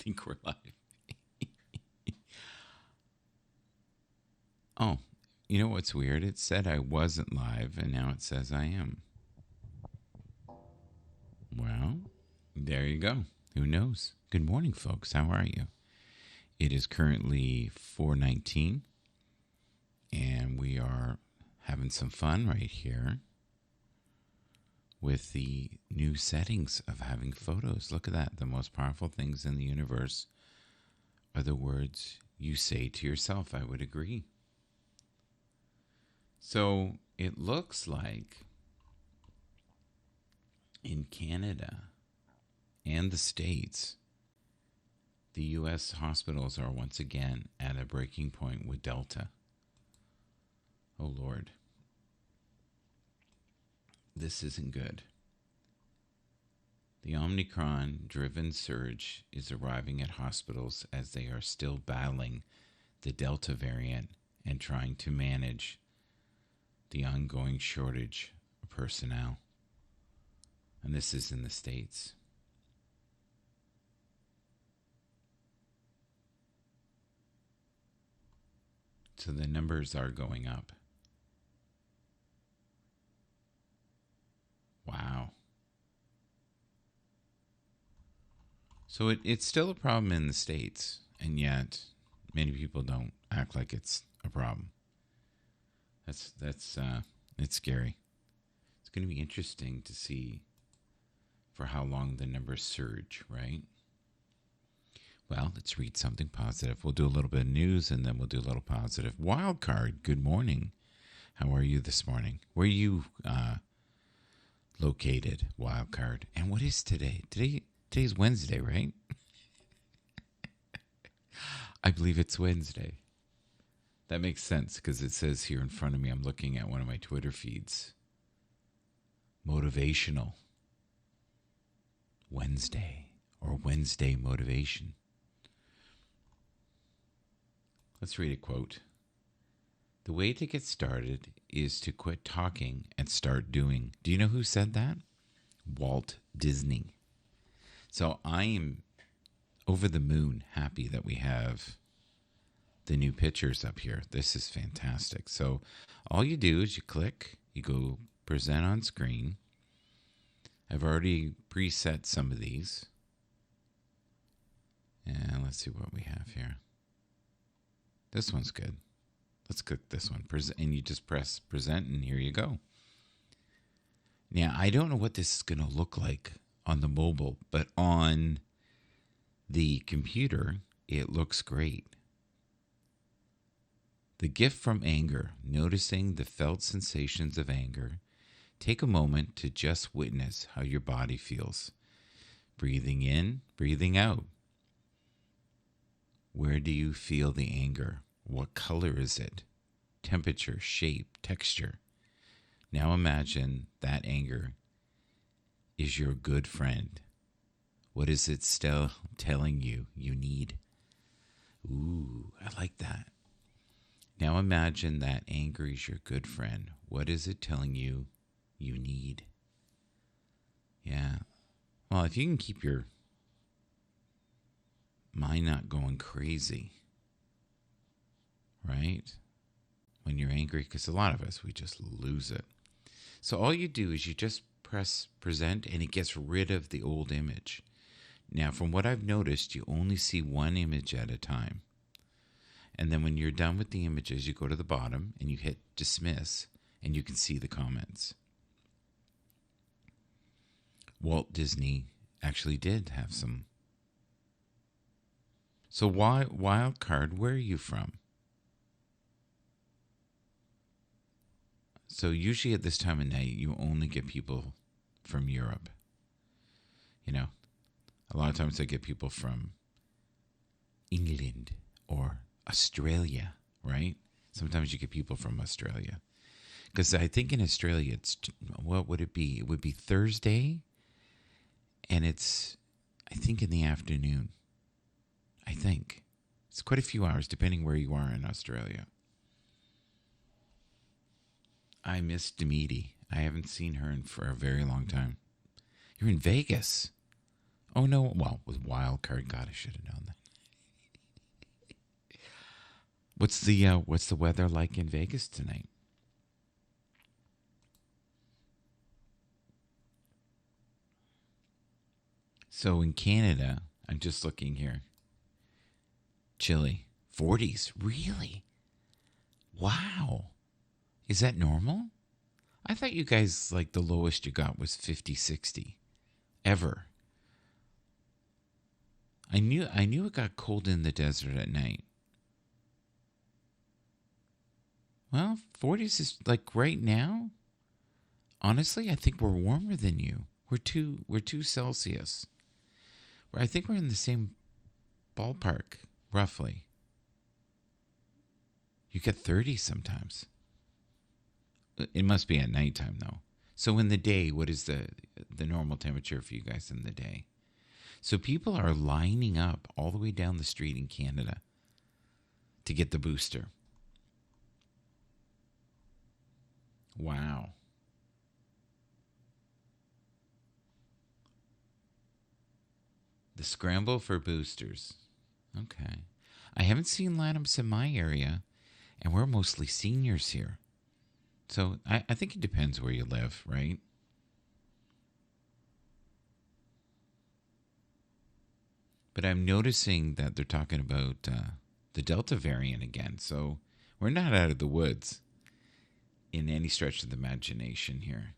think we're live. Oh, you know what's weird? It said I wasn't live, and now it says I am. Well, there you go. Who knows? Good morning, folks. How are you? It is currently 4:19, and we are having some fun right here with the new settings of having photos. Look at that. The most powerful things in the universe are the words you say to yourself. I would agree. So it looks like in Canada and the States, the U.S. hospitals are once again at a breaking point with Delta. Oh, Lord. This isn't good. The Omicron-driven surge is arriving at hospitals as they are still battling the Delta variant and trying to manage the ongoing shortage of personnel. And this is in the States. So the numbers are going up. Wow. So it's still a problem in the States, and yet many people don't act like it's a problem. That's it's scary. It's going to be interesting to see for how long the numbers surge, right? Well, let's read something positive. We'll do a little bit of news, and then we'll do a little positive. Wild card, good morning. How are you this morning? Where are you located, wild card? And what is today? Today's Wednesday, right? I believe it's Wednesday. That makes sense because it says here in front of me, I'm looking at one of my Twitter feeds. Motivational Wednesday or Wednesday motivation. Let's read a quote. The way to get started is to quit talking and start doing. Do you know who said that? Walt Disney. So I am over the moon happy that we have the new pictures up here. This is fantastic. So all you do is you click, you go present on screen. I've already preset some of these. And let's see what we have here. This one's good. Let's click this one. And you just press present, and here you go. Now, I don't know what this is going to look like on the mobile, but on the computer, it looks great. The gift from anger, noticing the felt sensations of anger. Take a moment to just witness how your body feels. Breathing in, breathing out. Where do you feel the anger? What color is it? Temperature, shape, texture. Now imagine that anger is your good friend. What is it still telling you need? Ooh, I like that. Now imagine that anger is your good friend. What is it telling you need? Yeah. Well, if you can keep your mind not going crazy, right? When you're angry, because a lot of us, we just lose it. So all you do is you just press present, and it gets rid of the old image. Now, from what I've noticed, you only see one image at a time. And then when you're done with the images, you go to the bottom and you hit dismiss, and you can see the comments. Walt Disney actually did have some. So why wild card? Where are you from? So usually at this time of night, you only get people from Europe. You know, a lot of times I get people from England or Australia, right? Sometimes you get people from Australia. Because I think in Australia, what would it be? It would be Thursday, and it's, I think, in the afternoon. I think. It's quite a few hours, depending where you are in Australia. I miss Demeti. I haven't seen her for a very long time. You're in Vegas. Oh no, well, with wild card, God, I should have known that. What's the weather like in Vegas tonight? So in Canada, I'm just looking here. Chilly, 40s, really? Wow. Is that normal? I thought you guys like the lowest you got was 50, 60 ever. I knew it got cold in the desert at night. Well, 40s is like right now. Honestly, I think we're warmer than you. We're two Celsius. I think we're in the same ballpark, roughly. You get 30 sometimes. It must be at nighttime though. So in the day, what is the normal temperature for you guys in the day? So people are lining up all the way down the street in Canada to get the booster. Wow. The scramble for boosters. Okay. I haven't seen lineups in my area, and we're mostly seniors here. So I think it depends where you live, right? But I'm noticing that they're talking about the Delta variant again. So we're not out of the woods in any stretch of the imagination here.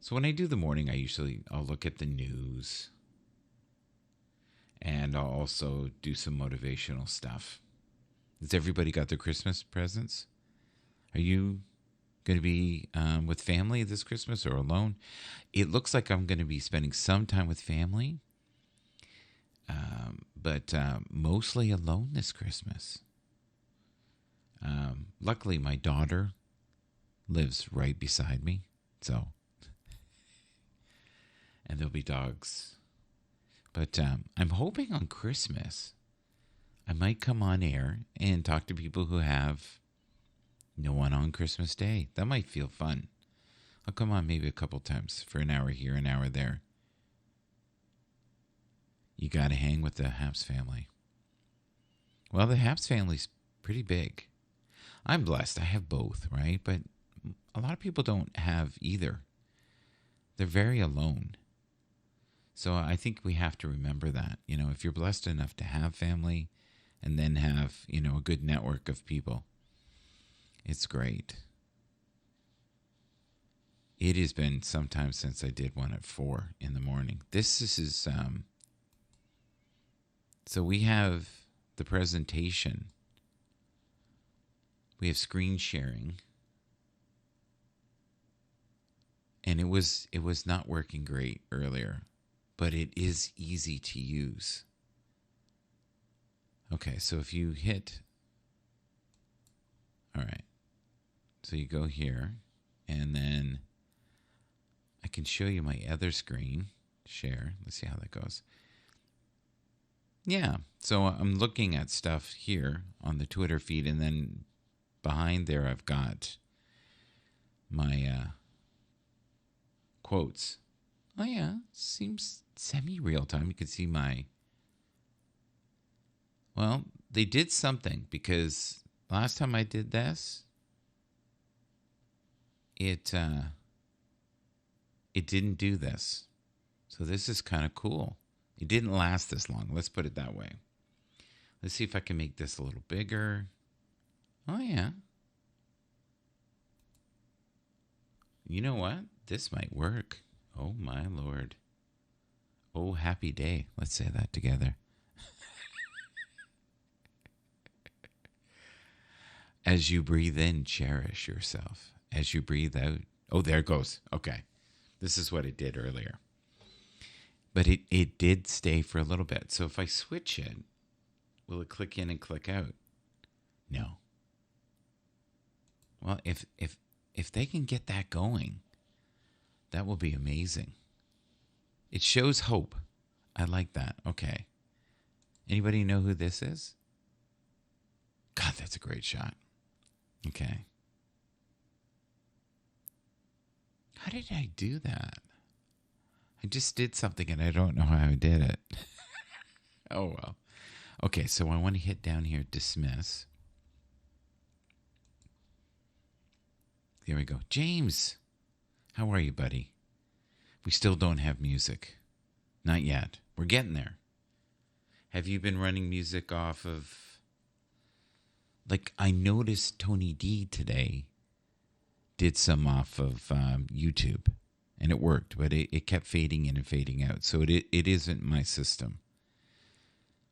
So when I do the morning, I'll look at the news, and I'll also do some motivational stuff. Has everybody got their Christmas presents? Are you going to be with family this Christmas or alone? It looks like I'm going to be spending some time with family, but mostly alone this Christmas. Luckily, my daughter lives right beside me, so and there'll be dogs. But I'm hoping on Christmas I might come on air and talk to people who have no one on Christmas Day. That might feel fun. I'll come on maybe a couple times for an hour here, an hour there. You got to hang with the Happs family. Well, the Happs family's pretty big. I'm blessed. I have both, right? But a lot of people don't have either. They're very alone. So I think we have to remember that. If you're blessed enough to have family and then have, a good network of people, it's great. It has been some time since I did one at 4 in the morning. This is so we have the presentation. We have screen sharing. And it was not working great earlier, but it is easy to use. Okay, so if you hit, all right, so you go here, and then I can show you my other screen, share. Let's see how that goes. Yeah, so I'm looking at stuff here on the Twitter feed, and then behind there I've got my quotes. Oh yeah, seems semi-real time. You can see well, they did something, because last time I did this, it didn't do this. So this is kind of cool. It didn't last this long. Let's put it that way. Let's see if I can make this a little bigger. Oh yeah. You know what? This might work. Oh my Lord. Oh, happy day. Let's say that together. As you breathe in, cherish yourself. As you breathe out. Oh, there it goes. Okay. This is what it did earlier. But it did stay for a little bit. So if I switch it, will it click in and click out? No. Well, if they can get that going, that will be amazing. It shows hope. I like that. Okay. Anybody know who this is? God, that's a great shot. Okay. How did I do that? I just did something and I don't know how I did it. Oh, well. Okay, so I want to hit down here, dismiss. There we go. James, how are you, buddy? We still don't have music. Not yet. We're getting there. Have you been running music off of... Like, I noticed Tony D today did some off of YouTube, and it worked, but it kept fading in and fading out. So it isn't my system.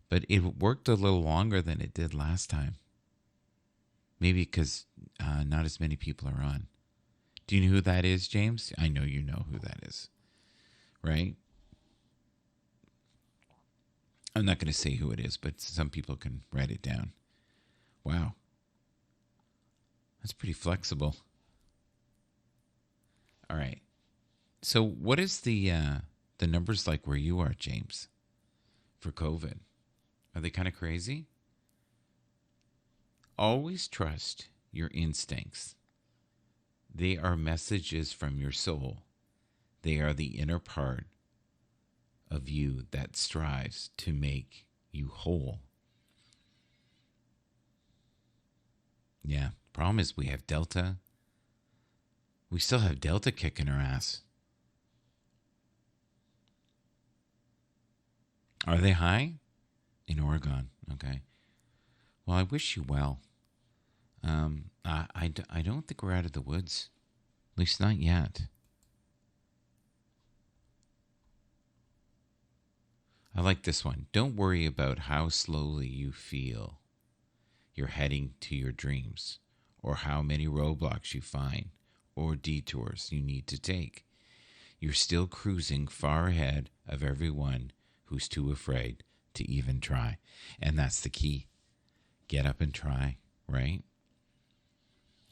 But it worked a little longer than it did last time. Maybe because not as many people are on. Do you know who that is, James? I know you know who that is, right? I'm not going to say who it is, but some people can write it down. Wow. That's pretty flexible. All right. So what is the numbers like where you are, James, for COVID? Are they kind of crazy? Always trust your instincts. They are messages from your soul. They are the inner part of you that strives to make you whole. Yeah, problem is we have Delta. We still have Delta kicking our ass. Are they high? In Oregon, okay. Well, I wish you well. I don't think we're out of the woods. At least not yet. I like this one. Don't worry about how slowly you feel you're heading to your dreams, or how many roadblocks you find, or detours you need to take. You're still cruising far ahead of everyone who's too afraid to even try. And that's the key. Get up and try, right?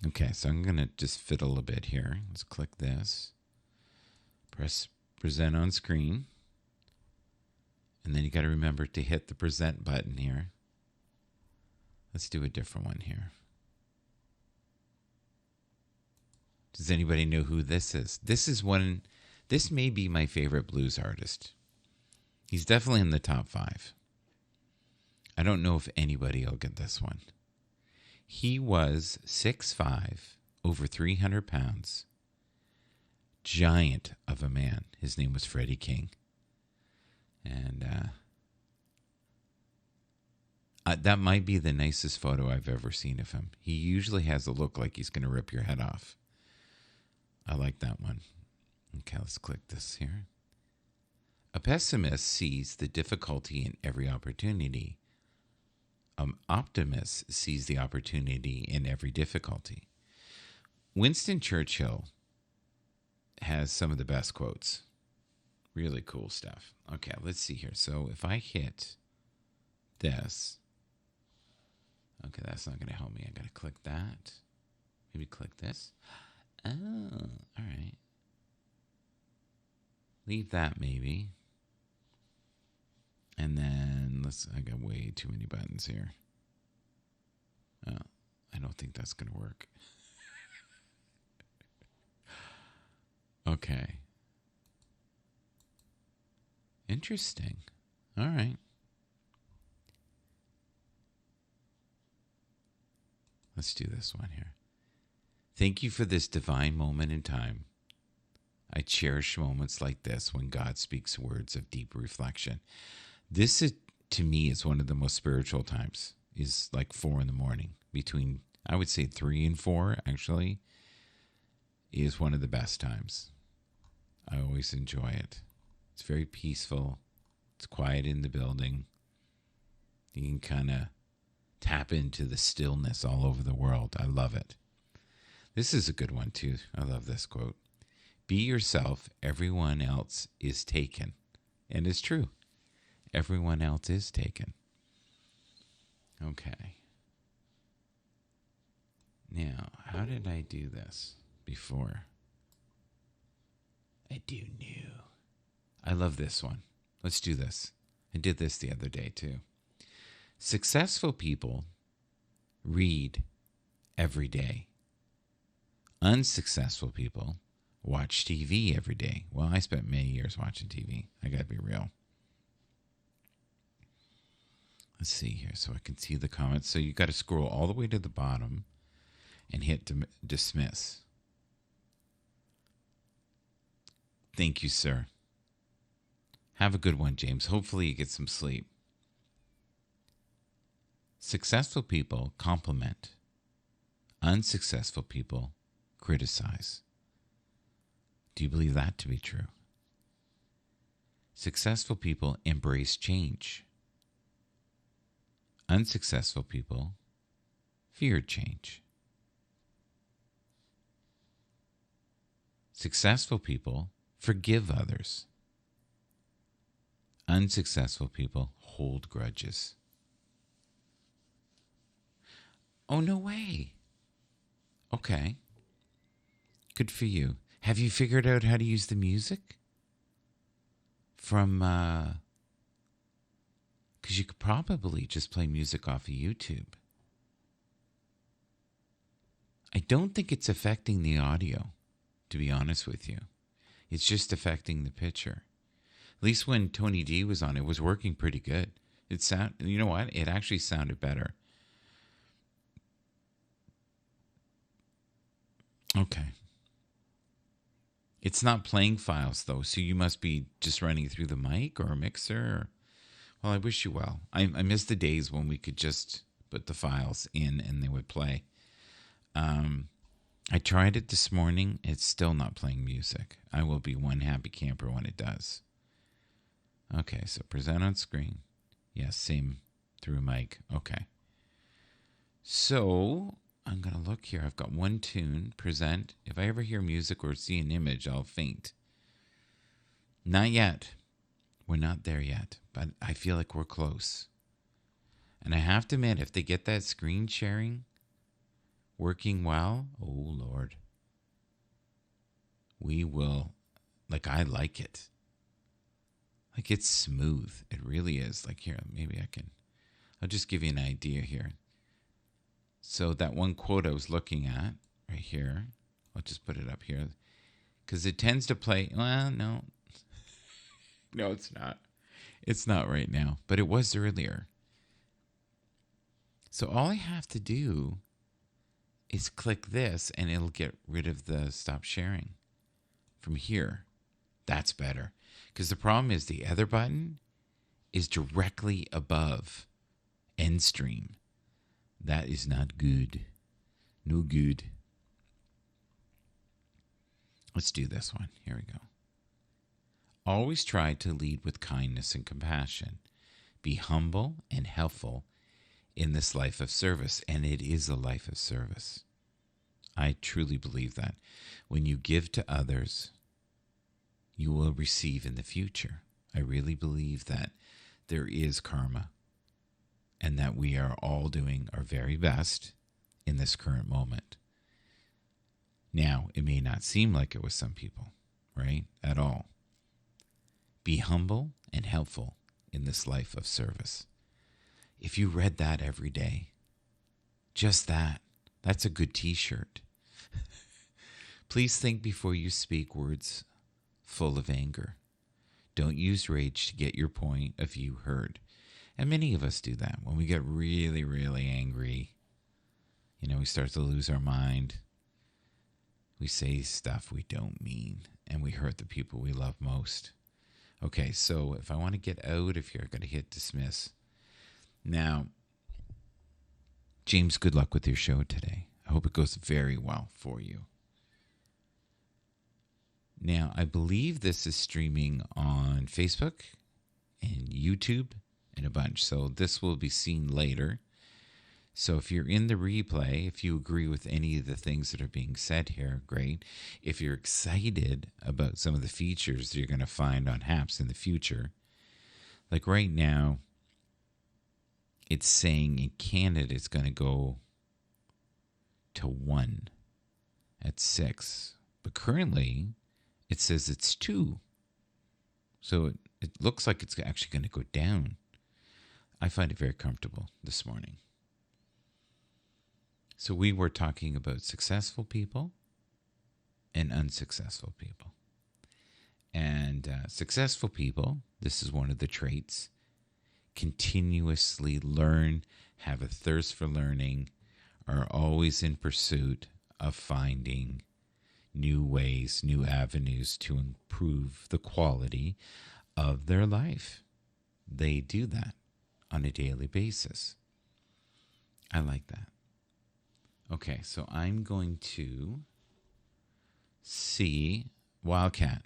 Okay, so I'm going to just fiddle a bit here. Let's click this. Press present on screen. And then you got to remember to hit the present button here. Let's do a different one here. Does anybody know who this is? This may be my favorite blues artist. He's definitely in the top 5. I don't know if anybody will get this one. He was 6'5", over 300 pounds. Giant of a man. His name was Freddie King. And that might be the nicest photo I've ever seen of him. He usually has a look like he's going to rip your head off. I like that one. Okay, let's click this here. A pessimist sees the difficulty in every opportunity. An optimist sees the opportunity in every difficulty. Winston Churchill has some of the best quotes. Really cool stuff. Okay, let's see here. So if I hit this, okay, that's not going to help me. I got to click that. Maybe click this. Oh, all right. Leave that maybe. And then I got way too many buttons here. Oh, I don't think that's going to work. Okay. Interesting. All right. Let's do this one here. Thank you for this divine moment in time. I cherish moments like this when God speaks words of deep reflection. This is, to me, is one of the most spiritual times. Is like 4 a.m. Between, I would say 3 and 4, actually, is one of the best times. I always enjoy it. It's very peaceful. It's quiet in the building. You can kind of tap into the stillness all over the world. I love it. This is a good one, too. I love this quote. Be yourself. Everyone else is taken. And it's true. Everyone else is taken. Okay. Now, how did I do this before? I do new. I love this one. Let's do this. I did this the other day, too. Successful people read every day. Unsuccessful people watch TV every day. Well, I spent many years watching TV. I got to be real. Let's see here so I can see the comments. So you got to scroll all the way to the bottom and hit dismiss. Thank you, sir. Have a good one, James. Hopefully you get some sleep. Successful people compliment. Unsuccessful people criticize. Do you believe that to be true? Successful people embrace change. Unsuccessful people fear change. Successful people forgive others. Unsuccessful people hold grudges. Oh, no way. Okay. Good for you. Have you figured out how to use the music? From, because you could probably just play music off of YouTube. I don't think it's affecting the audio, to be honest with you. It's just affecting the picture. At least when Tony D was on, it was working pretty good. You know what? It actually sounded better. Okay. It's not playing files, though, so you must be just running through the mic or a mixer. Well, I wish you well. I miss the days when we could just put the files in and they would play. I tried it this morning. It's still not playing music. I will be one happy camper when it does. Okay, so present on screen. Yes, same through mic. Okay. So I'm going to look here. I've got one tune, present. If I ever hear music or see an image, I'll faint. Not yet. We're not there yet, but I feel like we're close. And I have to admit, if they get that screen sharing working well, oh Lord, we will, I like it. Like, it's smooth. It really is. Like, here, maybe I'll just give you an idea here. So that one quote I was looking at right here, I'll just put it up here because it tends to play. Well, no, it's not. It's not right now, but it was earlier. So all I have to do is click this and it'll get rid of the stop sharing from here. That's better. Because the problem is the other button is directly above end stream. That is not good. No good. Let's do this one. Here we go. Always try to lead with kindness and compassion. Be humble and helpful in this life of service. And it is a life of service. I truly believe that. When you give to others, you will receive in the future. I really believe that there is karma and that we are all doing our very best in this current moment. Now, it may not seem like it with some people, right? At all. Be humble and helpful in this life of service. If you read that every day, just that's a good t-shirt. Please think before you speak words full of anger. Don't use rage to get your point of view heard. And many of us do that. When we get really, really angry, we start to lose our mind. We say stuff we don't mean, and we hurt the people we love most. Okay, so if I want to get out of here, I've got to hit dismiss. Now, James, good luck with your show today. I hope it goes very well for you. Now, I believe this is streaming on Facebook and YouTube and a bunch. So this will be seen later. So if you're in the replay, if you agree with any of the things that are being said here, great. If you're excited about some of the features that you're going to find on Happs in the future, like right now, it's saying in Canada it's going to go to 1 at 6. But currently, it says it's 2. So it looks like it's actually going to go down. I find it very comfortable this morning. So we were talking about successful people and unsuccessful people. And successful people, this is one of the traits, continuously learn, have a thirst for learning, are always in pursuit of finding new ways, new avenues to improve the quality of their life. They do that on a daily basis. I like that. Okay, so I'm going to see Wildcat.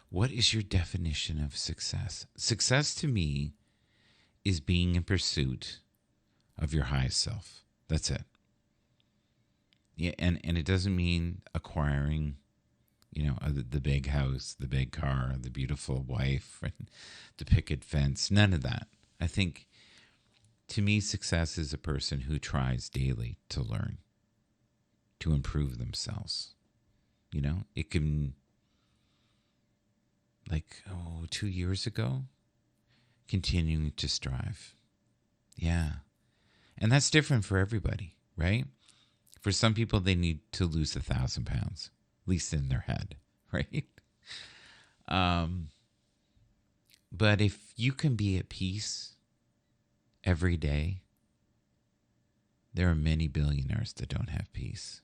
What is your definition of success? Success to me is being in pursuit of your highest self. That's it. Yeah, and it doesn't mean acquiring, the big house, the big car, the beautiful wife, and the picket fence. None of that. I think, to me, success is a person who tries daily to learn, to improve themselves. It can, 2 years ago, continuing to strive. Yeah. And that's different for everybody, right? For some people, they need to lose 1,000 pounds, at least in their head, right? But if you can be at peace every day, there are many billionaires that don't have peace.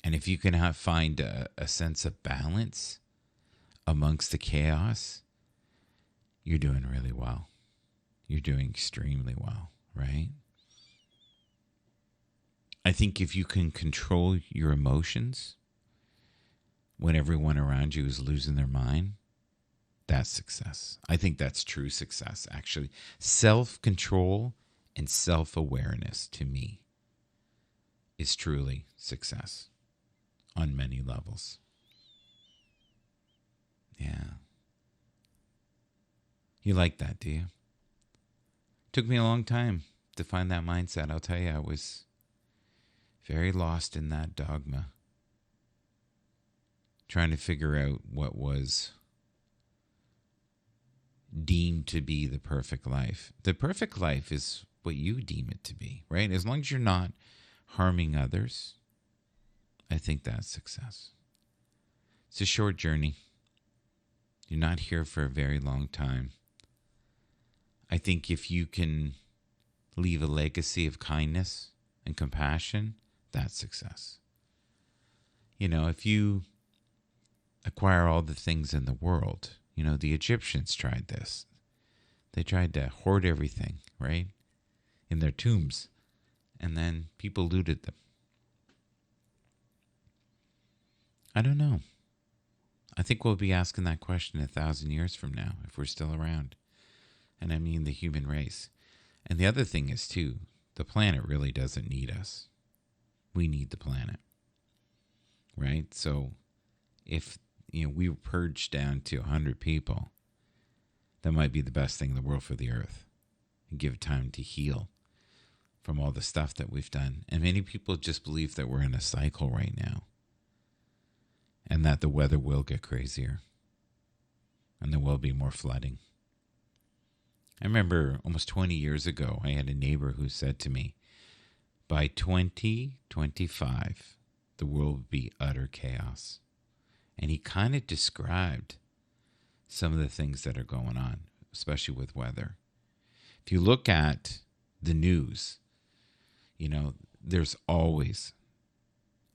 And if you can find a sense of balance amongst the chaos, you're doing really well. You're doing extremely well, right? I think if you can control your emotions when everyone around you is losing their mind, that's success. I think that's true success, actually. Self-control and self-awareness, to me, is truly success on many levels. Yeah. You like that, do you? Took me a long time to find that mindset. I'll tell you, I was very lost in that dogma, trying to figure out what was deemed to be the perfect life. The perfect life is what you deem it to be, right? As long as you're not harming others, I think that's success. It's a short journey. You're not here for a very long time. I think if you can leave a legacy of kindness and compassion, that's success. If you acquire all the things in the world, the Egyptians tried this. They tried to hoard everything, right, in their tombs, and then people looted them. I don't know. I think we'll be asking that question 1,000 years from now, if we're still around. And I mean the human race. And the other thing is, too, the planet really doesn't need us. We need the planet, right? So if we were purged down to 100 people, that might be the best thing in the world for the earth, and give it time to heal from all the stuff that we've done. And many people just believe that we're in a cycle right now, and that the weather will get crazier, and there will be more flooding. I remember almost 20 years ago, I had a neighbor who said to me, by 2025, the world will be utter chaos. And he kind of described some of the things that are going on, especially with weather. If you look at the news, there's always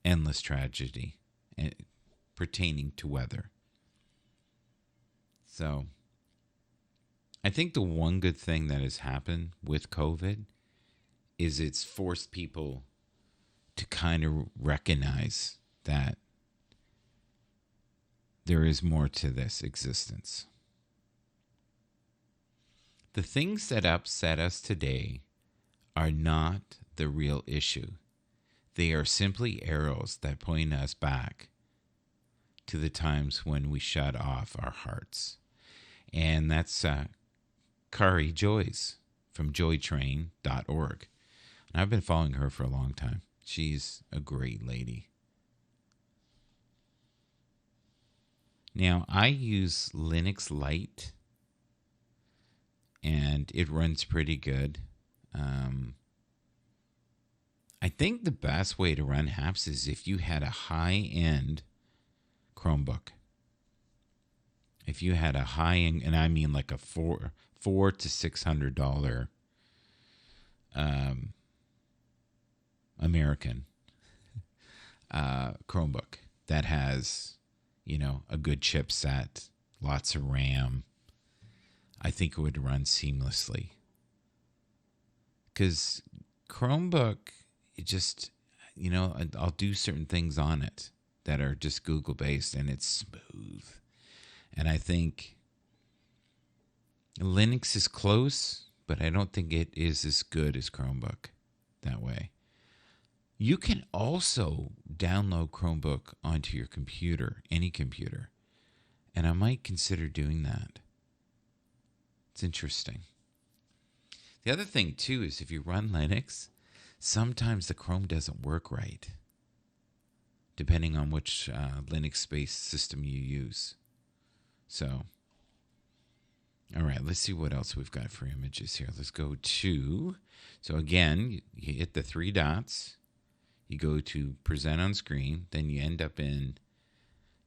endless tragedy pertaining to weather. So I think the one good thing that has happened with COVID is it's forced people to kind of recognize that there is more to this existence. The things that upset us today are not the real issue. They are simply arrows that point us back to the times when we shut off our hearts. And that's Kari Joyce from joytrain.org. And I've been following her for a long time. She's a great lady. Now, I use Linux Lite, and it runs pretty good. I think the best way to run Happs is if you had a high-end Chromebook. If you had a high-end, and I mean like a $400 to $600 American Chromebook that has, a good chipset, lots of RAM, I think it would run seamlessly. Because Chromebook, it just, I'll do certain things on it that are just Google based and it's smooth. And I think Linux is close, but I don't think it is as good as Chromebook that way. You can also download Chromebook onto your computer, any computer. And I might consider doing that. It's interesting. The other thing, too, is if you run Linux, sometimes the Chrome doesn't work right, depending on which Linux-based system you use. So, all right, let's see what else we've got for images here. Let's go to, so again, you hit the three dots. You go to present on screen. Then you end up in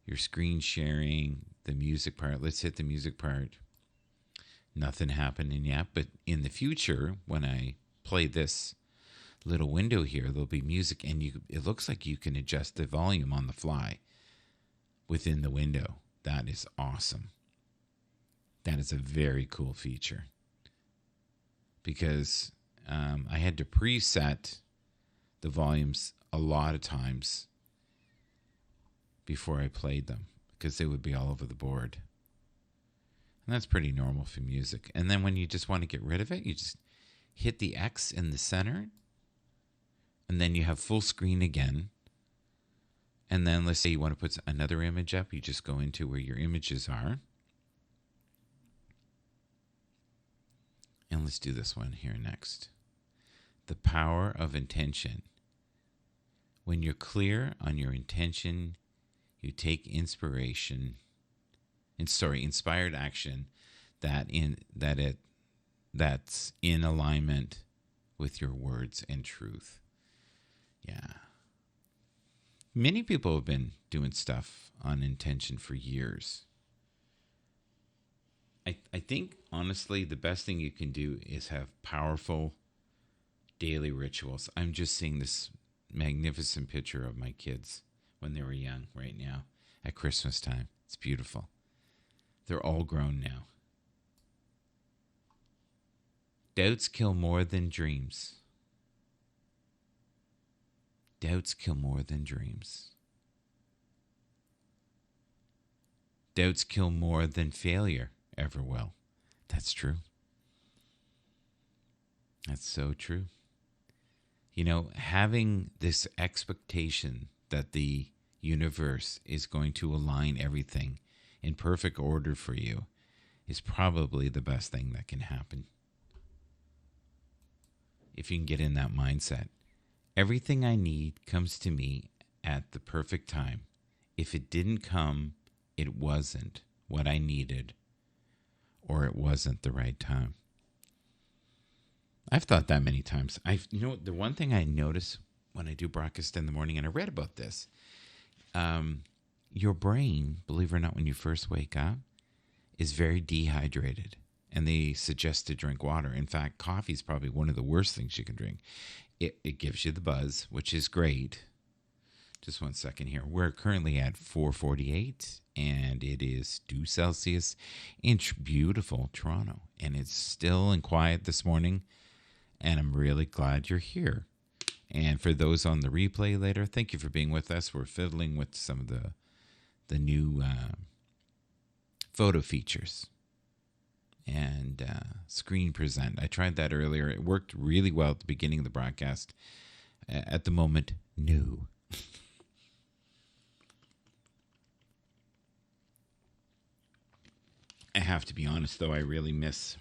your screen sharing, the music part. Let's hit the music part. Nothing happening yet, but in the future, when I play this little window here, there'll be music, and it looks like you can adjust the volume on the fly within the window. That is awesome. That is a very cool feature, because I had to preset the volumes a lot of times before I played them, because they would be all over the board. And that's pretty normal for music. And then when you just want to get rid of it, you just hit the X in the center, and then you have full screen again. And then let's say you want to put another image up, you just go into where your images are. And let's do this one here next. The power of intention. When you're clear on your intention, you take inspired action that's in alignment with your words and truth. Yeah. Many people have been doing stuff on intention for years. I think, honestly, the best thing you can do is have powerful daily rituals. I'm just seeing this magnificent picture of my kids when they were young right now at Christmas time. It's beautiful. They're all grown now. Doubts kill more than dreams. Doubts kill more than dreams. Doubts kill more than failure ever will. That's true. That's so true. Having this expectation that the universe is going to align everything in perfect order for you is probably the best thing that can happen. If you can get in that mindset. Everything I need comes to me at the perfect time. If it didn't come, it wasn't what I needed, or it wasn't the right time. I've thought that many times. The one thing I notice when I do broadcast in the morning, and I read about this, your brain, believe it or not, when you first wake up, is very dehydrated. And they suggest to drink water. In fact, coffee is probably one of the worst things you can drink. It gives you the buzz, which is great. Just 1 second here. We're currently at 4:48, and it is 2 Celsius in beautiful Toronto. And it's still and quiet this morning, and I'm really glad you're here. And for those on the replay later, thank you for being with us. We're fiddling with some of the new photo features and screen present. I tried that earlier. It worked really well at the beginning of the broadcast. At the moment, no. I have to be honest, though, I really miss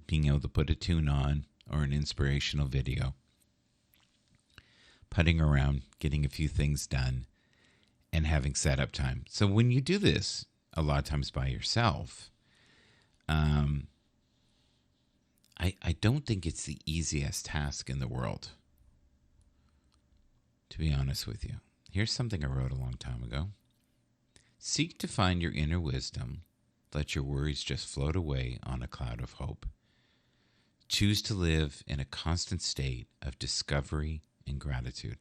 being able to put a tune on or an inspirational video. Putting around, getting a few things done, and having setup time. So when you do this, a lot of times by yourself, I don't think it's the easiest task in the world. to be honest with you. Here's something I wrote a long time ago. Seek to find your inner wisdom. Let your worries just float away on a cloud of hope. Choose to live in a constant state of discovery and gratitude.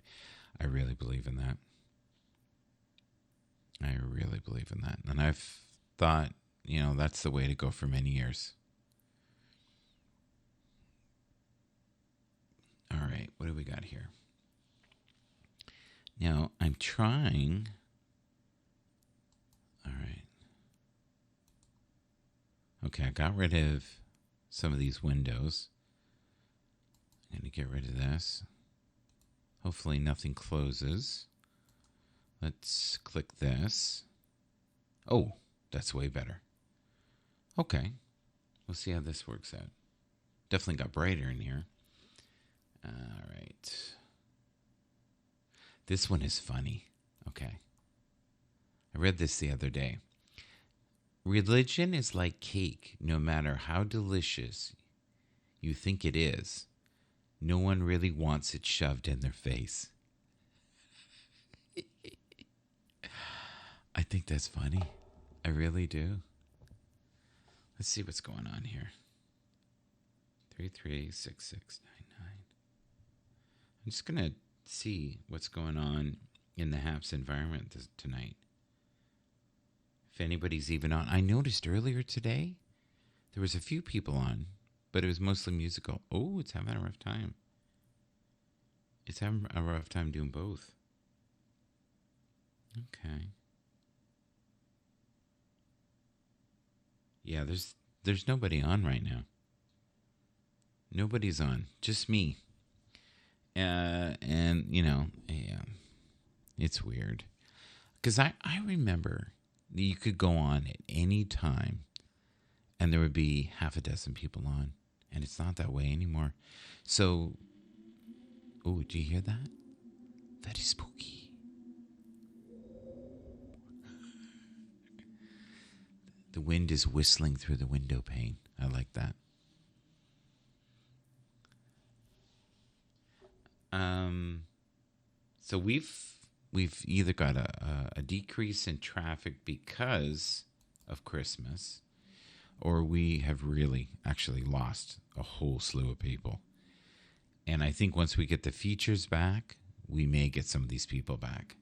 I really believe in that. I really believe in that. And I've thought, that's the way to go for many years. All right, what do we got here? Now, I'm trying. All right. Okay, I got rid of some of these windows. I'm going to get rid of this. Hopefully nothing closes. Let's click this. Oh, that's way better. Okay, we'll see how this works out. Definitely got brighter in here. All right. This one is funny. Okay. I read this the other day. Religion is like cake. No matter how delicious you think it is, no one really wants it shoved in their face. I think that's funny. I really do. Let's see what's going on here. 336699. I'm just going to see what's going on in the Happs environment tonight. If anybody's even on. I noticed earlier today there was a few people on, but it was mostly musical. Oh, it's having a rough time. It's having a rough time doing both. Okay. Yeah, there's nobody on right now. Nobody's on. Just me. And yeah, it's weird. Because I remember you could go on at any time and there would be half a dozen people on. And it's not that way anymore. So, oh, do you hear that? Very spooky. The wind is whistling through the window pane. I like that. So we've either got a decrease in traffic because of Christmas, or we have really actually lost a whole slew of people. And I think once we get the features back, we may get some of these people back.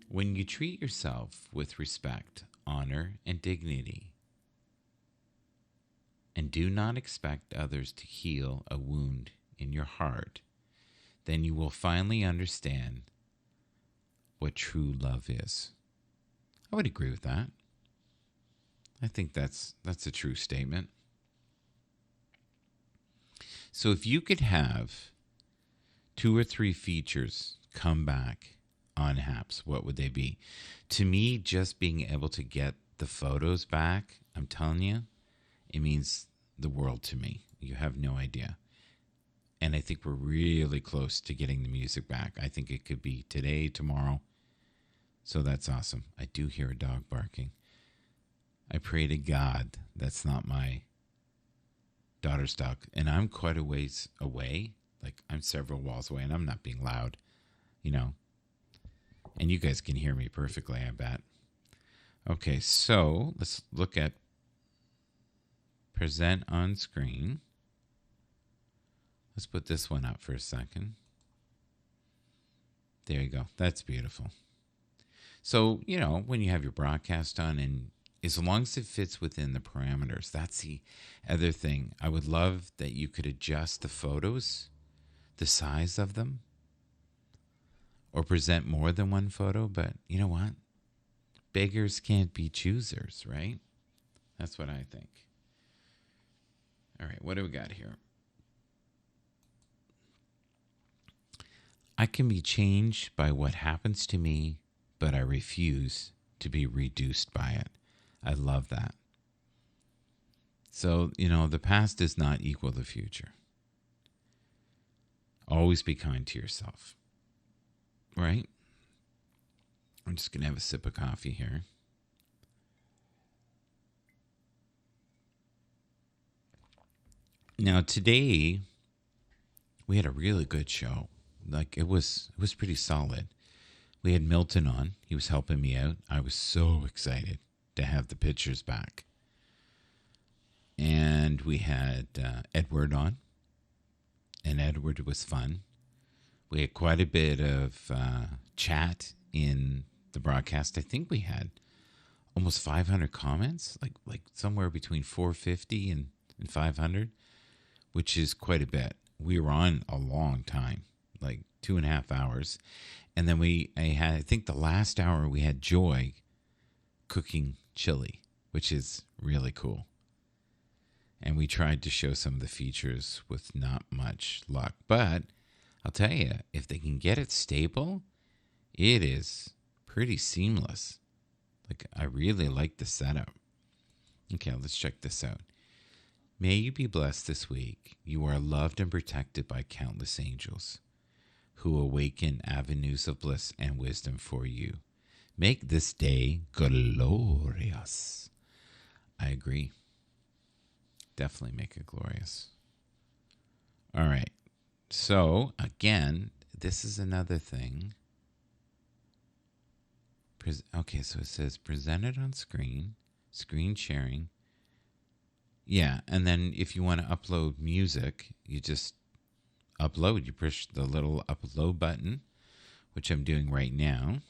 When you treat yourself with respect, honor, and dignity, and do not expect others to heal a wound in your heart, then you will finally understand what true love is. I would agree with that. I think that's a true statement. So if you could have 2 or 3 features come back on Happs, what would they be? To me, just being able to get the photos back, I'm telling you, it means the world to me. You have no idea. And I think we're really close to getting the music back. I think it could be today, tomorrow. So that's awesome. I do hear a dog barking. I pray to God that's not my daughter's dog. And I'm quite a ways away. Like, I'm several walls away, and I'm not being loud, And you guys can hear me perfectly, I bet. Okay, so let's look at present on screen. Let's put this one up for a second. There you go. That's beautiful. So, when you have your broadcast on, and as long as it fits within the parameters, that's the other thing. I would love that you could adjust the photos, the size of them, or present more than one photo. But you know what? Beggars can't be choosers, right? That's what I think. All right, what do we got here? I can be changed by what happens to me, but I refuse to be reduced by it. I love that. So, the past does not equal the future. Always be kind to yourself. Right? I'm just going to have a sip of coffee here. Now, today, we had a really good show. Like it was pretty solid. We had Milton on. He was helping me out. I was so excited to have the pictures back. And we had Edward on, and Edward was fun. We had quite a bit of chat in the broadcast. I think we had almost 500 comments, like somewhere between 450 and 500, which is quite a bit. We were on a long time, like 2.5 hours. And then I think the last hour we had Joy cooking chili, which is really cool. And we tried to show some of the features with not much luck. But I'll tell you, if they can get it stable, it is pretty seamless. Like, I really like the setup. Okay, let's check this out. May you be blessed this week. You are loved and protected by countless angels who awaken avenues of bliss and wisdom for you. Make this day glorious. I agree. Definitely make it glorious. All right. So, again, this is another thing. Okay, so it says presented on screen, screen sharing. Yeah, and then if you want to upload music, you just upload. You push the little upload button, which I'm doing right now.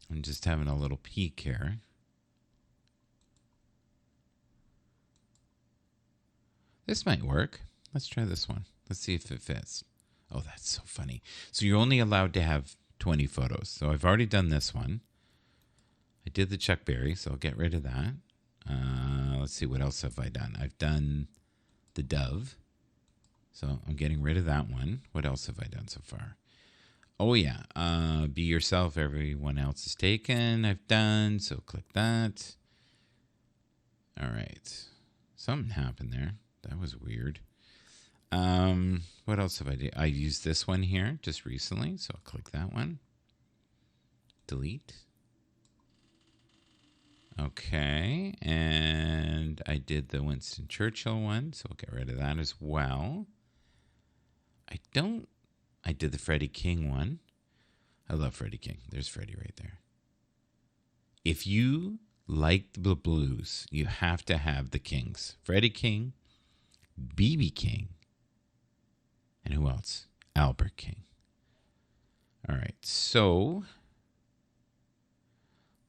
I'm just having a little peek here. This might work. Let's try this one. Let's see if it fits. Oh, that's so funny. So you're only allowed to have 20 photos. So I've already done this one. I did the Chuck Berry, so I'll get rid of that. Let's see, what else have I done? I've done the dove. So I'm getting rid of that one. What else have I done so far? Oh, yeah. Be yourself. Everyone else is taken. I've done. So click that. All right. Something happened there. That was weird. What else have I done? I used this one here just recently. So I'll click that one. Delete. Okay. And I did the Winston Churchill one. So I'll get rid of that as well. I did the Freddie King one. I love Freddie King. There's Freddie right there. If you like the blues, you have to have the Kings. Freddie King, B.B. King, and who else? Albert King. All right, so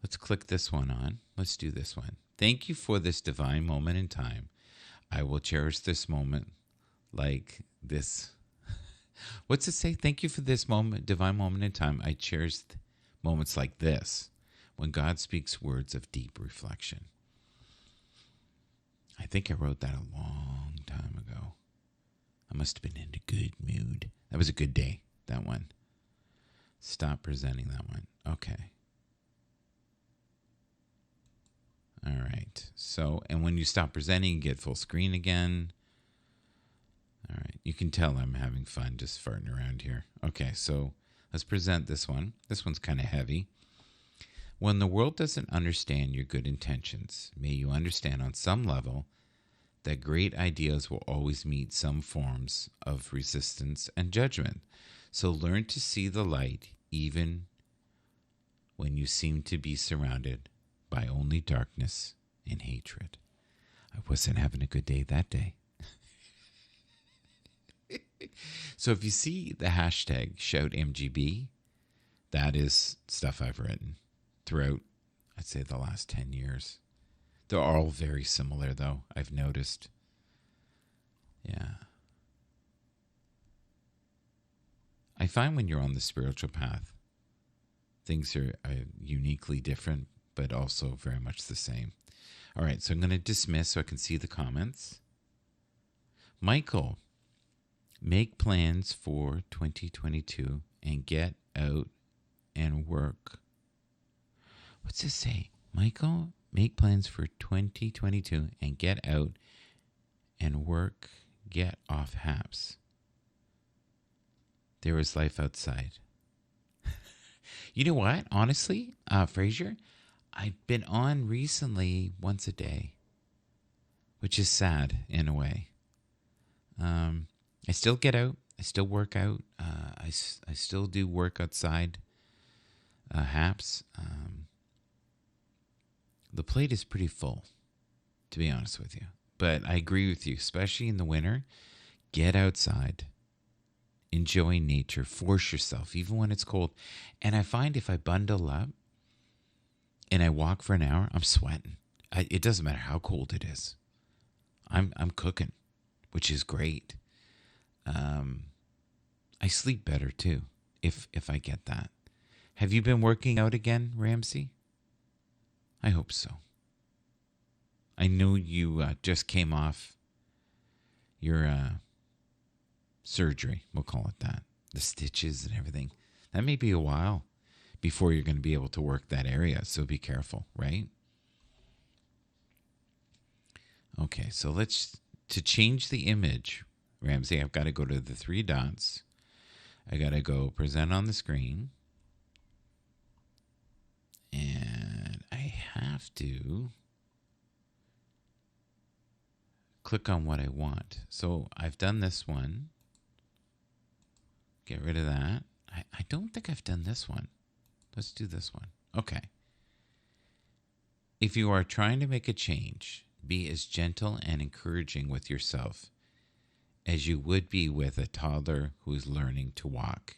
let's click this one on. Let's do this one. Thank you for this divine moment in time. I will cherish this moment like this. What's it say? Thank you for this moment, divine moment in time. I cherish moments like this when God speaks words of deep reflection. I think I wrote that a long time ago. I must have been in a good mood. That was a good day, that one. Stop presenting that one. Okay. All right. So, and when you stop presenting, you get full screen again. All right. You can tell I'm having fun just farting around here. Okay, so let's present this one. This one's kind of heavy. When the world doesn't understand your good intentions, may you understand on some level that great ideas will always meet some forms of resistance and judgment. So learn to see the light even when you seem to be surrounded by only darkness and hatred. I wasn't having a good day that day. So if you see the hashtag ShoutMGB, that is stuff I've written throughout, I'd say, the last 10 years. They're all very similar, though, I've noticed. Yeah. I find when you're on the spiritual path, things are uniquely different, but also very much the same. All right, so I'm going to dismiss so I can see the comments. Michael, make plans for 2022 and get out and work. What's this say? Michael, make plans for 2022 and get out and work. Get off Happs. There is life outside. You know what? Honestly, Fraser, I've been on recently once a day, which is sad in a way. I still get out. I still work out. I still do work outside Happs. The plate is pretty full, to be honest with you. But I agree with you, especially in the winter. Get outside, enjoy nature, force yourself, even when it's cold. And I find if I bundle up and I walk for an hour, I'm sweating. It doesn't matter how cold it is. I'm cooking, which is great. I sleep better too if I get that. Have you been working out again, Ramsey? I hope so. I know you just came off your surgery. We'll call it that. The stitches and everything. That may be a while before you're going to be able to work that area. So be careful, right? Okay, so to change the image, Ramsey, I've got to go to the three dots. I got to go present on the screen. And I have to click on what I want. So I've done this one. Get rid of that. I don't think I've done this one. Let's do this one. Okay. If you are trying to make a change, be as gentle and encouraging with yourself as you would be with a toddler who is learning to walk.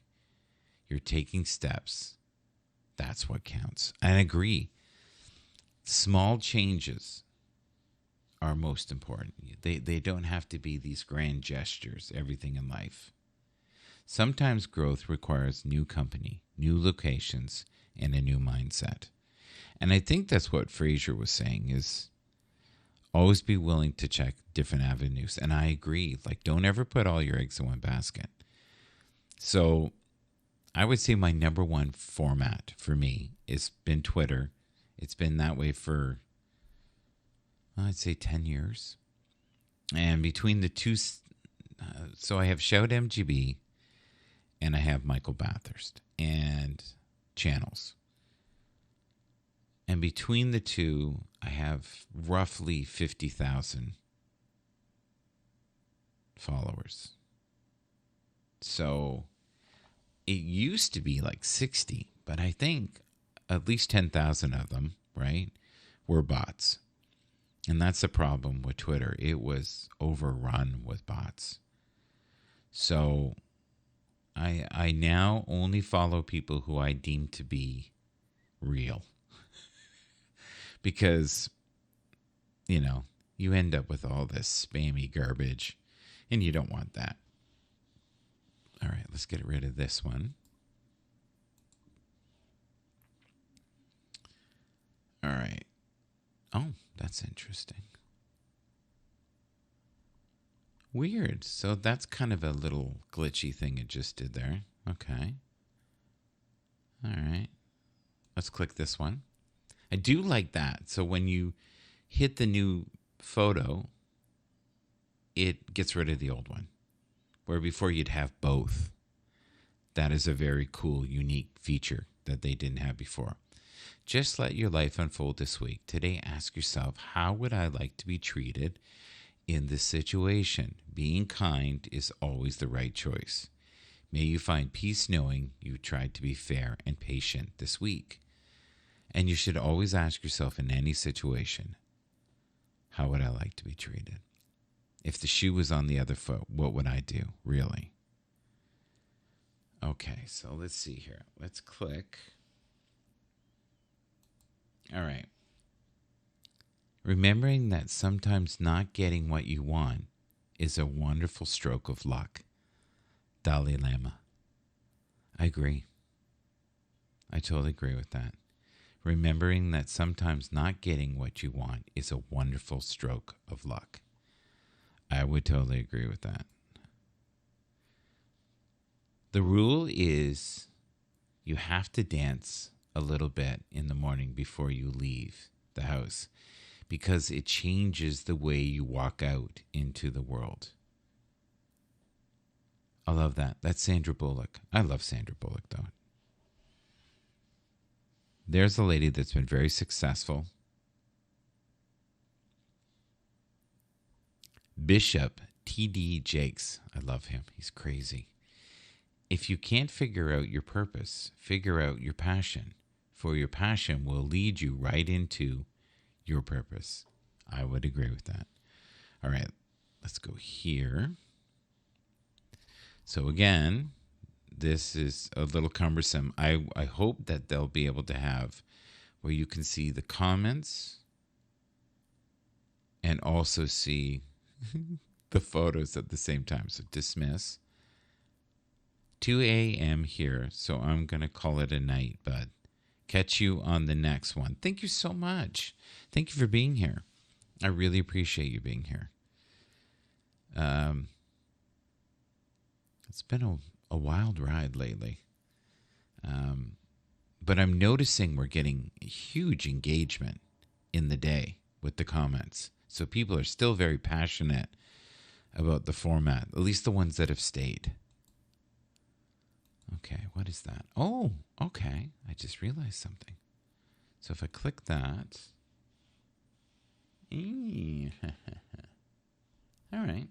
You're taking steps. That's what counts. I agree. Small changes are most important. They don't have to be these grand gestures, everything in life. Sometimes growth requires new company, new locations, and a new mindset. And I think that's what Fraser was saying is always be willing to check different avenues. And I agree. Like, don't ever put all your eggs in one basket. So I would say my number one format for me has been Twitter. It's been that way for, I'd say, 10 years. And between the two, so I have Shout MGB and I have Michael Bathurst and channels. And between the two, I have roughly 50,000 followers. So it used to be like 60, but I think at least 10,000 of them, right, were bots. And that's the problem with Twitter. It was overrun with bots. So I now only follow people who I deem to be real. Because, you end up with all this spammy garbage, and you don't want that. All right, let's get rid of this one. All right. Oh, that's interesting. Weird. So that's kind of a little glitchy thing it just did there. Okay. All right. Let's click this one. I do like that. So when you hit the new photo, it gets rid of the old one. Where before you'd have both. That is a very cool, unique feature that they didn't have before. Just let your life unfold this week. Today, ask yourself, how would I like to be treated in this situation? Being kind is always the right choice. May you find peace knowing you tried to be fair and patient this week. And you should always ask yourself in any situation, how would I like to be treated? If the shoe was on the other foot, what would I do, really? Okay, so let's see here. Let's click. All right. Remembering that sometimes not getting what you want is a wonderful stroke of luck. Dalai Lama. I agree. I totally agree with that. Remembering that sometimes not getting what you want is a wonderful stroke of luck. I would totally agree with that. The rule is you have to dance a little bit in the morning before you leave the house because it changes the way you walk out into the world. I love that. That's Sandra Bullock. I love Sandra Bullock, though. There's a lady that's been very successful. Bishop TD Jakes. I love him. He's crazy. If you can't figure out your purpose, figure out your passion, for your passion will lead you right into your purpose. I would agree with that. All right, let's go here. So again, this is a little cumbersome. I hope that they'll be able to have where you can see the comments and also see the photos at the same time. So dismiss. 2 a.m. here, so I'm going to call it a night, bud. Catch you on the next one. Thank you so much. Thank you for being here. I really appreciate you being here. It's been a wild ride lately. But I'm noticing we're getting huge engagement in the day with the comments. So people are still very passionate about the format, at least the ones that have stayed. Okay, what is that? Oh, okay. I just realized something. So if I click that. All right.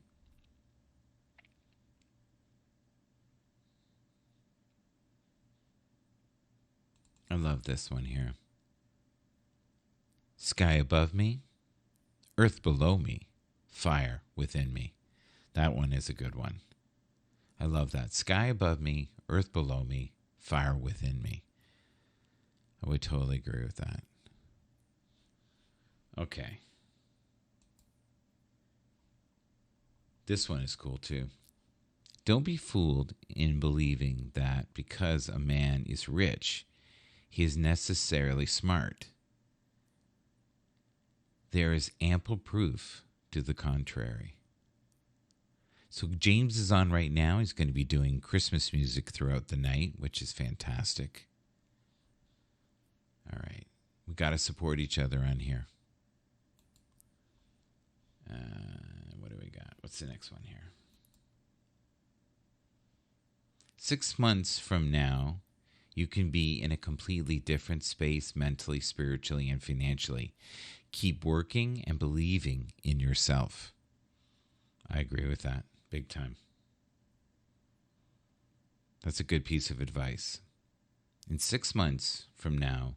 I love this one here. Sky above me, earth below me, fire within me. That one is a good one. I love that. Sky above me, earth below me, fire within me. I would totally agree with that. Okay. This one is cool too. Don't be fooled in believing that because a man is rich, he is necessarily smart. There is ample proof to the contrary. So James is on right now. He's going to be doing Christmas music throughout the night, which is fantastic. All right. We got to support each other on here. What do we got? What's the next one here? 6 months from now, you can be in a completely different space mentally, spiritually, and financially. Keep working and believing in yourself. I agree with that. Big time. That's a good piece of advice. In 6 months from now,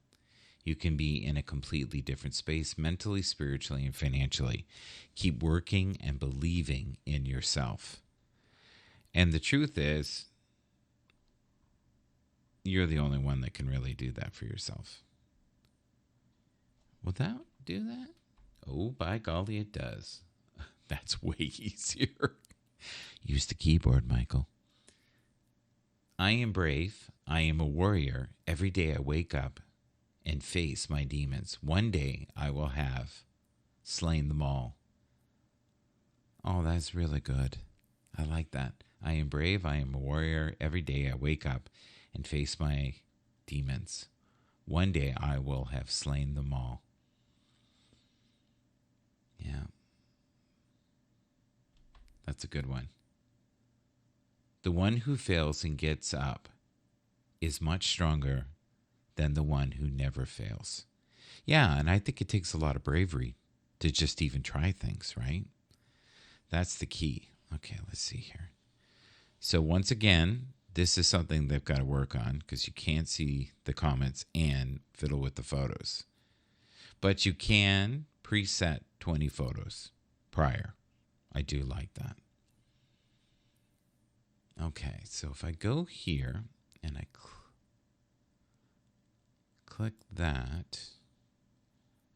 you can be in a completely different space mentally, spiritually, and financially. Keep working and believing in yourself. And the truth is, you're the only one that can really do that for yourself. Will that do that? Oh, by golly, it does. That's way easier. Use the keyboard, Michael. I am brave. I am a warrior. Every day I wake up and face my demons. One day I will have slain them all. Oh, that's really good. I like that. I am brave. I am a warrior. Every day I wake up and face my demons. One day I will have slain them all. Yeah. That's a good one. The one who fails and gets up is much stronger than the one who never fails. Yeah, and I think it takes a lot of bravery to just even try things, right? That's the key. Okay, let's see here. So once again, this is something they've got to work on because you can't see the comments and fiddle with the photos. But you can preset 20 photos prior. I do like that. Okay, so if I go here and I click that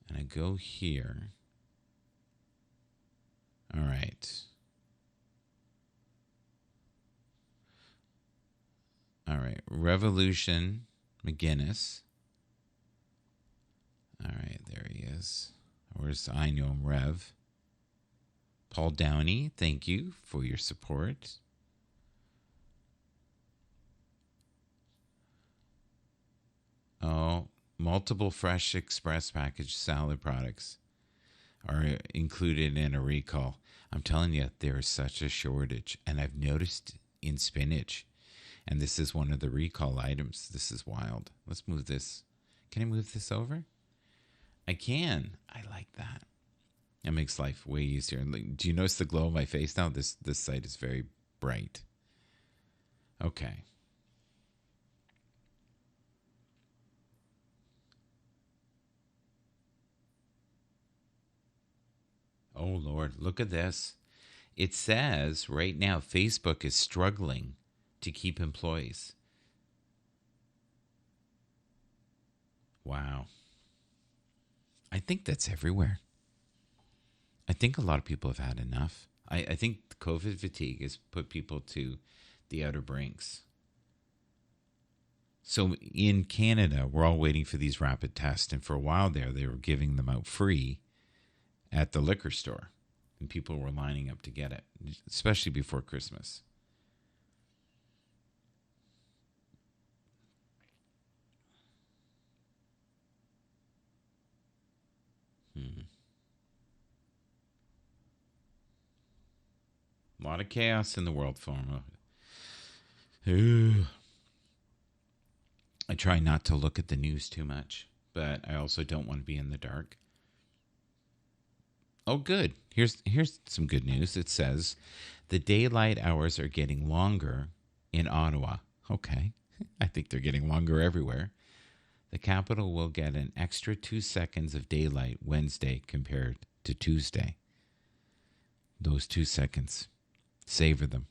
and I go here. All right. All right, Revolution McGinnis. All right, there he is. Where's I know him, Rev? Paul Downey, thank you for your support. Oh, multiple fresh express package salad products are included in a recall. I'm telling you, there is such a shortage. And I've noticed in spinach. And this is one of the recall items. This is wild. Let's move this. Can I move this over? I can. I like that. It makes life way easier. And like, do you notice the glow on my face now? This site is very bright. Okay. Oh Lord, look at this. It says right now Facebook is struggling to keep employees. Wow. I think that's everywhere. I think a lot of people have had enough. I think COVID fatigue has put people to the outer brinks. So in Canada, we're all waiting for these rapid tests. And for a while there, they were giving them out free at the liquor store. And people were lining up to get it, especially before Christmas. A lot of chaos in the world for them. I try not to look at the news too much, but I also don't want to be in the dark. Oh, good. Here's some good news. It says the daylight hours are getting longer in Ottawa. Okay. I think they're getting longer everywhere. The capital will get an extra 2 seconds of daylight Wednesday compared to Tuesday. Those 2 seconds. Savor them.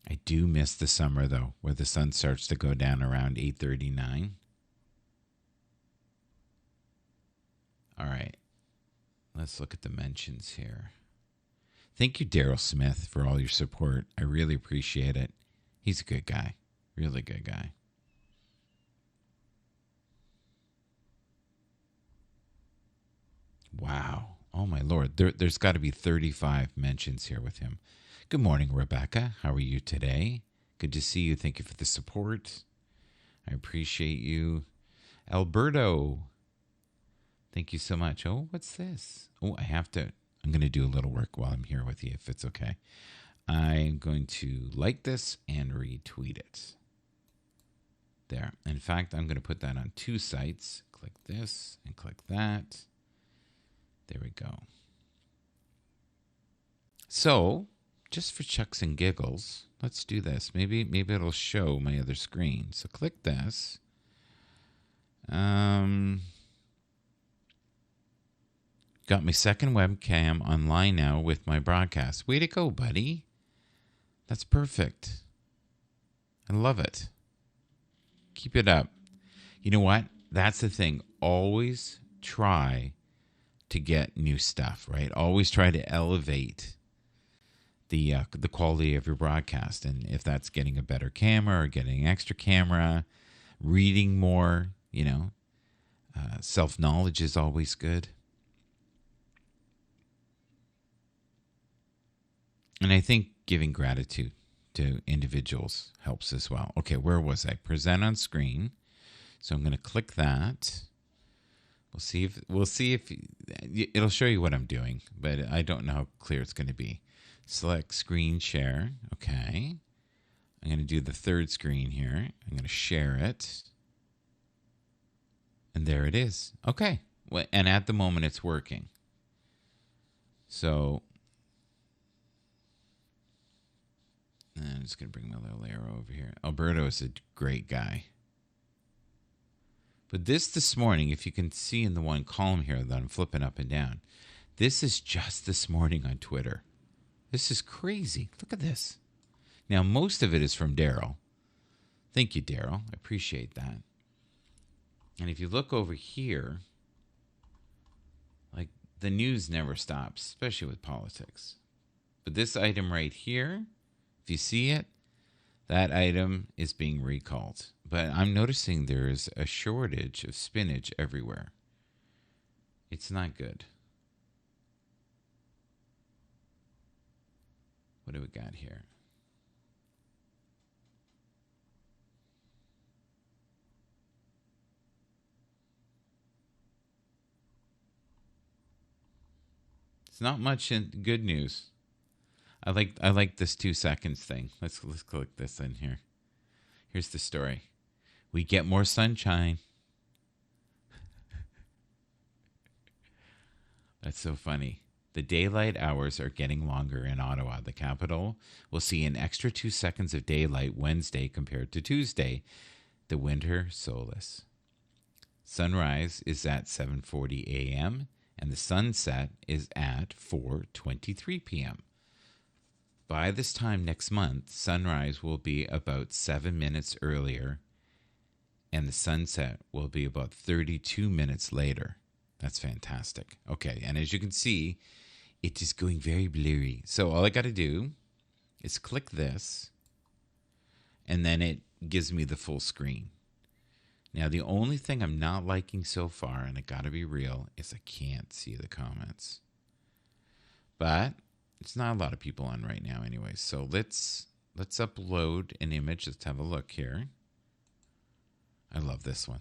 I do miss the summer, though, where the sun starts to go down around 8:39. All right. Let's look at the mentions here. Thank you, Daryl Smith, for all your support. I really appreciate it. He's a good guy. Really good guy. Wow. Oh, my Lord. There's got to be 35 mentions here with him. Good morning, Rebecca. How are you today? Good to see you. Thank you for the support. I appreciate you. Alberto. Thank you so much. Oh, what's this? Oh, I'm going to do a little work while I'm here with you, if it's okay. I'm going to like this and retweet it. There. In fact, I'm going to put that on 2 sites. Click this and click that. There we go. So, just for chucks and giggles, let's do this. Maybe it'll show my other screen. So click this. Got my second webcam online now with my broadcast. Way to go, buddy. That's perfect. I love it. Keep it up. You know what? That's the thing. Always try to get new stuff, right? Always try to elevate the quality of your broadcast. And if that's getting a better camera or getting an extra camera, reading more, self-knowledge is always good. And I think giving gratitude to individuals helps as well. Okay, where was I? Present on screen. So I'm going to click that. We'll see if it'll show you what I'm doing, but I don't know how clear it's going to be. Select screen share. Okay. I'm going to do the third screen here. I'm going to share it. And there it is. Okay. And at the moment it's working. So I'm just going to bring my little arrow over here. Alberto is a great guy. But this morning, if you can see in the one column here that I'm flipping up and down, this is just this morning on Twitter. This is crazy. Look at this. Now, most of it is from Daryl. Thank you, Daryl. I appreciate that. And if you look over here, like the news never stops, especially with politics. But this item right here, if you see it, that item is being recalled. But I'm noticing there's a shortage of spinach everywhere. It's not good. What do we got here? It's not much in good news. I like this 2 seconds thing. Let's click this in here. Here's the story. We get more sunshine. That's so funny. The daylight hours are getting longer in Ottawa. The capital will see an extra 2 seconds of daylight Wednesday compared to Tuesday, the winter solstice. Sunrise is at 7:40 a.m. and the sunset is at 4:23 p.m. By this time next month, sunrise will be about 7 minutes earlier and the sunset will be about 32 minutes later. That's fantastic. Okay, and as you can see, it is going very blurry. So all I got to do is click this, and then it gives me the full screen. Now, the only thing I'm not liking so far, and I got to be real, is I can't see the comments. But it's not a lot of people on right now anyway. So let's upload an image. Let's have a look here. I love this one.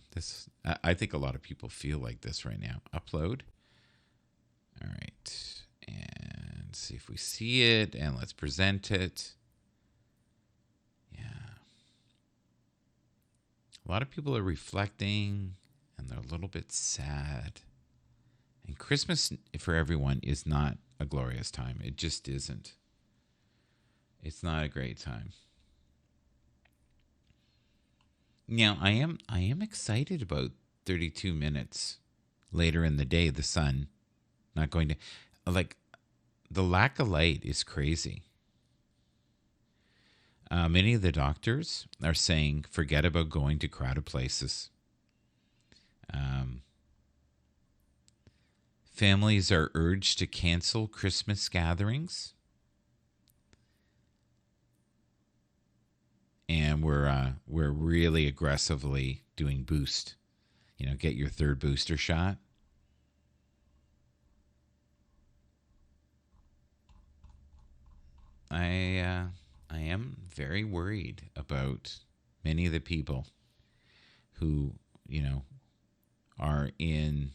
I think a lot of people feel like this right now. Upload. All right. And see if we see it. And let's present it. Yeah. A lot of people are reflecting and they're a little bit sad. And Christmas for everyone is not a glorious time. It just isn't. It's not a great time. Now, I am excited about 32 minutes later in the day, the sun not going to, like, the lack of light is crazy. Many of the doctors are saying forget about going to crowded places. Families are urged to cancel Christmas gatherings. And we're really aggressively doing boost. Get your third booster shot. I am very worried about many of the people who, are in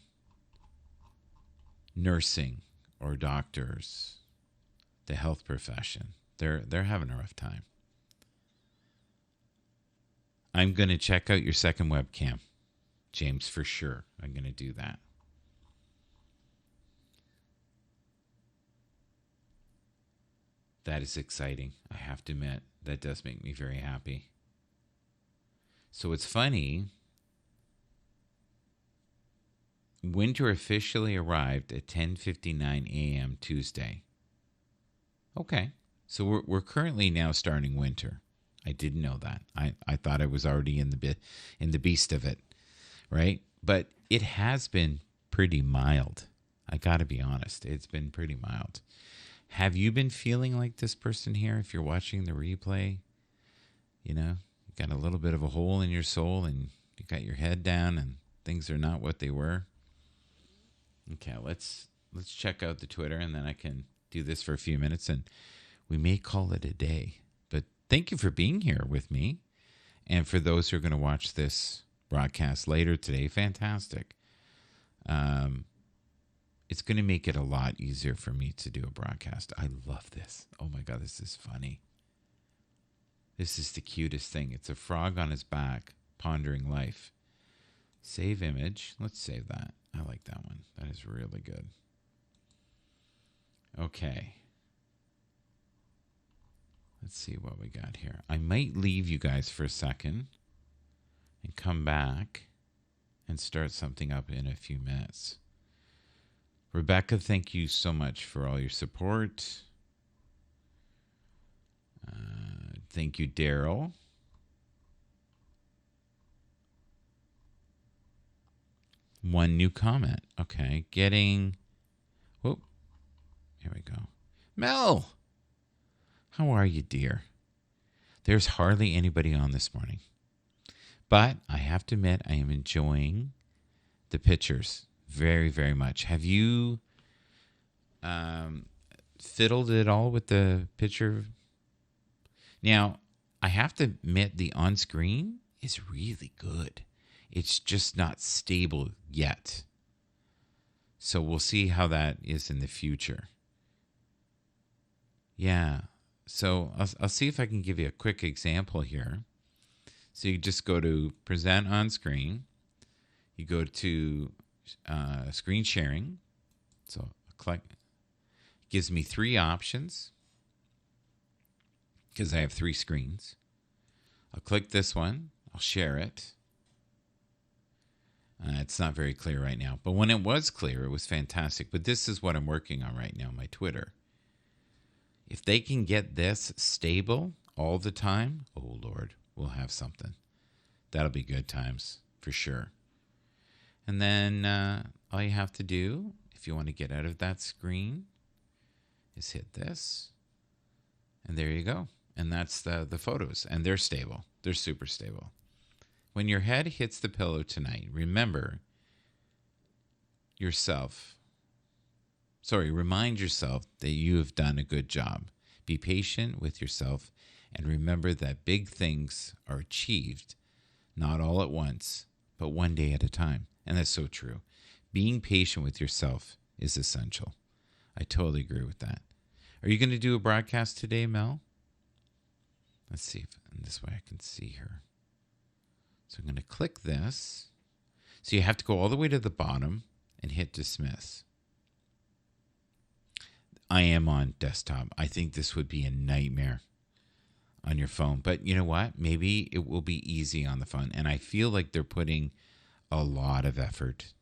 nursing or doctors, the health profession. They're having a rough time. I'm going to check out your second webcam, James, for sure. I'm going to do that. That is exciting. I have to admit, that does make me very happy. So it's funny. Winter officially arrived at 10:59 a.m. Tuesday. Okay. So we're currently now starting winter. I didn't know that. I thought I was already in the beast of it, right? But it has been pretty mild. I got to be honest. It's been pretty mild. Have you been feeling like this person here? If you're watching the replay, you got a little bit of a hole in your soul and you got your head down and things are not what they were. Okay, let's check out the Twitter and then I can do this for a few minutes and we may call it a day. Thank you for being here with me. And for those who are going to watch this broadcast later today, fantastic. It's going to make it a lot easier for me to do a broadcast. I love this. Oh my God, this is funny. This is the cutest thing. It's a frog on his back, pondering life. Save image. Let's save that. I like that one. That is really good. Okay. Let's see what we got here. I might leave you guys for a second and come back and start something up in a few minutes. Rebecca, thank you so much for all your support. Thank you, Daryl. One new comment. Okay, whoop. Here we go. Mel! How are you, dear? There's hardly anybody on this morning. But I have to admit, I am enjoying the pictures very, very much. Have you fiddled it all with the picture? Now, I have to admit, the on-screen is really good. It's just not stable yet. So we'll see how that is in the future. Yeah. So I'll see if I can give you a quick example here. So you just go to present on screen. You go to screen sharing. So I'll click. It gives me 3 options because I have 3 screens. I'll click this one. I'll share it. It's not very clear right now, but when it was clear, it was fantastic. But this is what I'm working on right now, my Twitter. If they can get this stable all the time, oh Lord, we'll have something. That'll be good times for sure. And then all you have to do, if you want to get out of that screen, is hit this. And there you go. And that's the photos. And they're stable. They're super stable. When your head hits the pillow tonight, remember yourself. Remind yourself that you have done a good job. Be patient with yourself and remember that big things are achieved not all at once, but one day at a time. And that's so true. Being patient with yourself is essential. I totally agree with that. Are you going to do a broadcast today, Mel? Let's see if in this way I can see her. So I'm going to click this. So you have to go all the way to the bottom and hit dismiss. I am on desktop. I think this would be a nightmare on your phone. But you know what? Maybe it will be easy on the phone. And I feel like they're putting a lot of effort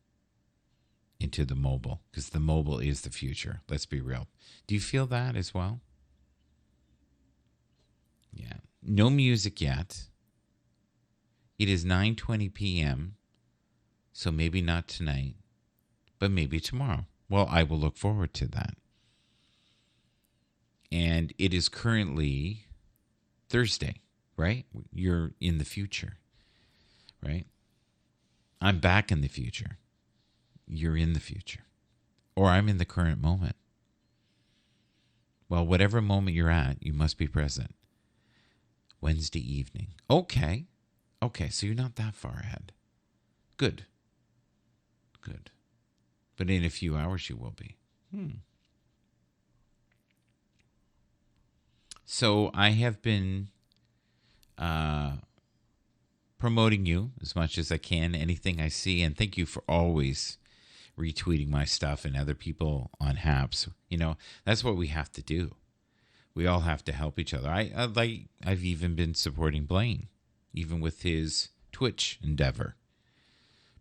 into the mobile because the mobile is the future. Let's be real. Do you feel that as well? Yeah. No music yet. It is 9:20 p.m., so maybe not tonight, but maybe tomorrow. Well, I will look forward to that. And it is currently Thursday, right? You're in the future, right? I'm back in the future. You're in the future. Or I'm in the current moment. Well, whatever moment you're at, you must be present. Wednesday evening. Okay, so you're not that far ahead. Good. But in a few hours you will be. So I have been promoting you as much as I can, anything I see, and thank you for always retweeting my stuff and other people on Happs. You know, that's what we have to do. We all have to help each other. I've even been supporting Blaine, even with his Twitch endeavor,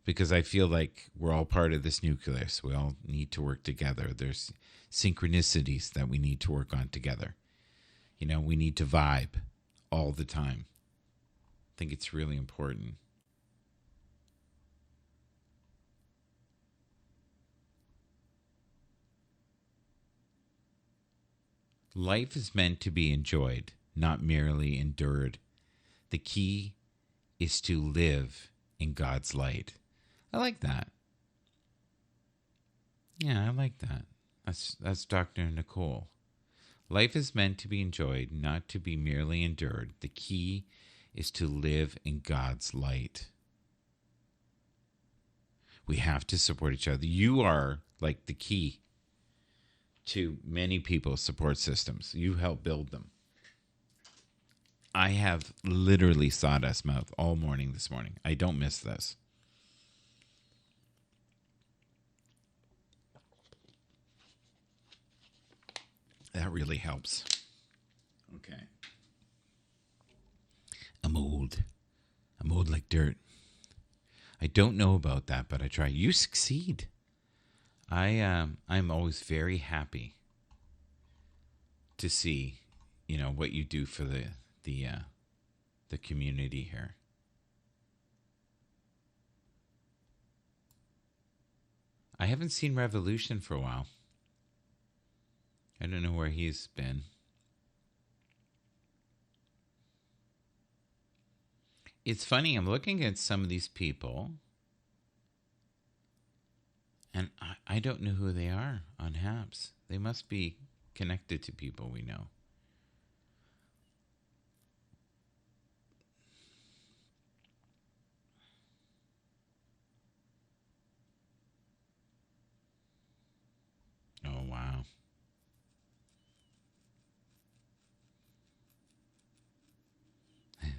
because I feel like we're all part of this nucleus. We all need to work together. There's synchronicities that we need to work on together. You know, we need to vibe all the time. I think it's really important. Life is meant to be enjoyed, not merely endured. The key is to live in God's light. I like that. Yeah, I like that. That's Dr. Nicole. Life is meant to be enjoyed, not to be merely endured. The key is to live in God's light. We have to support each other. You are like the key to many people's support systems. You help build them. I have literally sawdust mouth all morning this morning. I don't miss this. That really helps. Okay. I'm old like dirt. I don't know about that, but I try. You succeed. I'm always very happy to see, you know, what you do for the community here. I haven't seen Revolution for a while. I don't know where he's been. It's funny, I'm looking at some of these people, and I don't know who they are on Happs. They must be connected to people we know. Oh, wow.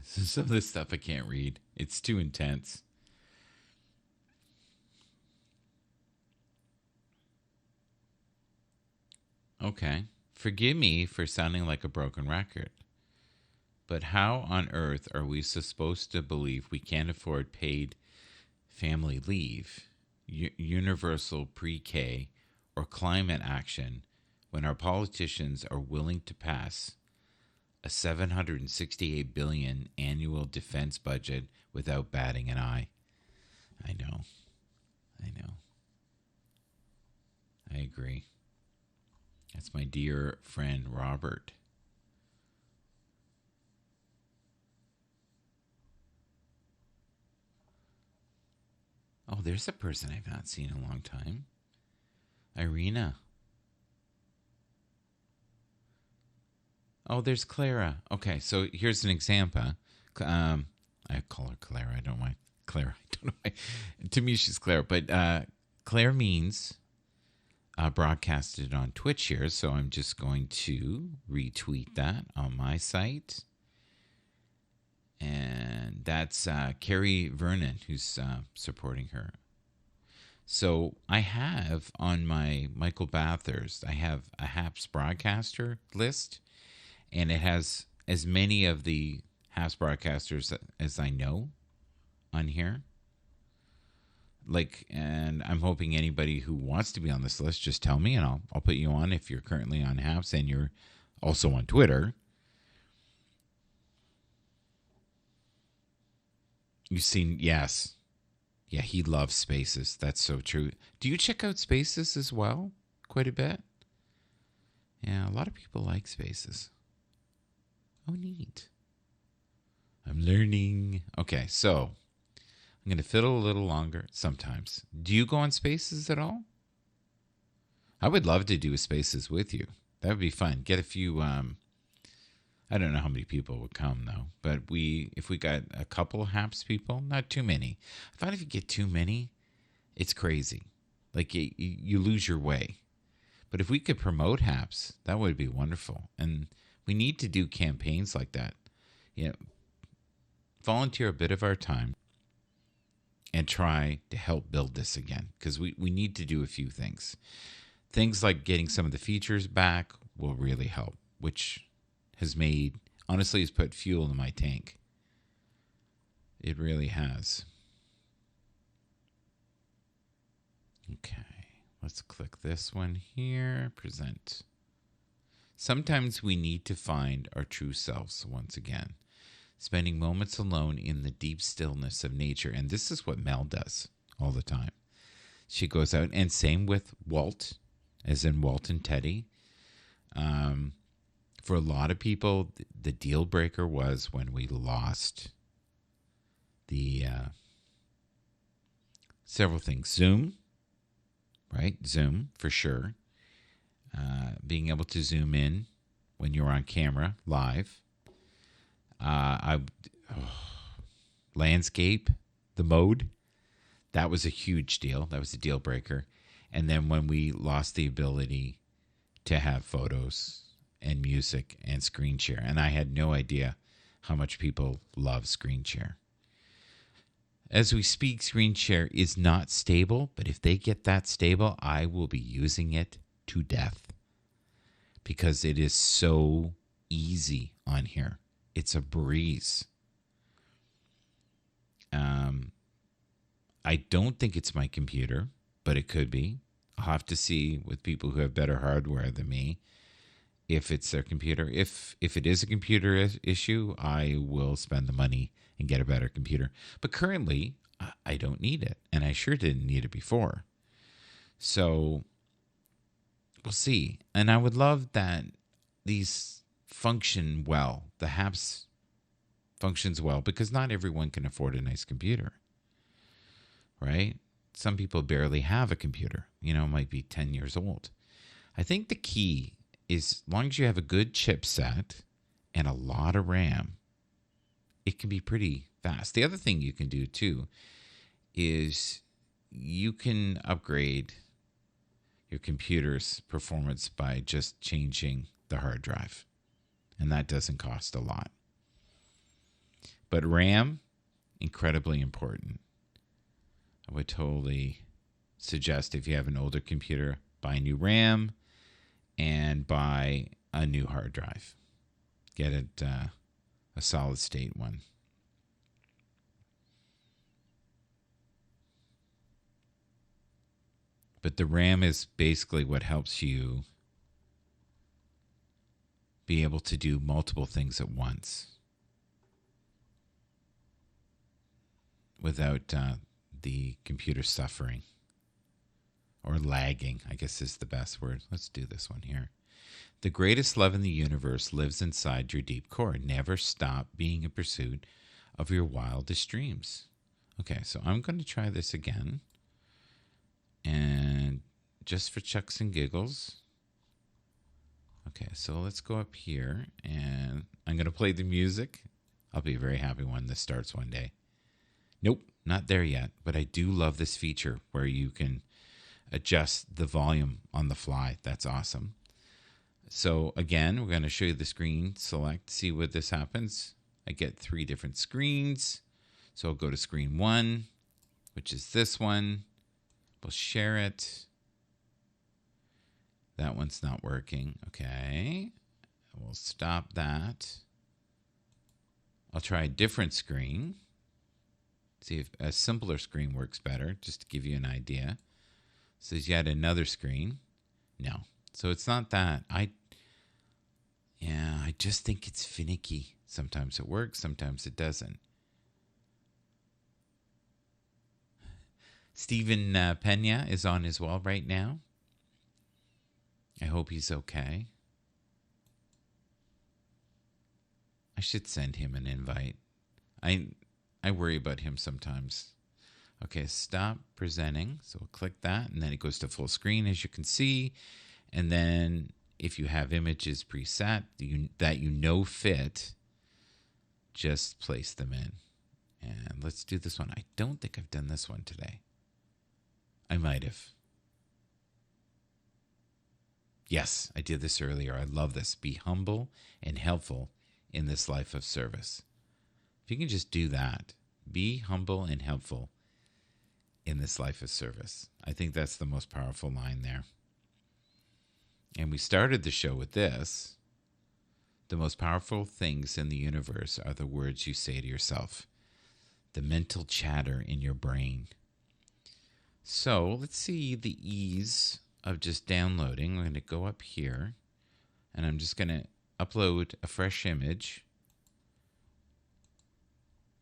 Some of this stuff I can't read. It's too intense. Okay. Forgive me for sounding like a broken record, but how on earth are we supposed to believe we can't afford paid family leave, universal pre K, or climate action when our politicians are willing to pass a 768 billion annual defense budget without batting an eye? I know. I know. I agree. That's my dear friend Robert. Oh, there's a person I've not seen in a long time. Irina. Oh, there's Clara. Okay, so here's an example. I call her Clara. I don't know why. Clara. I don't know why. To me, she's Clara. But Claire means broadcasted on Twitch here. So I'm just going to retweet that on my site. And that's Carrie Vernon who's supporting her. So I have on my Michael Bathurst, I have a Happs broadcaster list, and it has as many of the Happs broadcasters as I know on here. And I'm hoping anybody who wants to be on this list, just tell me, and I'll put you on if you're currently on Happs and you're also on Twitter. You've seen, yes. Yeah, he loves Spaces. That's so true. Do you check out Spaces as well? Quite a bit? Yeah, a lot of people like Spaces. Oh, neat. I'm learning. Okay, so I'm going to fiddle a little longer sometimes. Do you go on Spaces at all? I would love to do a Spaces with you. That would be fun. Get a few, I don't know how many people would come though, but if we got a couple of Happs people, not too many. I find if you get too many, it's crazy. Like you lose your way. But if we could promote Happs, that would be wonderful. And we need to do campaigns like that. You know, volunteer a bit of our time and try to help build this again, because we need to do a few things. Things like getting some of the features back will really help, which has put fuel in my tank. It really has. Okay, let's click this one here. Present. Sometimes we need to find our true selves once again, spending moments alone in the deep stillness of nature. And this is what Mel does all the time. She goes out, and same with Walt, as in Walt and Teddy. For a lot of people, the deal breaker was when we lost the several things. Zoom, right? Zoom, for sure. Being able to zoom in when you're on camera live. Landscape, the mode, that was a huge deal. That was a deal breaker. And then when we lost the ability to have photos and music and screen share, and I had no idea how much people love screen share. As we speak, screen share is not stable, but if they get that stable, I will be using it to death because it is so easy on here. It's a breeze. I don't think it's my computer, but it could be. I'll have to see with people who have better hardware than me if it's their computer. If it is a computer issue, I will spend the money and get a better computer. But currently, I don't need it, and I sure didn't need it before. So we'll see. And I would love that these function well. The Happs functions well because not everyone can afford a nice computer, right? Some people barely have a computer, might be 10 years old. I think the key is, as long as you have a good chipset and a lot of RAM, it can be pretty fast. The other thing you can do too is you can upgrade your computer's performance by just changing the hard drive. And that doesn't cost a lot. But RAM, incredibly important. I would totally suggest if you have an older computer, buy a new RAM and buy a new hard drive. Get it a solid state one. But the RAM is basically what helps you be able to do multiple things at once without the computer suffering or lagging, I guess is the best word. Let's do this one here. The greatest love in the universe lives inside your deep core. Never stop being in pursuit of your wildest dreams. Okay, so I'm going to try this again. And just for chucks and giggles. Okay, so let's go up here and I'm going to play the music. I'll be very happy when this starts one day. Nope, not there yet. But I do love this feature where you can adjust the volume on the fly. That's awesome. So again, we're going to show you the screen. Select, see what this happens. I get 3 different screens. So I'll go to screen 1, which is this one. We'll share it. That one's not working. Okay. We'll stop that. I'll try a different screen. See if a simpler screen works better, just to give you an idea. So there's yet another screen. No. So it's not that. I just think it's finicky. Sometimes it works, sometimes it doesn't. Stephen Pena is on as well right now. I hope he's okay. I should send him an invite. I worry about him sometimes. Okay, stop presenting. So we'll click that, and then it goes to full screen, as you can see. And then if you have images preset that you know fit, just place them in. And let's do this one. I don't think I've done this one today. I might have. Yes, I did this earlier. I love this. Be humble and helpful in this life of service. If you can just do that, be humble and helpful in this life of service. I think that's the most powerful line there. And we started the show with this. The most powerful things in the universe are the words you say to yourself. The mental chatter in your brain. So let's see the ease of just downloading. I'm going to go up here and I'm just going to upload a fresh image.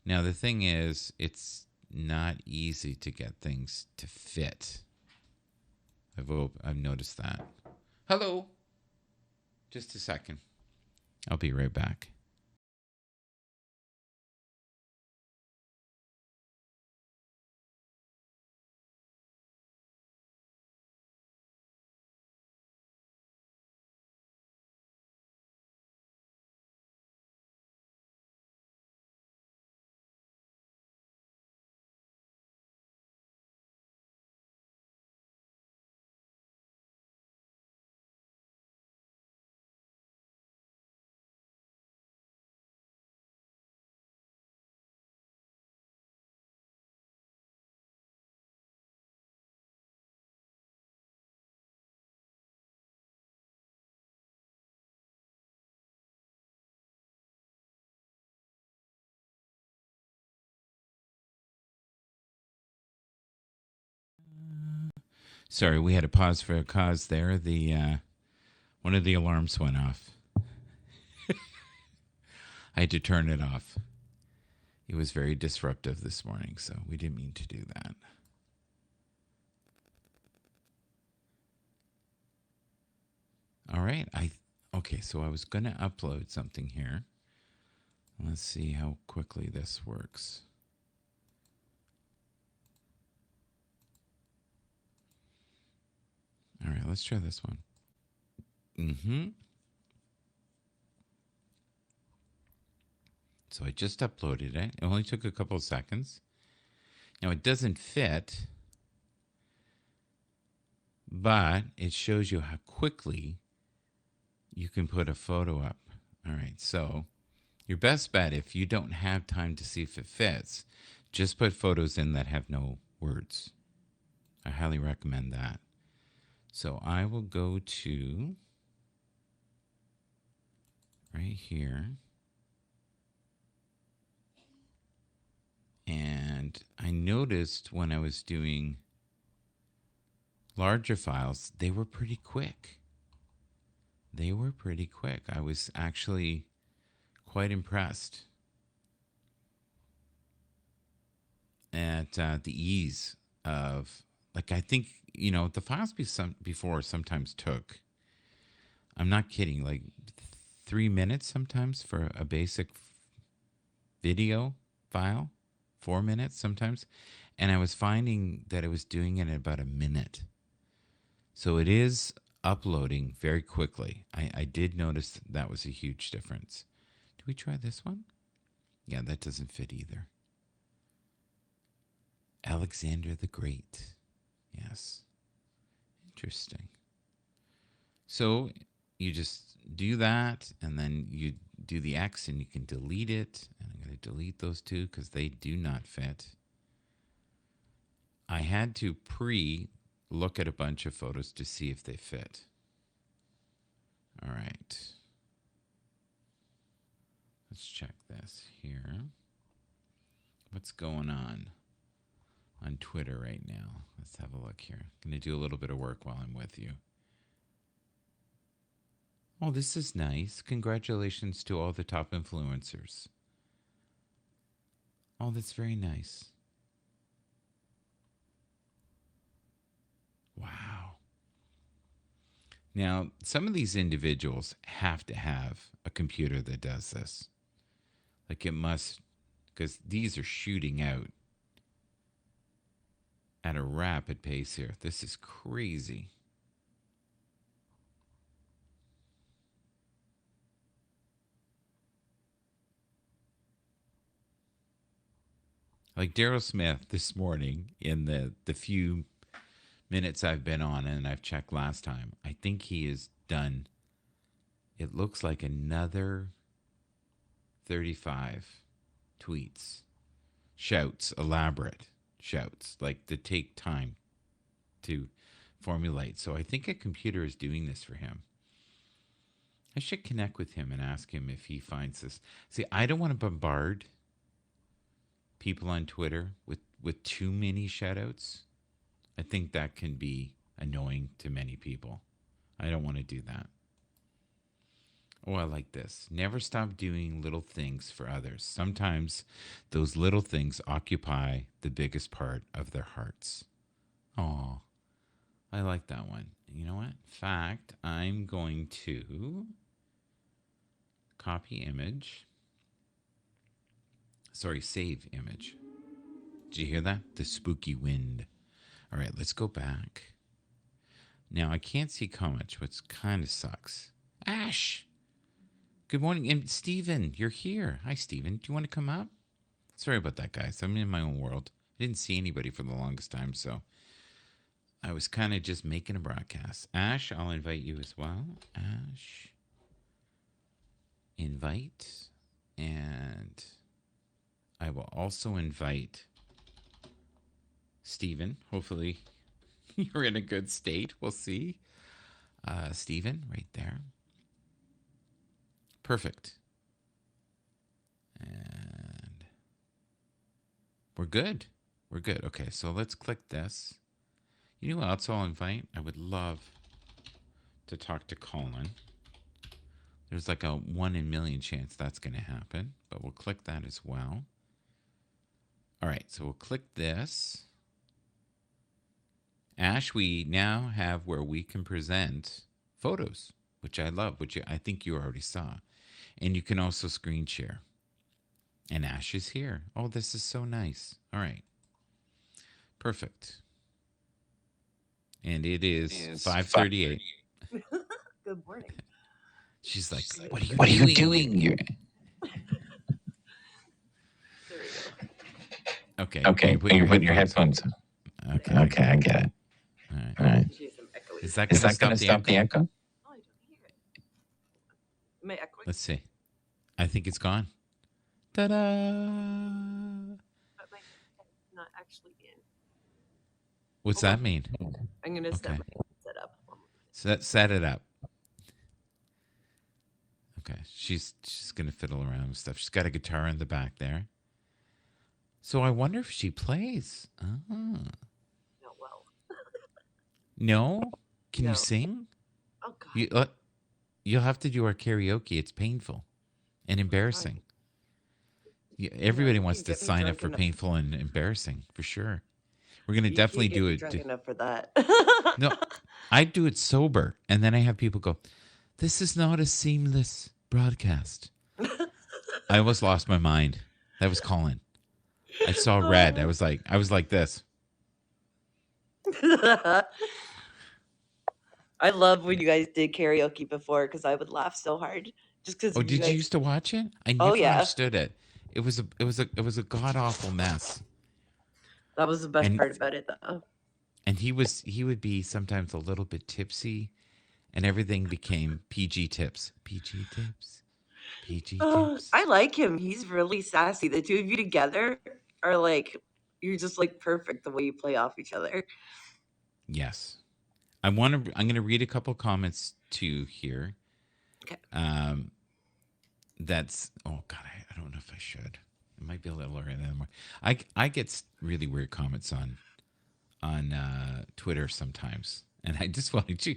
Now the thing is, it's not easy to get things to fit. I've noticed that. Hello. Just a second. I'll be right back. Sorry, we had to pause for a cause there. The one of the alarms went off. I had to turn it off. It was very disruptive this morning, so we didn't mean to do that. All right. Okay, so I was going to upload something here. Let's see how quickly this works. All right, let's try this one. So I just uploaded it. It only took a couple of seconds. Now it doesn't fit, but it shows you how quickly you can put a photo up. All right, so your best bet, if you don't have time to see if it fits, just put photos in that have no words. I highly recommend that. So I will go to right here. And I noticed when I was doing larger files, they were pretty quick. I was actually quite impressed at the ease of, like, I think, the files before sometimes took, I'm not kidding, like 3 minutes sometimes for a basic video file, 4 minutes sometimes. And I was finding that I was doing it in about a minute. So it is uploading very quickly. I did notice that was a huge difference. Do we try this one? Yeah, that doesn't fit either. Alexander the Great. Yes. Interesting. So you just do that, and then you do the X, and you can delete it. And I'm going to delete those two because they do not fit. I had to look at a bunch of photos to see if they fit. All right. Let's check this here. What's going on Twitter right now? Let's have a look here. I'm going to do a little bit of work while I'm with you. Oh, this is nice. Congratulations to all the top influencers. Oh, that's very nice. Wow. Now, some of these individuals have to have a computer that does this. Like, it must, because these are shooting out at a rapid pace here. This is crazy. Like Daryl Smith this morning, in the few minutes I've been on, and I've checked last time, I think he has done, it looks like, another 35 tweets, shouts, elaborate shouts, like to take time to formulate. So I think a computer is doing this for him. I should connect with him and ask him if he finds this. See, I don't want to bombard people on Twitter with too many shoutouts. I think that can be annoying to many people. I don't want to do that. Oh, I like this. Never stop doing little things for others. Sometimes those little things occupy the biggest part of their hearts. Oh, I like that one. You know what? In fact, I'm going to copy image. Sorry, save image. Did you hear that? The spooky wind. All right, let's go back. Now, I can't see comments, which kind of sucks. Ash! Good morning. And Steven, you're here. Hi, Steven. Do you want to come up? Sorry about that, guys. I'm in my own world. I didn't see anybody for the longest time, so I was kind of just making a broadcast. Ash, I'll invite you as well. Ash, invite. And I will also invite Steven. Hopefully you're in a good state. We'll see. Steven, right there. Perfect. And we're good. We're good. Okay, so let's click this. You know what else I'll invite? I would love to talk to Colin. There's like a 1 in a million chance that's going to happen, but we'll click that as well. All right, so we'll click this. Ash, we now have where we can present photos, which I love, which I think you already saw. And you can also screen share. And Ash is here. Oh, this is so nice. All right. Perfect. And it is 5:38. Good morning. She's like, what are you doing here? There we go. Okay. Okay, you're putting your headphones on. Okay. Okay, I get it. All right. She's some echoey. Is that Is going that going to to stop the echo? Oh, I don't hear it. Am I echoing? Let's see. I think it's gone. Ta-da! But my headset's not actually in. What's Hold that on. mean? I'm going to set Okay. my headset up. Set it up. Okay, she's gonna fiddle around with stuff. She's got a guitar in the back there. So I wonder if she plays. Oh. No, well. No? Can you No. sing? Oh, God. You'll have to do our karaoke. It's painful and embarrassing. Everybody You wants can't to get me sign up drunk for enough. painful and embarrassing, for sure. We're going to You definitely can't get do me it. drunk enough for that. No, I do it sober. And then I have people go, this is not a seamless broadcast. I almost lost my mind. That was Colin. I saw red. I was like this. I love when you guys did karaoke before because I would laugh so hard just because Oh, of you did you guys. used to watch it? I Oh, never yeah. understood it. It was a god awful mess. That was the best And part about it, though. and he would be sometimes a little bit tipsy, and everything became PG tips. PG tips. PG tips. I like him. He's really sassy. The two of you together are like, you're just like perfect the way you play off each other. Yes. I'm going to read a couple comments too here. Okay. That's oh god, I don't know if I should. It might be a little early in the morning. I get really weird comments on Twitter sometimes, and I just wanted to.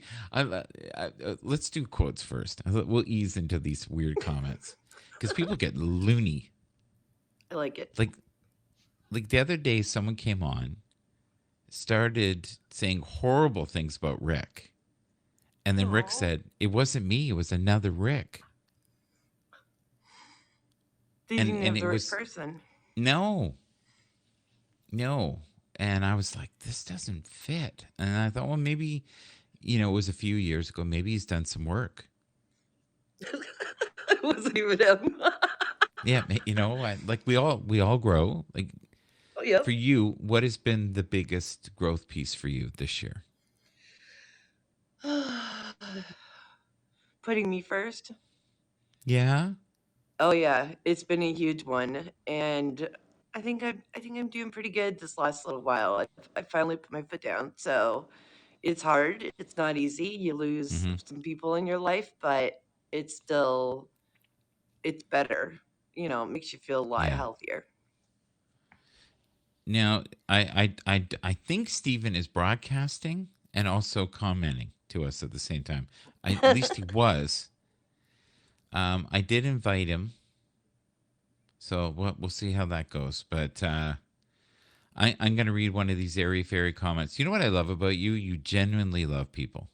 Let's do quotes first. We'll ease into these weird comments because people get loony. I like it. Like the other day, someone came on, started saying horrible things about Rick, and then Rick said it wasn't me; it was another Rick. They didn't have And the it right was person. no, and I was like, this doesn't fit. And I thought, well, maybe it was a few years ago. Maybe he's done some work. It wasn't even him. Yeah, like we all grow. Like Oh, yep. for you, what has been the biggest growth piece for you this year? Putting me first. Yeah. Oh yeah, it's been a huge one, and I think I'm doing pretty good this last little while. I finally put my foot down. So it's hard. It's not easy. You lose Mm-hmm. some people in your life, but it's still it's better. It makes you feel a lot Yeah. healthier. Now, I think Stephen is broadcasting and also commenting to us at the same time. At least he was. I did invite him, so we'll see how that goes. But I'm going to read one of these airy fairy comments. You know what I love about you? You genuinely love people,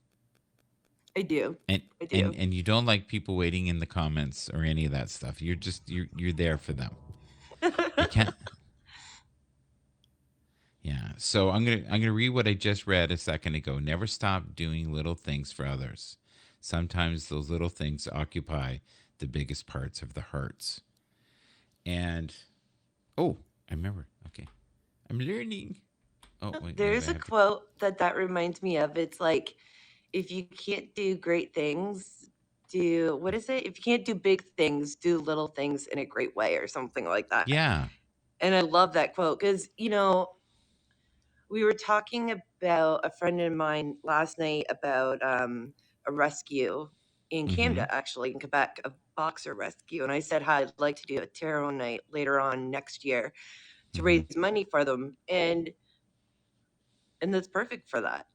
I do. and I do. and you don't like people waiting in the comments or any of that stuff. You're there for them. You can't. Yeah. So I'm gonna read what I just read a second ago. Never stop doing little things for others. Sometimes those little things occupy the biggest parts of the hearts. And oh, I remember. Okay, I'm learning. Oh wait, maybe There's I a have to. quote that reminds me of. It's like, if you can't do great things, do what is it? If you can't do big things, do little things in a great way, or something like that. Yeah. And I love that quote because we were talking about, a friend of mine last night, about a rescue in Mm-hmm. Canada, actually in Quebec, a boxer rescue, and I said how I'd like to do a tarot night later on next year to Mm-hmm. raise money for them, and that's perfect for that.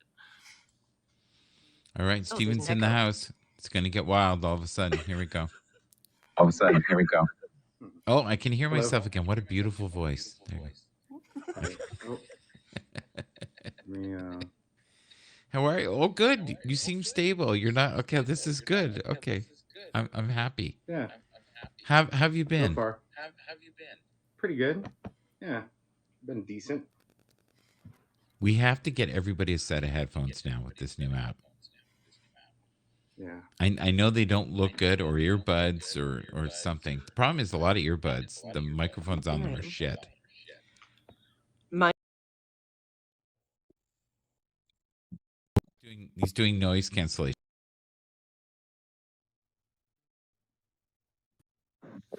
All right, Oh, there's an Steven's in the echo. house. It's gonna get wild all of a sudden. Here we go. All of a sudden, here we go. Oh, I can hear Hello. myself again. What a beautiful voice. There you Oh, yeah. How are you? Oh, good. You seem stable. You're not okay. This is good. Okay, I'm happy. Yeah. Have you So been? far, pretty good. Yeah, been decent. We have to get everybody a set of headphones now with this new app. Yeah. I know they don't look good, or earbuds or something. The problem is a lot of earbuds. The microphones on them are Right. shit. My He's doing noise cancellation.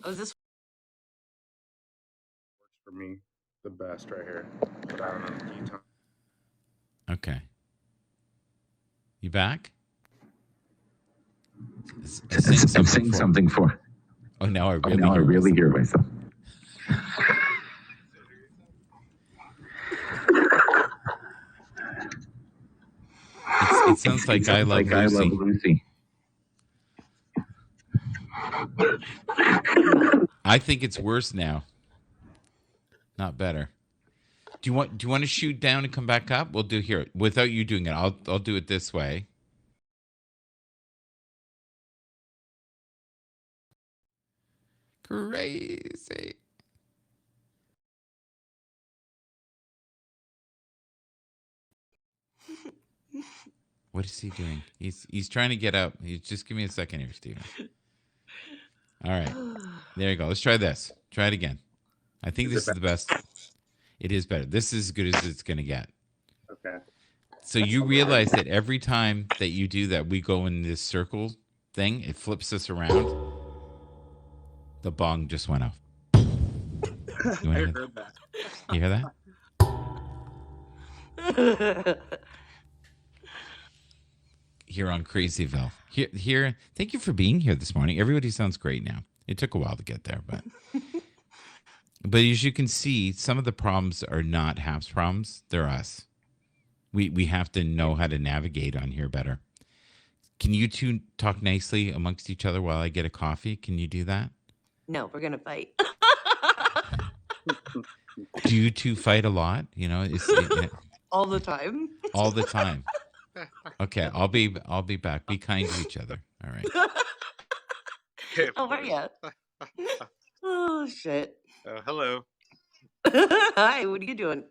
oh, is this Works for me the best right here. But I don't know. Can you tell? Okay. You back? Sing something for. Oh, now I really hear myself. It sounds like I Love Lucy. I think it's worse now. Not better. Do you want to shoot down and come back up? We'll do here without you doing it. I'll do it this way. Crazy. What is he doing? He's trying to get up. Just give me a second here, Steven. All right. There you go. Let's try this. Try it again. I think this is the best. It is better. This is as good as it's going to get. Okay. So you realize that every time that you do that, we go in this circle thing. It flips us around. The bong just went off. I heard that. You hear that? Here on Crazyville. Here. Thank you for being here this morning. Everybody sounds great now. It took a while to get there, but as you can see, some of the problems are not Happs problems. They're us. We have to know how to navigate on here better. Can you two talk nicely amongst each other while I get a coffee? Can you do that? No, we're gonna fight. Do you two fight a lot? All the time. All the time. Okay, I'll be back. Be kind to each other. All right. How are you? Oh shit. Hello. Hi. What are you doing?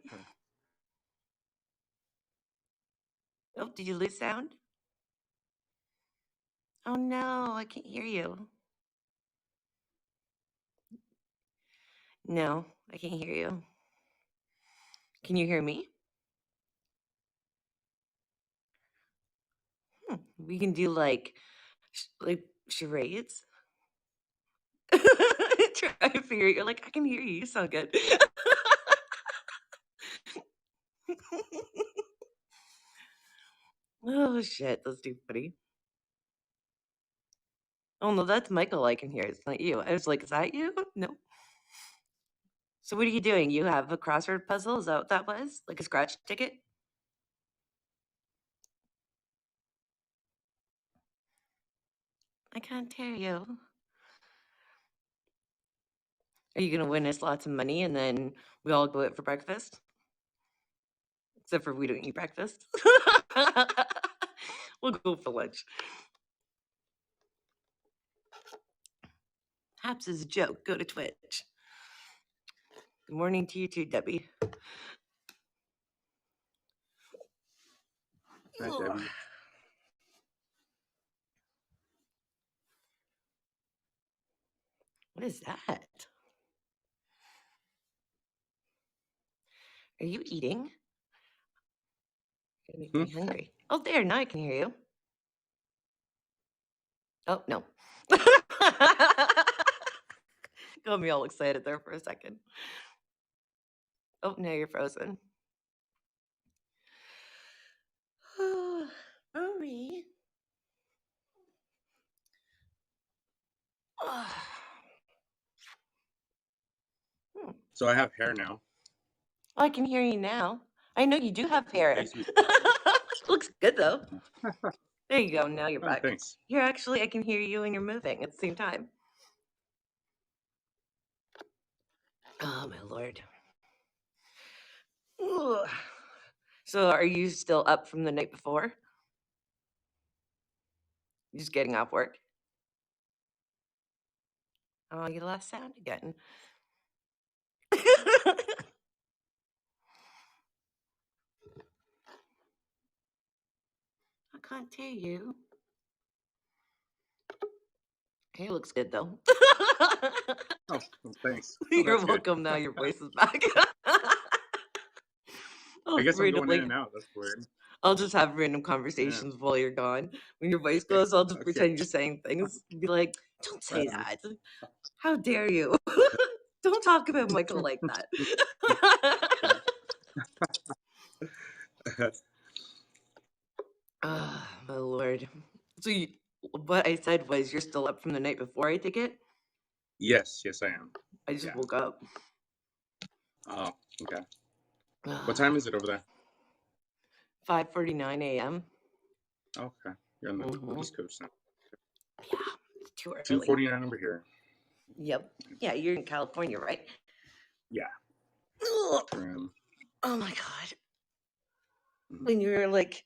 Oh, did you lose sound? Oh no, I can't hear you. No, I can't hear you. Can you hear me? We can do like charades. Try to figure it. You're like, I can hear you. You sound good. Oh shit, that's too funny. Oh no, that's Michael I can hear. It's not you. I was like, is that you? No. So what are you doing? You have a crossword puzzle? Is that what that was? Like a scratch ticket? I can't hear you. Are you gonna win us lots of money and then we all go out for breakfast? Except for we don't eat breakfast. We'll go for lunch. Happs is a joke. Go to Twitch. Good morning to you too, Debbie. Hi, Debbie. What is that? Are you eating? You're gonna make me hungry. Oh, there. Now I can hear you. Oh, no. Got me all excited there for a second. Oh, now you're frozen. Marie. So I have hair now. I can hear you now. I know you do have hair. Thanks. Looks good though. There you go. Now you're Oh, back. thanks. Here, actually, I can hear you and you're moving at the same time. Oh my lord. Ugh. So, are you still up from the night before? Just getting off work. Oh, you lost sound again. I can't hear you. Hair looks good though. Oh, thanks. Oh, You're that's good. welcome. Now your voice is back. I guess I'm going in and out. That's weird. I'll just have random conversations while you're gone. When your voice goes, I'll just pretend you're saying things. Be like, don't say that. How dare you? Don't talk about Michael like that. Oh, my lord. So What I said was, you're still up from the night before, I take it? Yes, I am. I just Yeah. woke up. Oh, okay. What time is it over there? 5:49 a.m. Okay, you're on the Mhm. East Coast now. Yeah, it's too early. 2:49 over here. Yep. Yeah, you're in California, right? Yeah. Ugh. Sure am. Oh my God. Mhm. When you're like,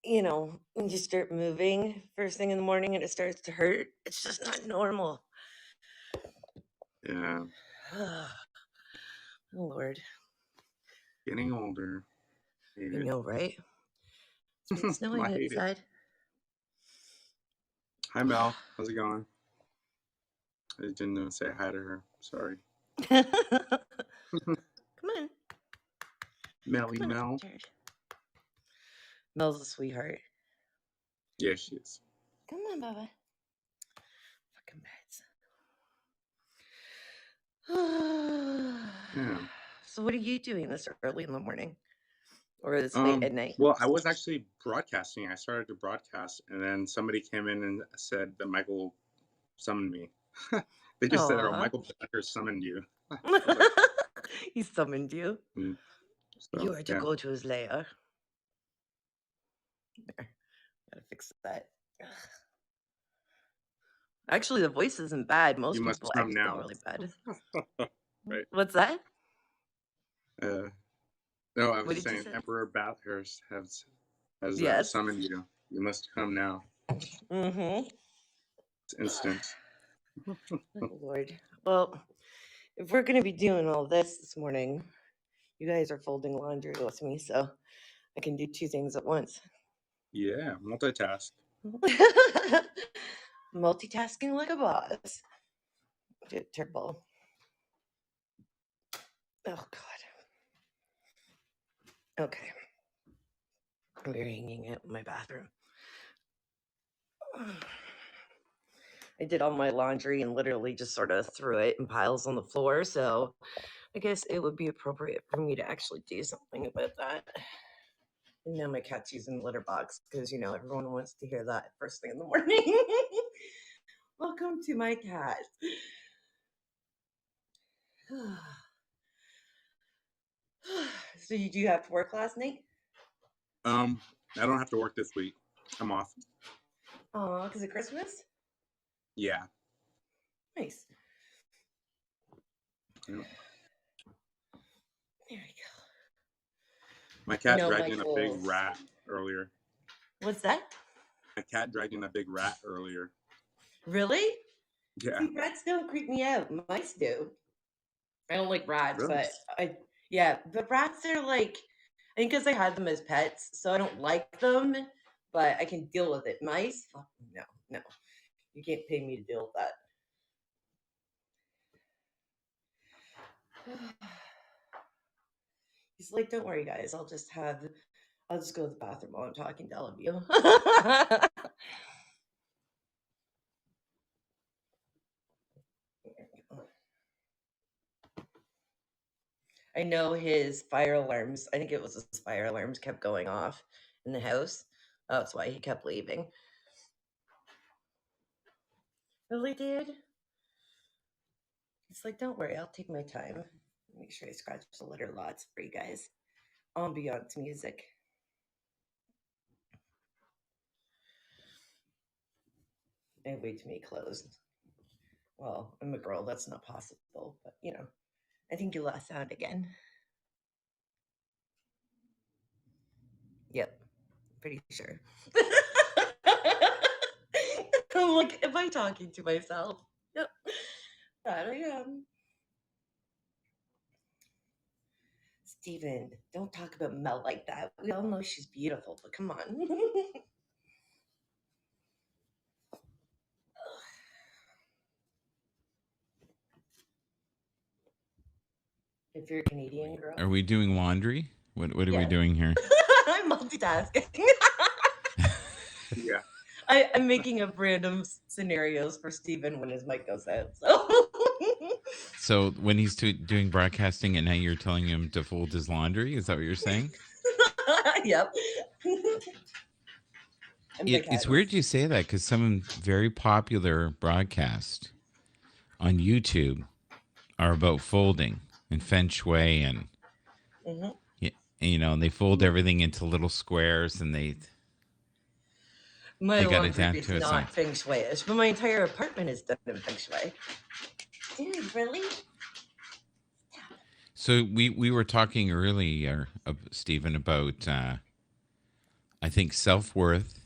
when you start moving first thing in the morning and it starts to hurt, it's just not normal. Yeah, Oh, Lord. getting older. Hate I it. know, right? It's been snowing I hate it. outside. Hi, Mel. How's it going? I didn't say hi to her. Sorry. Come on. Melly Come on, Mel. Jared. Mel's a sweetheart. Yeah, she is. Come on, Bubba. Fucking beds. Yeah. So what are you doing this early in the morning? Or this late at night? Well, I was actually broadcasting. I started to broadcast, and then somebody came in and said that Michael summoned me. They just said, "Oh, Aw. Michael Becker summoned you." He summoned you. So, You are to yeah. go to his lair. There. Gotta fix that. Ugh. Actually, the voice isn't bad. Most You must people come actually go now. really bad. Right. What's that? No, I was What just did you saying, say? Emperor Bathurst has Yes. summoned you. You must come now. Mm-hmm. It's instant. Oh, Lord. Well, if we're going to be doing all this morning, you guys are folding laundry with me, so I can do two things at once. Yeah, multitask. Multitasking like a boss. Terrible. Oh, God. Okay. We're hanging it in my bathroom. I did all my laundry and literally just sort of threw it in piles on the floor, so I guess it would be appropriate for me to actually do something about that. And now my cat's using the litter box because, everyone wants to hear that first thing in the morning. Welcome to my cat. So did you have to work last night? I don't have to work this week. I'm off. Oh, because of Christmas? Yeah. Nice. Yeah. There we go. My cat dragged in a big Michael's... rat earlier. What's that? My cat dragged in a big rat earlier. Really? Yeah. See, rats don't creep me out. Mice do. I don't like rats, Really? but but rats are like, I think because I had them as pets, so I don't like them, but I can deal with it. Mice? Fuck, no. You can't pay me to deal with that. He's like, don't worry, guys. I'll just go to the bathroom while I'm talking to all of you. I know his fire alarms, I think it was his fire alarms kept going off in the house. That's why he kept leaving. Really, dude? He's like, don't worry, I'll take my time. Make sure I scratch the litter lots for you guys. Ambiance music. I have way too many clothes. Well, I'm a girl, that's not possible, but I think you lost sound again. Yep, pretty sure. I'm like, am I talking to myself? Yep, that I am. Steven, don't talk about Mel like that. We all know she's beautiful, but come on. If you're a Canadian girl. Are we doing laundry? What are we Yeah. doing here? I'm multitasking. Yeah. I'm making up random scenarios for Steven when his mic goes out. So, So when he's doing broadcasting at night, you're telling him to fold his laundry? Is that what you're saying? yep. and big It's heads. weird you say that because some very popular broadcasts on YouTube are about folding and feng shui and Hmm. and they fold everything into little squares and My they got it laundry down is to a not science. feng shui-ish, but my entire apartment is done in feng shui. Dude, really? So we were talking earlier, Stephen, about I think self-worth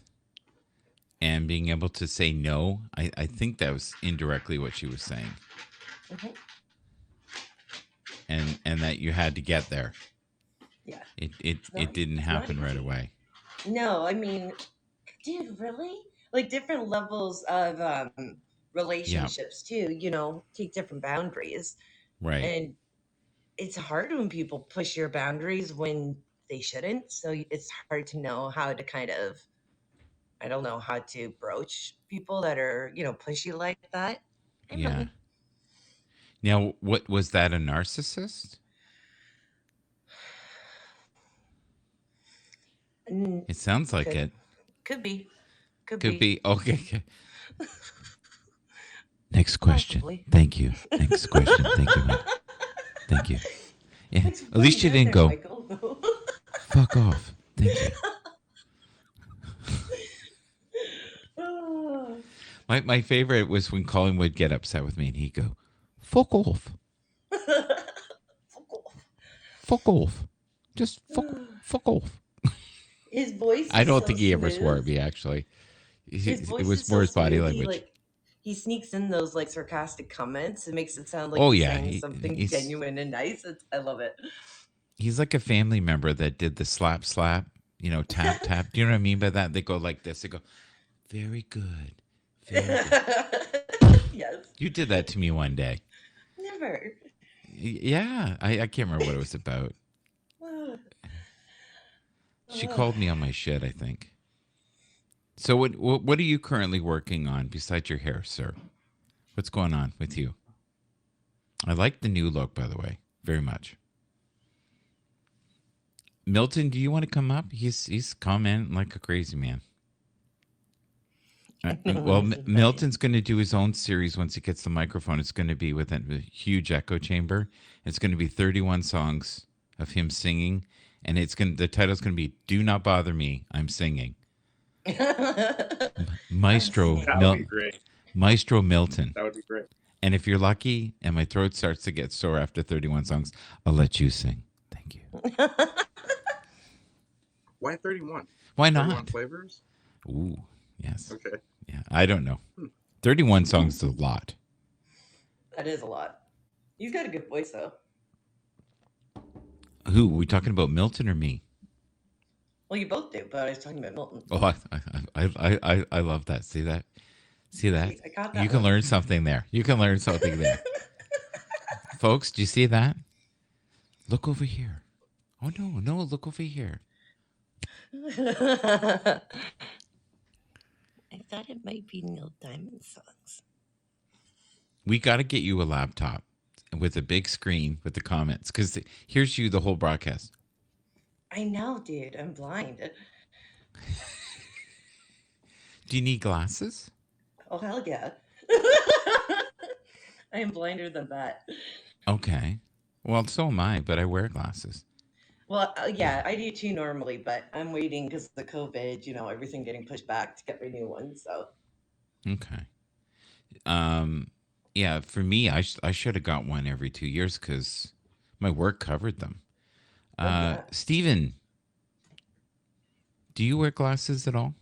and being able to say no. I think that was indirectly what she was saying, Hmm. and that you had to get there. Yeah. It didn't It's not happen right easy. away. No, I mean, dude, really? Like different levels of Yeah, relationships too, take different boundaries. right. And it's hard when people push your boundaries when they shouldn't. So it's hard to know how to kind of, I don't know, how to broach people that are, pushy like that. Hey, Yeah. mommy. Now, what was that? A narcissist? Mm, It sounds like could it. could be, could Could be, be. Okay. Next question. possibly. Thank you. Next question. Thank you, Mike. Thank you. Yeah. Thanks for At putting least it you out didn't there, go, Michael. fuck off. Thank you. Oh. My favorite was when Colin would get upset with me and he'd go, fuck off. Fuck off. Just fuck off. His voice I is don't so think he ever swore at smooth. me, actually. His It voice was is more so his body smooth. language. He sneaks in those like sarcastic comments. It makes it sound like Oh, he's yeah. saying something genuine and nice. I love it. He's like a family member that did the slap, tap, tap. Do you know what I mean by that? They go like this. They go, very good. Very good. Yes. You did that to me one day. Never. Yeah. I can't remember what it was about. She called me on my shit, I think. So what are you currently working on besides your hair, sir? What's going on with you? I like the new look, by the way, very much. Milton, do you want to come up? He's commenting like a crazy man. Well, Milton's going to do his own series once he gets the microphone. It's going to be with a huge echo chamber. It's going to be 31 songs of him singing, and the title's going to be "Do Not Bother Me, I'm Singing." Maestro That would be great. Maestro Milton. That would be great. And if you're lucky, and my throat starts to get sore after 31 songs, I'll let you sing. Thank you. Why 31? Why 31 not? flavors? Ooh, yes. Okay. Yeah, I don't know. 31 songs is a lot. That is a lot. He's got a good voice though. Who? Are we talking about Milton or me? Well, you both do, but I was talking about Milton. Oh, I love that. See that? See that? Jeez, I caught that You can one. learn something there. You can learn something there. Folks, do you see that? Look over here. Oh, no, look over here. I thought it might be Neil Diamond songs. We got to get you a laptop with a big screen with the comments because here's you the whole broadcast. I know, dude. I'm blind. Do you need glasses? Oh, hell yeah. I am blinder than that. Okay. Well, so am I, but I wear glasses. Well, yeah, I do too normally, but I'm waiting because of the COVID, everything getting pushed back to get my new one. So, Okay. Yeah, for me, I should have got one every 2 years because my work covered them. yeah. Steven, do you wear glasses at all?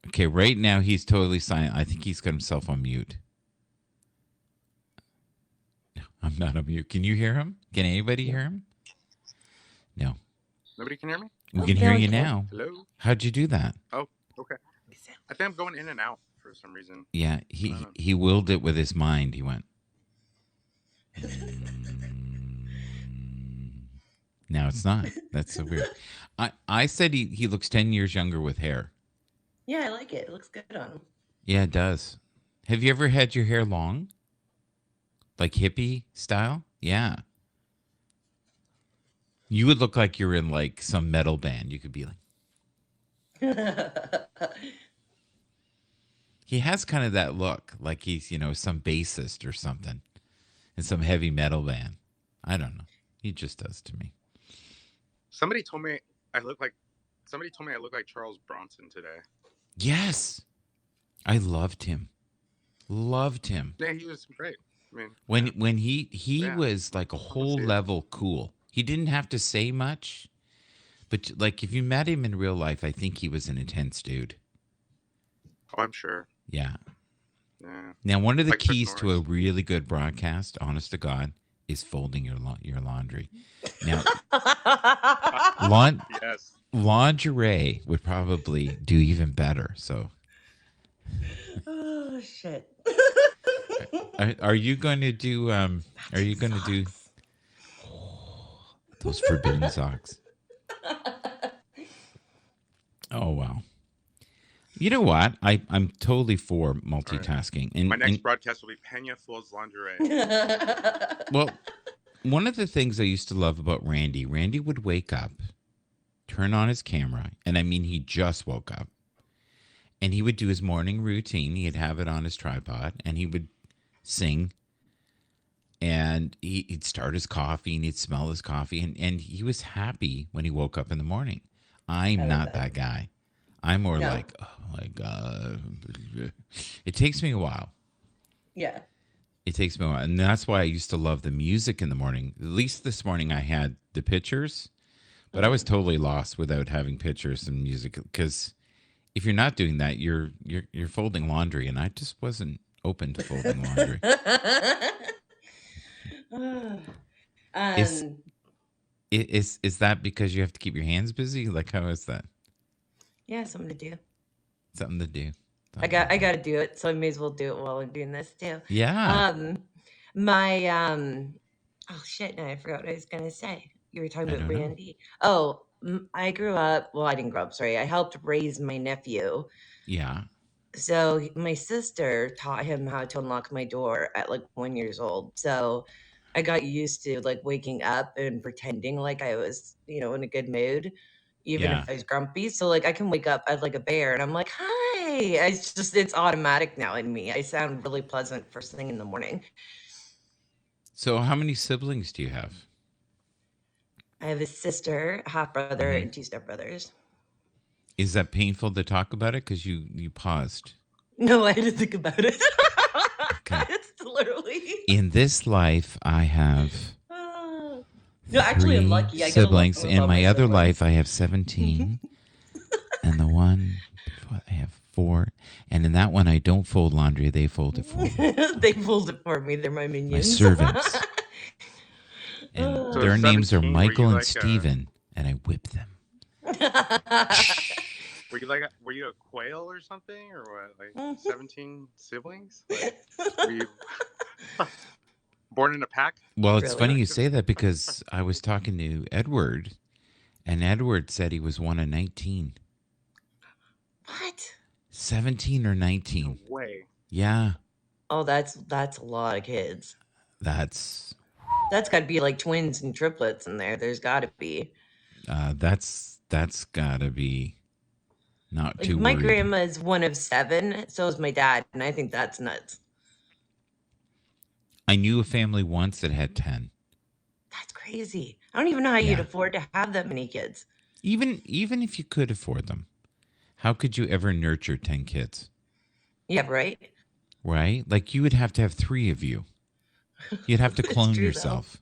Okay, right now he's totally silent. I think he's got himself on mute. No, I'm not on mute. Can you hear him? Can anybody hear him? No. Nobody can hear me? We Oh, can now hear I you can. now. Hello? How'd you do that? Oh, okay. I think I'm going in and out for some reason. Yeah, he willed it with his mind. He went. Now it's not. That's so weird. I said he looks 10 years younger with hair. Yeah, I like it. It looks good on him. Yeah, it does. Have you ever had your hair long? Like hippie style? Yeah. You would look like you're in like some metal band. You could be like, he has kind of that look, like he's, some bassist or something in some heavy metal band. I don't know. He just does to me. Somebody told me I look like Charles Bronson today. Yes. I loved him. Loved him. Yeah, he was great. I mean, When he Yeah. was like a whole see it. level cool. He didn't have to say much, but like if you met him in real life, I think he was an intense dude. Oh, I'm sure. Yeah. Yeah. Now, one of the Like Chuck keys to a Norris. really good broadcast, honest to God, is folding your laundry. Now, Yes. lingerie would probably do even better. So, Oh shit. are you going to do? Are you going to do those forbidden socks? Oh wow! You know what? I'm totally for multitasking. My next And broadcast will be Pena folds lingerie. well, one of the things I used to love about Randy would wake up, turn on his camera, and I mean he just woke up, and he would do his morning routine. He'd have it on his tripod, and he would sing, and he'd start his coffee, and he'd smell his coffee, and he was happy when he woke up in the morning. I'm not that guy. I'm more like, oh my God. It takes me a while. Yeah. It takes me a while. And that's why I used to love the music in the morning. At least this morning I had the pictures, but I was totally lost without having pictures and music. Because if you're not doing that, you're folding laundry, and I just wasn't open to folding laundry. Is that because you have to keep your hands busy? Like, how is that? Yeah, something to do. Something to do. I got to do it, so I may as well do it while I'm doing this too. Yeah. Oh shit! No, I forgot what I was gonna say. You were talking I about don't know. Randy. Oh, I grew up. Well, I didn't grow up. Sorry, I helped raise my nephew. Yeah. So my sister taught him how to unlock my door at like 1 year old. So I got used to like waking up and pretending like I was, in a good mood, even if Yeah. I was grumpy. So like I can wake up as like a bear and I'm like, hi. It's automatic now in me. I sound really pleasant first thing in the morning. So how many siblings do you have? I have a sister, a half brother, and 2 stepbrothers. Is that painful to talk about it? Because you paused. No, I had to think about it. Okay. It's literally. In this life, I have No, actually, I'm 3 lucky. I get along siblings. with In all my other siblings. life, I have 17. And the one before, I have 4. And in that one, I don't fold laundry. They fold it for me. They fold it for me. They're my minions. My servants. And So their names are 17, Michael were you and Steven. And I whip them. Were you a quail or something, or what? Like 17 siblings? Like, were you born in a pack? Well, it's Really? funny you say that because I was talking to Edward, and Edward said he was one of 19. What? 17 or 19. No way. Yeah. Oh, that's a lot of kids. That's That's got to be like twins and triplets in there. There's got to be. that's gotta be not Like too my worried. grandma is one of 7. So is my dad, and I think that's nuts. I knew a family once that had 10. That's crazy. I don't even know how you'd Yeah. afford to have that many kids. Even if you could afford them, how could you ever nurture 10 kids? Yeah, right. Right? Like you would have to have 3 of you. You'd have to It's clone true, though. yourself.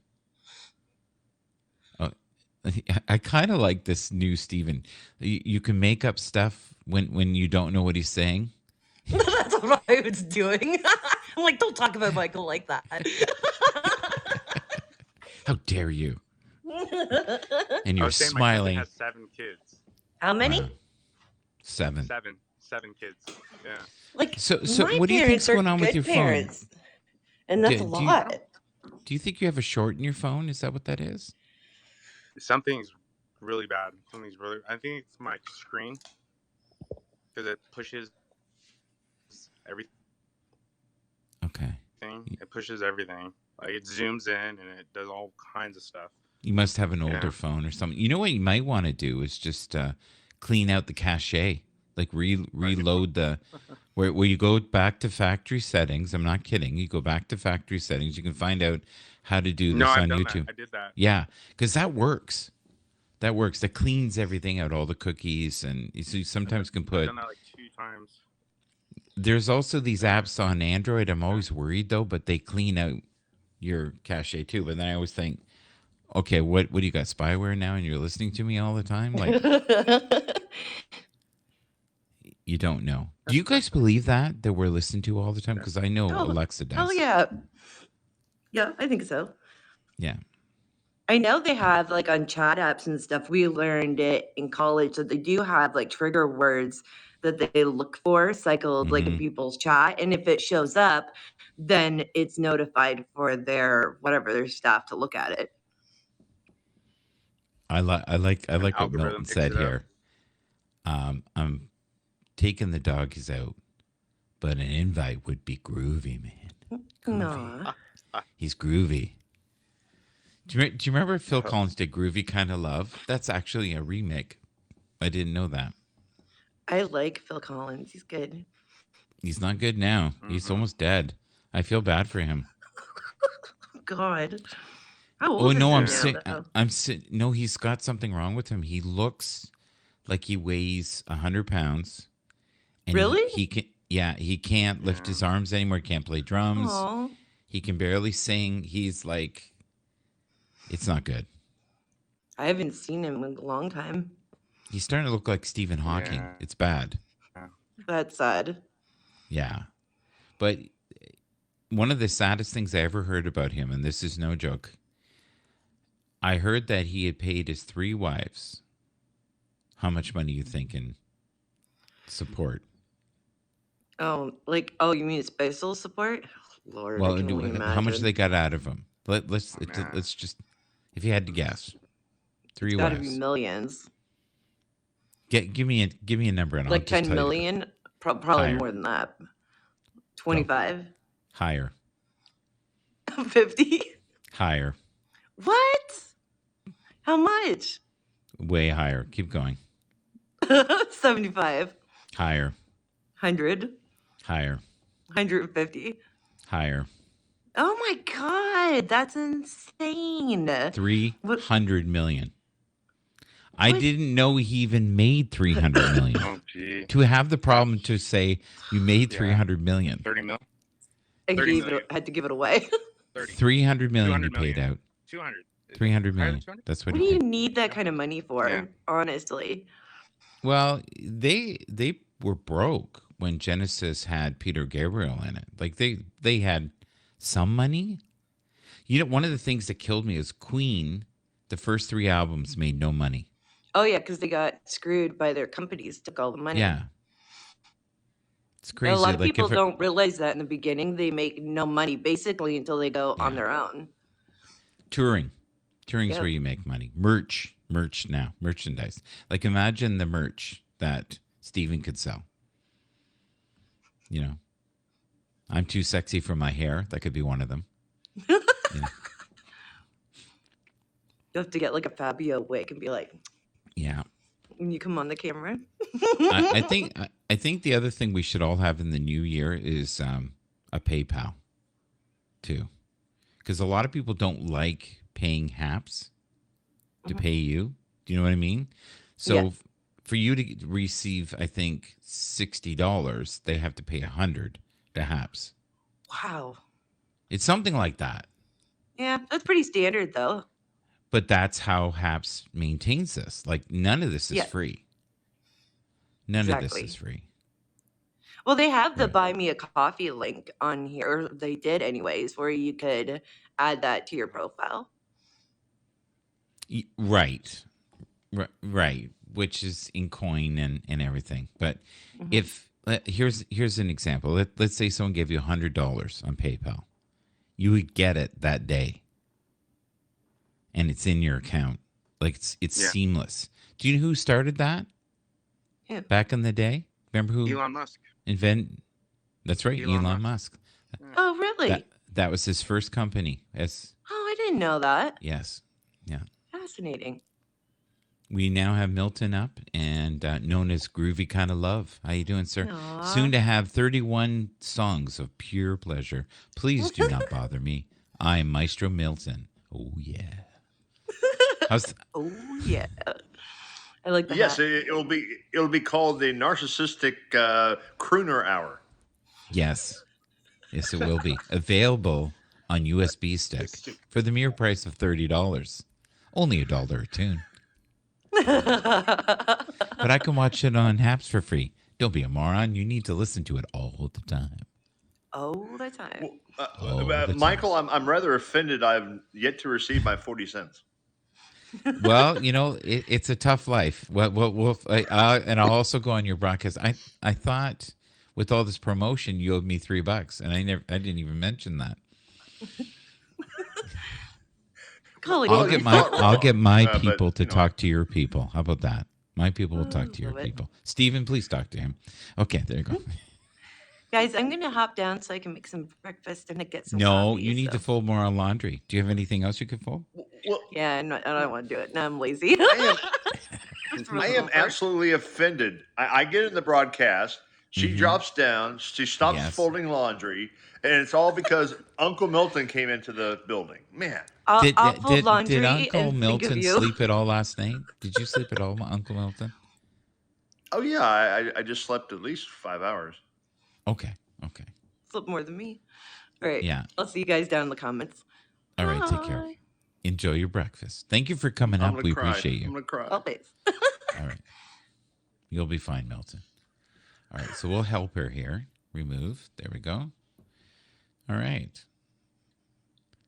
I kind of like this new Steven. You can make up stuff when you don't know what he's saying. That's what I was doing. I'm like, don't talk about Michael like that. How dare you? And I you're was saying smiling. my cousin has 7 kids. How many? 7. 7 kids. Yeah. Like, So my what do you think's parents are going on with good your phone? parents, and that's a Do you- lot. Do you think you have a short in your phone? Is that what that is? Something's really bad. I think it's my screen because it pushes everything. Okay. It pushes everything. Like it zooms in and it does all kinds of stuff. You must have an older Yeah. phone or something. You know what you might want to do is just clean out the cache, like reload the where you go back to factory settings. I'm not kidding. You go back to factory settings. You can find out how to do No, this I've on done that. YouTube. I did that. Yeah, because that works. That works. That cleans everything out, all the cookies, and you sometimes can I've put. done that like 2 times. There's also these apps on Android. I'm always worried though, but they clean out your cache too. But then I always think, okay, what do you got, spyware now, and you're listening to me all the time? Like you don't know. Do you guys believe that we're listened to all the time? Because I know Alexa does. Hell yeah. Yeah, I think so. Yeah. I know they have like on chat apps and stuff. We learned it in college that they do have like trigger words that they look for cycled like in Mhm. people's chat. And if it shows up, then it's notified for their whatever their staff to look at it. I like what algorithm Milton picks said it up. here. I'm taking the doggies out, but an invite would be groovy, man. Groovy. Aw. He's groovy. Do you remember Phil Collins did "Groovy Kind of Love"? That's actually a remake. I didn't know that. I like Phil Collins. He's good. He's not good now. He's almost dead. I feel bad for him. God. How old Oh is no, he I'm now, sick. though? No, he's got something wrong with him. He looks like he weighs 100 pounds. And Really? He can. Yeah, he can't lift his arms anymore. He can't play drums. Aw. He can barely sing. He's like, it's not good. I haven't seen him in a long time. He's starting to look like Stephen Hawking. Yeah. It's bad. That's sad. Yeah. But one of the saddest things I ever heard about him, and this is no joke, I heard that he had paid his 3 wives. How much money you think in support? Oh, you mean spousal support? Lord, Well, I can only how much imagine. they got out of him? Let's man. just, if you had to guess, 3 It's got to be wives. millions. Give me a number and Like I'll just 10 tell you. million? Probably Higher. more than that. 25? Higher. 50? Higher. What? How much? Way higher. Keep going. 75. Higher. 100. Higher. 150. Higher. Oh my God. That's insane. 300 million. I What? didn't know he even made 300 million. Oh, gee. To have the problem to say you made 300 million. 30 mil? I 30 million. had to give it away. 30. 300 million you 200 paid million. out. 200. 300 Higher than million. 200? That's what What do he you paid. need that kind of money for, Yeah. honestly? Well, they were broke when Genesis had Peter Gabriel in it. Like they had some money. You know, one of the things that killed me is Queen, the first 3 albums made no money. Oh, yeah, because they got screwed by their companies, took all the money. Yeah. It's crazy. A lot of Like people if it- don't realize that in the beginning. They make no money basically until they go on Yeah. their own. touring's Yep. where you make money. Merch now, merchandise. Like imagine the merch that Steven could sell. You know, I'm too sexy for my hair. That could be one of them. You know? You have to get like a Fabio wig and be like, Yeah. when you come on the camera. I think the other thing we should all have in the new year is a PayPal too, because a lot of people don't like paying Happs to pay you. Do you know what I mean? So Yeah. for you to receive, I think $60, they have to pay $100 to Happs. Wow. It's something like that. Yeah, that's pretty standard though. But that's how Happs maintains this. Like none of this is Yeah. free. None of Exactly. this is free. Well, they have the Right. buy me a coffee link on here. Or they did anyways, where you could add that to your profile. Right. Right. Which is in coin and everything. But Mhm. if here's an example. Let's say someone gave you $100 on PayPal. You would get it that day. And it's in your account. Like it's Yeah. seamless. Do you know who started that? Yeah. Back in the day? Remember who Elon Musk. That's right, Elon Elon Musk. Oh, really? That was his first company. Oh, I didn't know that. Yes. Yeah. Fascinating. We now have Milton up and known as Groovy Kind of Love. How you doing, sir? Aw. Soon to have 31 songs of pure pleasure. Please do not bother me. I am Maestro Milton. Oh, yeah. How's Oh yeah. I like the Yes, hat. it'll be called the Narcissistic Crooner Hour. Yes. Yes, it will be. Available on USB stick for the mere price of $30. Only $1 a tune. But I can watch it on Happs for free. Don't be a moron. You need to listen to it all the time. All the time. All the time. Michael, I'm rather offended. I've yet to receive my 40 cents. Well, it's a tough life. And I'll also go on your broadcast. I thought with all this promotion, you owed me $3, and I didn't even mention that. I'll get my people to talk to your people. How about that? My people will talk to your people. Stephen, please talk to him. Okay, there you go. Guys, I'm going to hop down so I can make some breakfast and get some No, coffee, you need to fold more laundry. Do you have anything else you could fold? Well, Yeah, I don't want to do it. Now I'm lazy. I am absolutely offended. I get in the broadcast. She drops down. She stops folding laundry. And it's all because Uncle Milton came into the building. Man. I'll fold laundry did Uncle and Milton think of you. sleep at all last night? Did you sleep at all, Uncle Milton? Oh, yeah. I just slept at least 5 hours. Okay. Slept more than me. All right. Yeah. I'll see you guys down in the comments. All right, take care. Bye. Enjoy your breakfast. Thank you for coming up. We appreciate I'm you. going to cry. Always. All right. You'll be fine, Milton. All right, so we'll help her here. Remove. There we go. All right.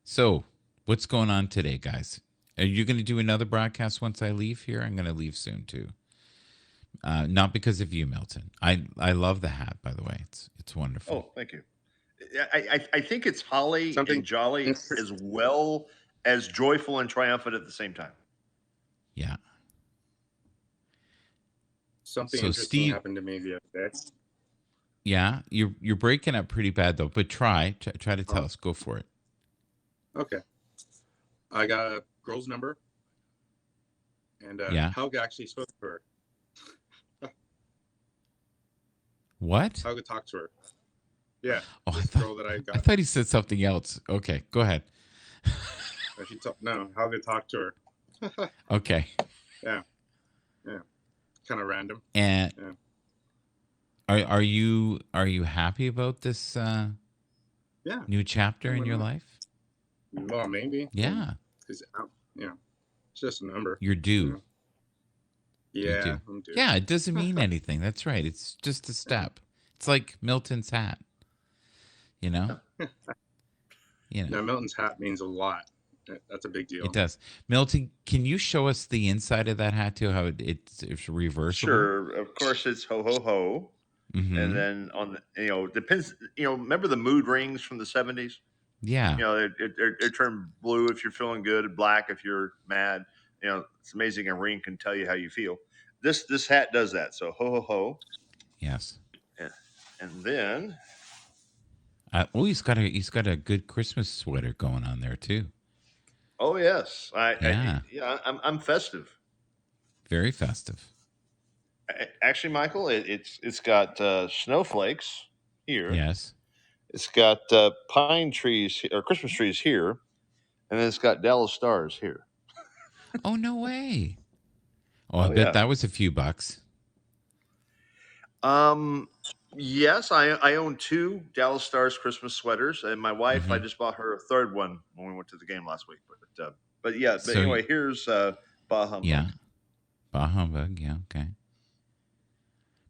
So, what's going on today, guys? Are you going to do another broadcast once I leave here? I'm going to leave soon, too. Not because of you, Milton. I love the hat, by the way. It's wonderful. Oh, thank you. I think it's holly and jolly as well as joyful and triumphant at the same time. Yeah. Something So interesting happened to me the other day. Yeah, you're breaking up pretty bad though. But try to tell us. Go for it. Okay. I got a girl's number, and Helga actually spoke to her. What? Helga talked to her. Yeah. Oh, girl that I got. I thought he said something else. Okay, go ahead. Helga talked to her. Okay. Yeah. Kind of random. And are you happy about this new chapter in your life? Well, maybe. Yeah. Because it's just a number. You're due. Yeah, I'm due. Yeah, it doesn't mean anything. That's right. It's just a step. It's like Milton's hat. Now, Milton's hat means a lot. That's a big deal. It does. Milton, can you show us the inside of that hat too? How it's reversible? Sure. Of course, it's ho ho ho. Mm-hmm. And then on the depends. Remember the mood rings from the 70s? Yeah. It turned blue if you're feeling good, black if you're mad. It's amazing a ring can tell you how you feel. This hat does that. So ho ho ho. Yes. Yeah. And then. He's got a good Christmas sweater going on there too. Oh yes, I'm festive. Very festive. Actually, Michael, it's got snowflakes here. Yes. It's got pine trees or Christmas trees here, and then it's got Dallas stars here. Oh no way! I bet that was a few bucks. Yes, I own 2 Dallas Stars Christmas sweaters, and my wife, I just bought her a third one when we went to the game last week. But anyway, here's Bah Humbug. Yeah, Bah Humbug. Yeah, okay.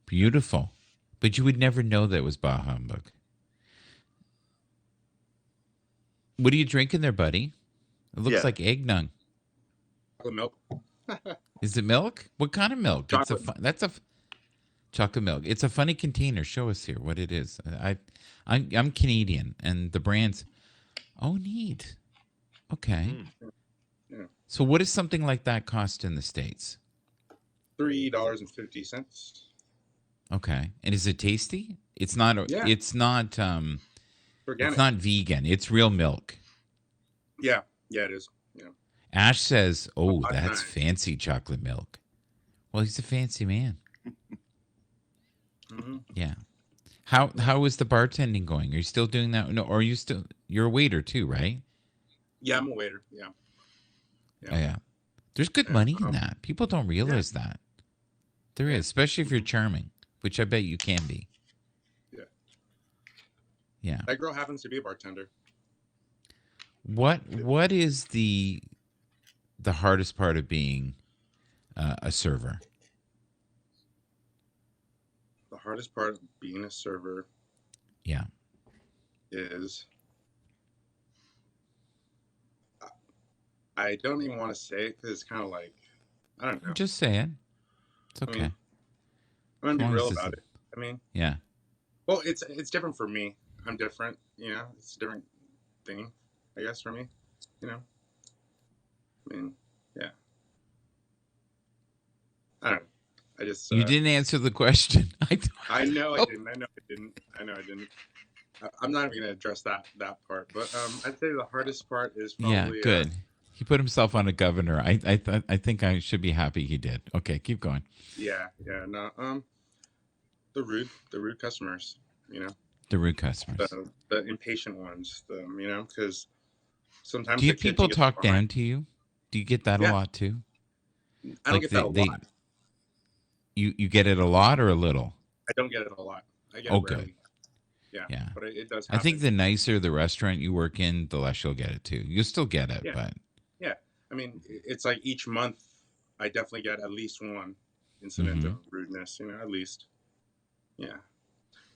Beautiful, but you would never know that it was Bah Humbug. What are you drinking there, buddy? It looks like eggnog. Milk. Is it milk? What kind of milk? Chocolate. That's a chocolate milk. It's a funny container. Show us here what it is. I'm Canadian, and the brand's. Oh, neat. Okay. Yeah. So, what does something like that cost in the States? $3.50. Okay, and is it tasty? It's not. Yeah. It's not. Organic. It's not vegan. It's real milk. Yeah, it is. Yeah. Ash says, "Oh, Hot that's night. fancy chocolate milk." Well, he's a fancy man. Mm-hmm. Yeah. How is the bartending going? Are you still doing that? No, or are you still? You're a waiter too, right? Yeah, I'm a waiter. Yeah. Oh, yeah. There's good Yeah, money in that. People don't realize that. There Yeah. is, especially if you're charming, which I bet you can be. Yeah. Yeah. That girl happens to be a bartender. What is the hardest part of being a server? The hardest part of being a server Yeah. is I don't even want to say it because it's kind of like, I don't know. Just say it. It's I okay. mean, I'm gonna As be long real as about it. I mean, Yeah. well, it's different for me. I'm different. You know, it's a different thing, I guess, for me. You know, I mean, yeah. I don't know. I just You didn't answer the question. I know I didn't. I know I didn't. I'm not even gonna address that part. But I'd say the hardest part is probably Yeah, good. He put himself on a governor. I think I should be happy he did. Okay, keep going. yeah, no, the rude customers, you know, The rude customers. the impatient ones, you know, because sometimes Do you the have kitchen people gets talk behind. down to you? Do you get that a Yeah. lot too? I don't get that a lot. You get it a lot or a little? I don't get it a lot. I get Oh, it rarely. good. Yeah, Yeah. but it does I happen. think the nicer the restaurant you work in, the less you'll get it too. You'll still get it, Yeah. but Yeah, I mean, it's like each month, I definitely get at least one incident of rudeness. You know, at least. Yeah,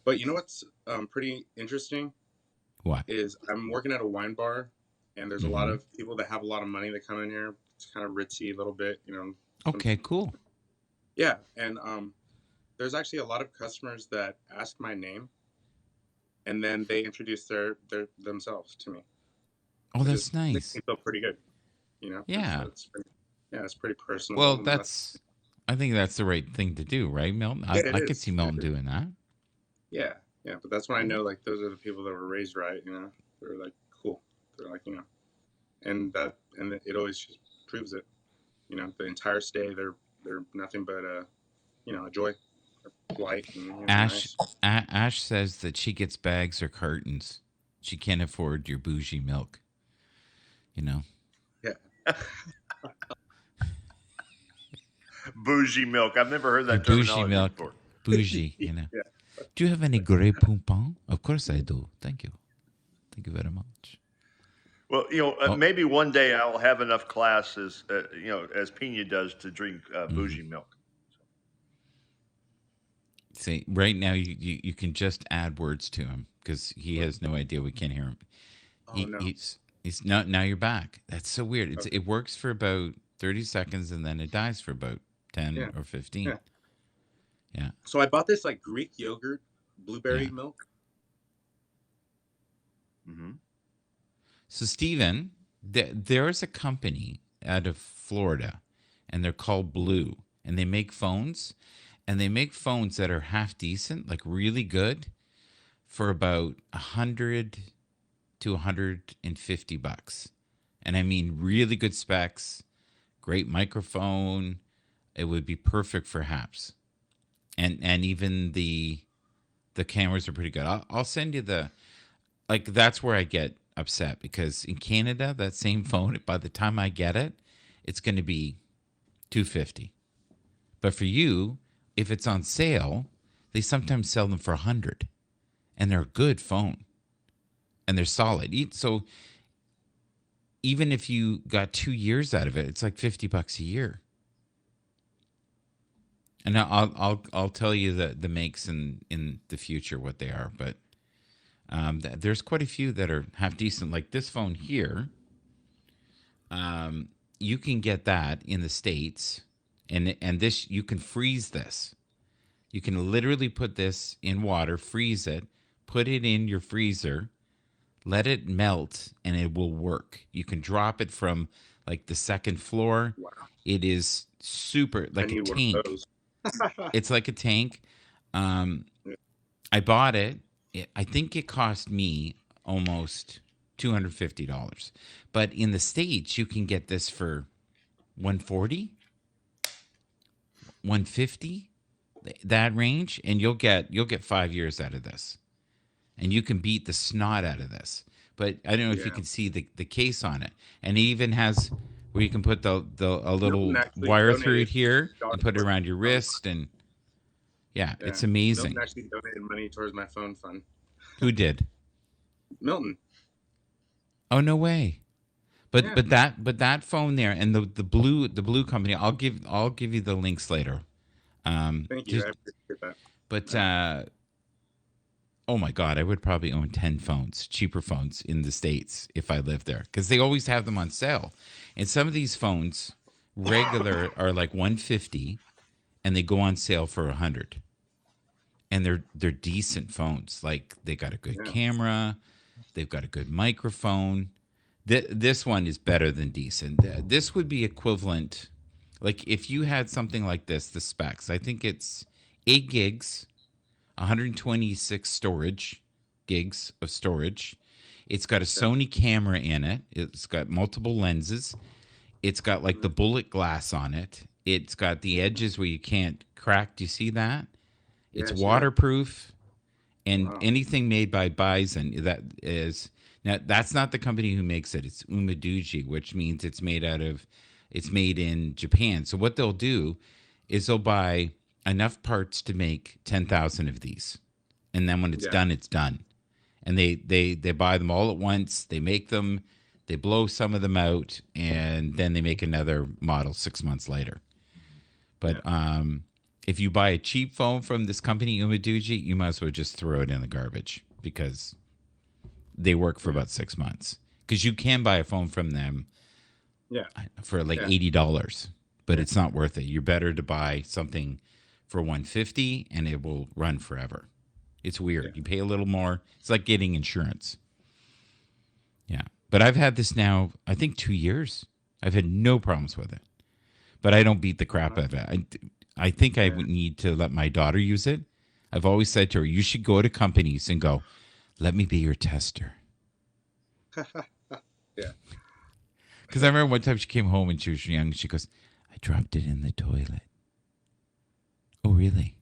but you know what's pretty interesting? What? Is I'm working at a wine bar, and there's a lot of people that have a lot of money that come in here. It's kind of ritzy a little bit, you know. Okay, cool. Yeah, and there's actually a lot of customers that ask my name, and then they introduce their themselves to me. Oh, that's Makes nice. me feel pretty good, you know. Yeah. It's pretty personal. Well, and I think that's the right thing to do, right, Milton? I could is. see Milton doing that. Yeah, but that's when I know like those are the people that were raised right, you know. They're like cool. They're like, you know, and it always just proves it. You know, the entire stay they're nothing but you know, a joy, polite, and, you know, Ash nice. Ash says that she gets bags or cartons. She can't afford your bougie milk. You know. Yeah. Bougie milk. I've never heard Your that bougie terminology milk. before. Bougie, you know. Yeah. Do you have any Grey Poupon? Of course I do. Thank you. Thank you very much. Well, you know, maybe one day I'll have enough class as you know, as Pena does to drink bougie milk. See, right now you can just add words to him because he has no idea we can't hear him. No. He's not. Now you're back. That's so weird. It works for about 30 seconds and then it dies for about 10 or 15. Yeah. So I bought this like Greek yogurt blueberry milk. Mm-hmm. So Steven, there's a company out of Florida, and they're called Blue, and they make phones, and they make phones that are half decent, like really good, for about $100 to $150, and I mean really good specs, great microphone. It would be perfect for Happs, and even the cameras are pretty good. I'll send you that's where I get upset because in Canada, that same phone, by the time I get it, it's going to be $250. But for you, if it's on sale, they sometimes sell them for $100, and they're a good phone, and they're solid. So even if you got 2 years out of it, it's like $50 a year. And I'll tell you the makes in the future what they are, but there's quite a few that are half decent. Like this phone here, you can get that in the States, and this you can freeze this. You can literally put this in water, freeze it, put it in your freezer, let it melt, and it will work. You can drop it from like the second floor. Wow. It is super like a tank. It's like a tank. I bought it. I think it cost me almost $250. But in the States, you can get this for 140, 150, that range, and you'll get 5 years out of this. And you can beat the snot out of this. But I don't know if you can see the case on it. And it even has where you can put a little Milton actually wire through it donated here dog and put it for around your my phone wrist. And yeah, fund. it's Yeah. amazing. Milton actually donated money towards my phone fund. Who did? Milton. Oh, no way. But Yeah. but that phone there and the blue company, I'll give you the links later. Thank you. I appreciate that. But oh my God, I would probably own 10 phones, cheaper phones in the States if I lived there, because they always have them on sale. And some of these phones, regular, are like 150, and they go on sale for 100. And they're decent phones. Like they got a good camera, they've got a good microphone. This one is better than decent. This would be equivalent, like if you had something like this, the specs. I think it's 8 gigs. 126 gigs of storage. It's got a Sony camera in it. It's got multiple lenses. It's got like the bullet glass on it. It's got the edges where you can't crack. Do you see that? It's waterproof. And anything made by Bison, that is, now that's not the company who makes it. It's Umaduji, which means it's made in Japan. So what they'll do is they'll buy enough parts to make 10,000 of these. And then when it's done, it's done. And they buy them all at once. They make them, they blow some of them out, and then they make another model 6 months later. But if you buy a cheap phone from this company, Umaduji, you might as well just throw it in the garbage because they work for about 6 months. Because you can buy a phone from them for like $80, but it's not worth it. You're better to buy something for $150, and it will run forever. It's weird. You pay a little more. It's like getting insurance. Yeah. But I've had this now, I think 2 years. I've had no problems with it. But I don't beat the crap out of it. I think I would need to let my daughter use it. I've always said to her, you should go to companies and go, let me be your tester. Yeah. Because I remember one time she came home when she was young. She goes, I dropped it in the toilet. Oh, really?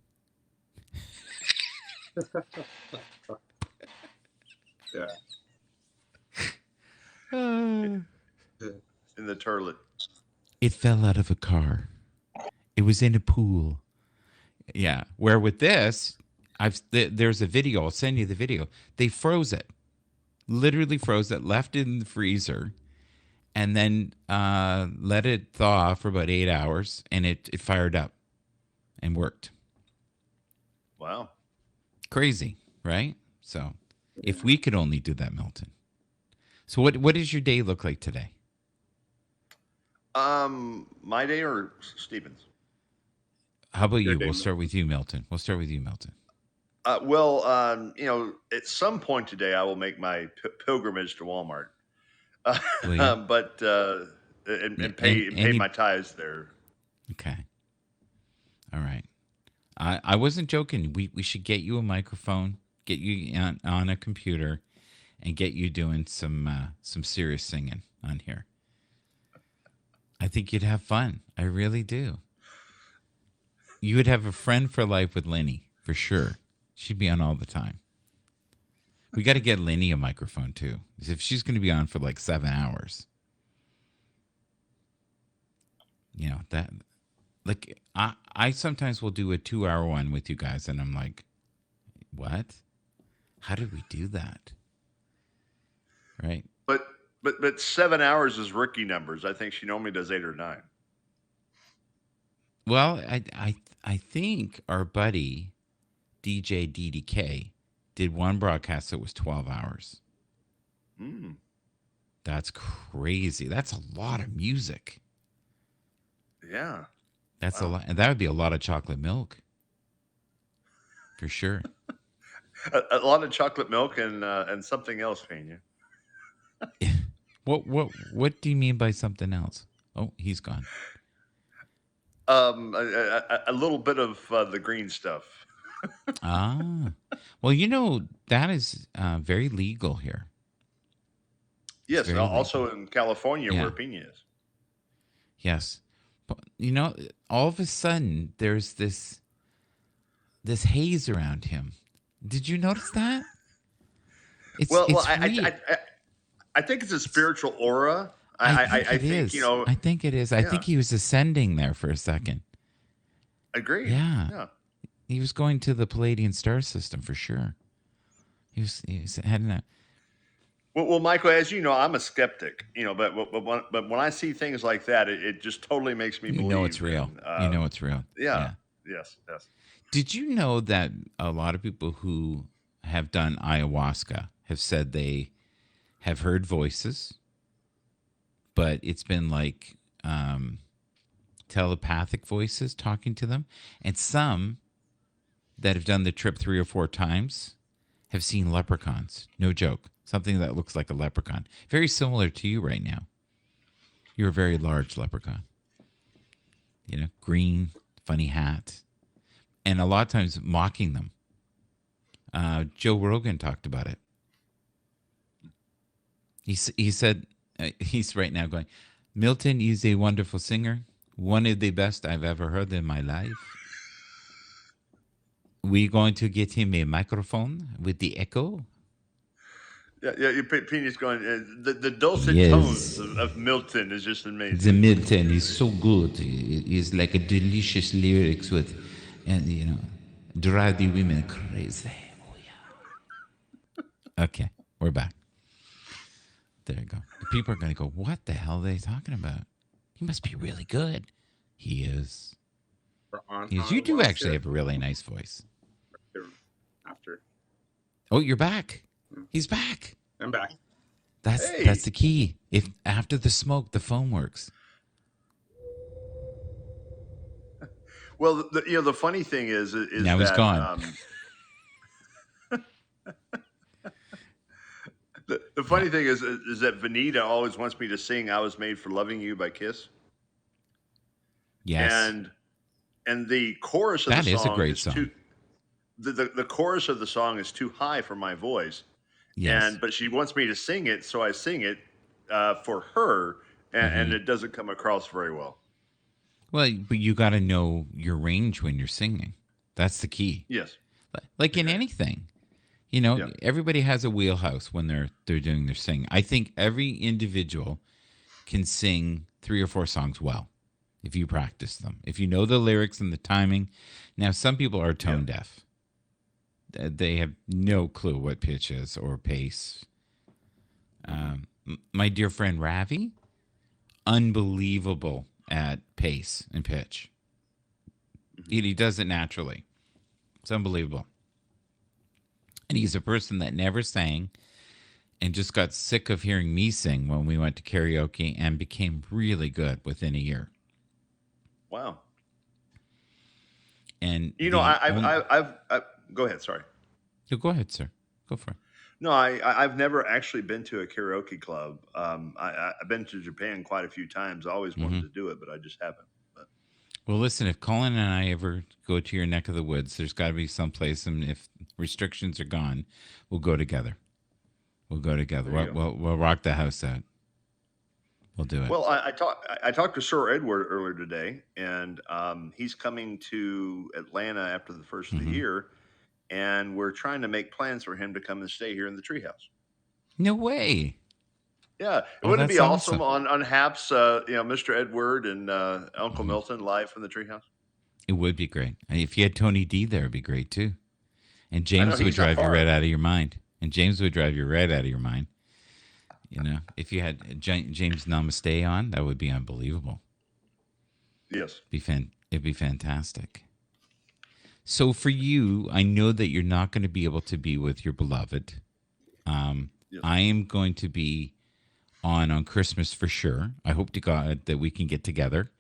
Yeah. In the toilet. It fell out of a car. It was in a pool. Yeah. Where with this, there's a video. I'll send you the video. They froze it. Literally froze it, left it in the freezer, and then let it thaw for about 8 hours, and it fired up and worked. Wow. Crazy, right? So if we could only do that, Milton. So what does your day look like today? My day or Stevens? How about you? day, We'll start with you, Milton. Well, at some point today, I will make my pilgrimage to Walmart, Will you? but and pay my tithes there. Okay. All right. I wasn't joking. We should get you a microphone, get you on a computer, and get you doing some serious singing on here. I think you'd have fun. I really do. You would have a friend for life with Lenny, for sure. She'd be on all the time. We got to get Lenny a microphone, too. If she's going to be on for like 7 hours. You know, that... Like, I sometimes will do a 2-hour one with you guys, and I'm like, what? How did we do that? Right? But 7 hours is rookie numbers. I think she normally does 8 or 9. Well, I think our buddy, DJ DDK, did one broadcast that was 12 hours. That's crazy. That's a lot of music. Yeah. That's a lot. And that would be a lot of chocolate milk. For sure. A lot of chocolate milk and something else, Pena. What do you mean by something else? Oh, he's gone. A little bit of the green stuff. Well, you know, that is very legal here. Yes, very also legal. in California Yeah. where Pina is. Yes. But, all of a sudden there's this haze around him. Did you notice that? It's Well, it's weird. I think it's a It's spiritual aura. I think I it think is. I think it is. I yeah, think he was ascending there for a second. agreed. Yeah. Yeah. He was going to the Palladian star system for sure. He was heading out. Well, Michael, as you know, I'm a skeptic. But when I see things like that, it just totally makes me You believe. know it's real. It's real. Yeah. Yeah. Yes. Yes. Did you know that a lot of people who have done ayahuasca have said they have heard voices, but it's been like telepathic voices talking to them, and some that have done the trip 3 or 4 times have seen leprechauns. No joke. Something that looks like a leprechaun. Very similar to you right now. You're a very large leprechaun. Green, funny hat. And a lot of times mocking them. Joe Rogan talked about it. He said, he's right now going, Milton is a wonderful singer. One of the best I've ever heard in my life. We're going to get him a microphone with the echo. Yeah. Pina's going. The dulcet Yes. tones of Milton is just amazing. The Milton is so good. It's like a delicious lyrics with, and drive the women crazy. Oh yeah. Okay, we're back. There you go. The people are going to go, what the hell are they talking about? He must be really good. He is. You do actually have a really nice voice. After. Oh, you're back. He's back. I'm back. That's the key. If after the smoke, the phone works. Well, the funny thing is Now that, he's gone. The funny thing is that Vanita always wants me to sing "I Was Made for Loving You" by Kiss. Yes. And the chorus of That the is song a great song. The chorus of the song is too high for my voice. Yes. But she wants me to sing it, so I sing it for her, and it doesn't come across very well. Well, but you got to know your range when you're singing. That's the key. Yes. Like in anything. Everybody has a wheelhouse when they're doing their singing. I think every individual can sing 3 or 4 songs well if you practice them. If you know the lyrics and the timing. Now, some people are tone deaf. They have no clue what pitch is or pace. My dear friend Ravi, unbelievable at pace and pitch. He does it naturally. It's unbelievable. And he's a person that never sang and just got sick of hearing me sing when we went to karaoke and became really good within a year. Wow. And I've go ahead. Sorry. No, go ahead, sir. Go for it. No, I've never actually been to a karaoke club. I've been to Japan quite a few times. I always wanted to do it, but I just haven't. Well, listen, if Colin and I ever go to your neck of the woods, there's got to be someplace, and if restrictions are gone, we'll go together. We'll rock the house out. We'll do it. Well, I talked to Sir Edward earlier today, and he's coming to Atlanta after the first of the year, and we're trying to make plans for him to come and stay here in the treehouse. No way. Yeah, wouldn't it be awesome on Happs, Mr. Edward and Uncle Milton live from the treehouse? It would be great. If you had Tony D there, it'd be great too. And James would drive you right out of your mind. If you had James Namaste on, that would be unbelievable. Yes. It'd be fantastic. So for you, I know that you're not going to be able to be with your beloved. Yes. I am going to be on Christmas for sure. I hope to God that we can get together.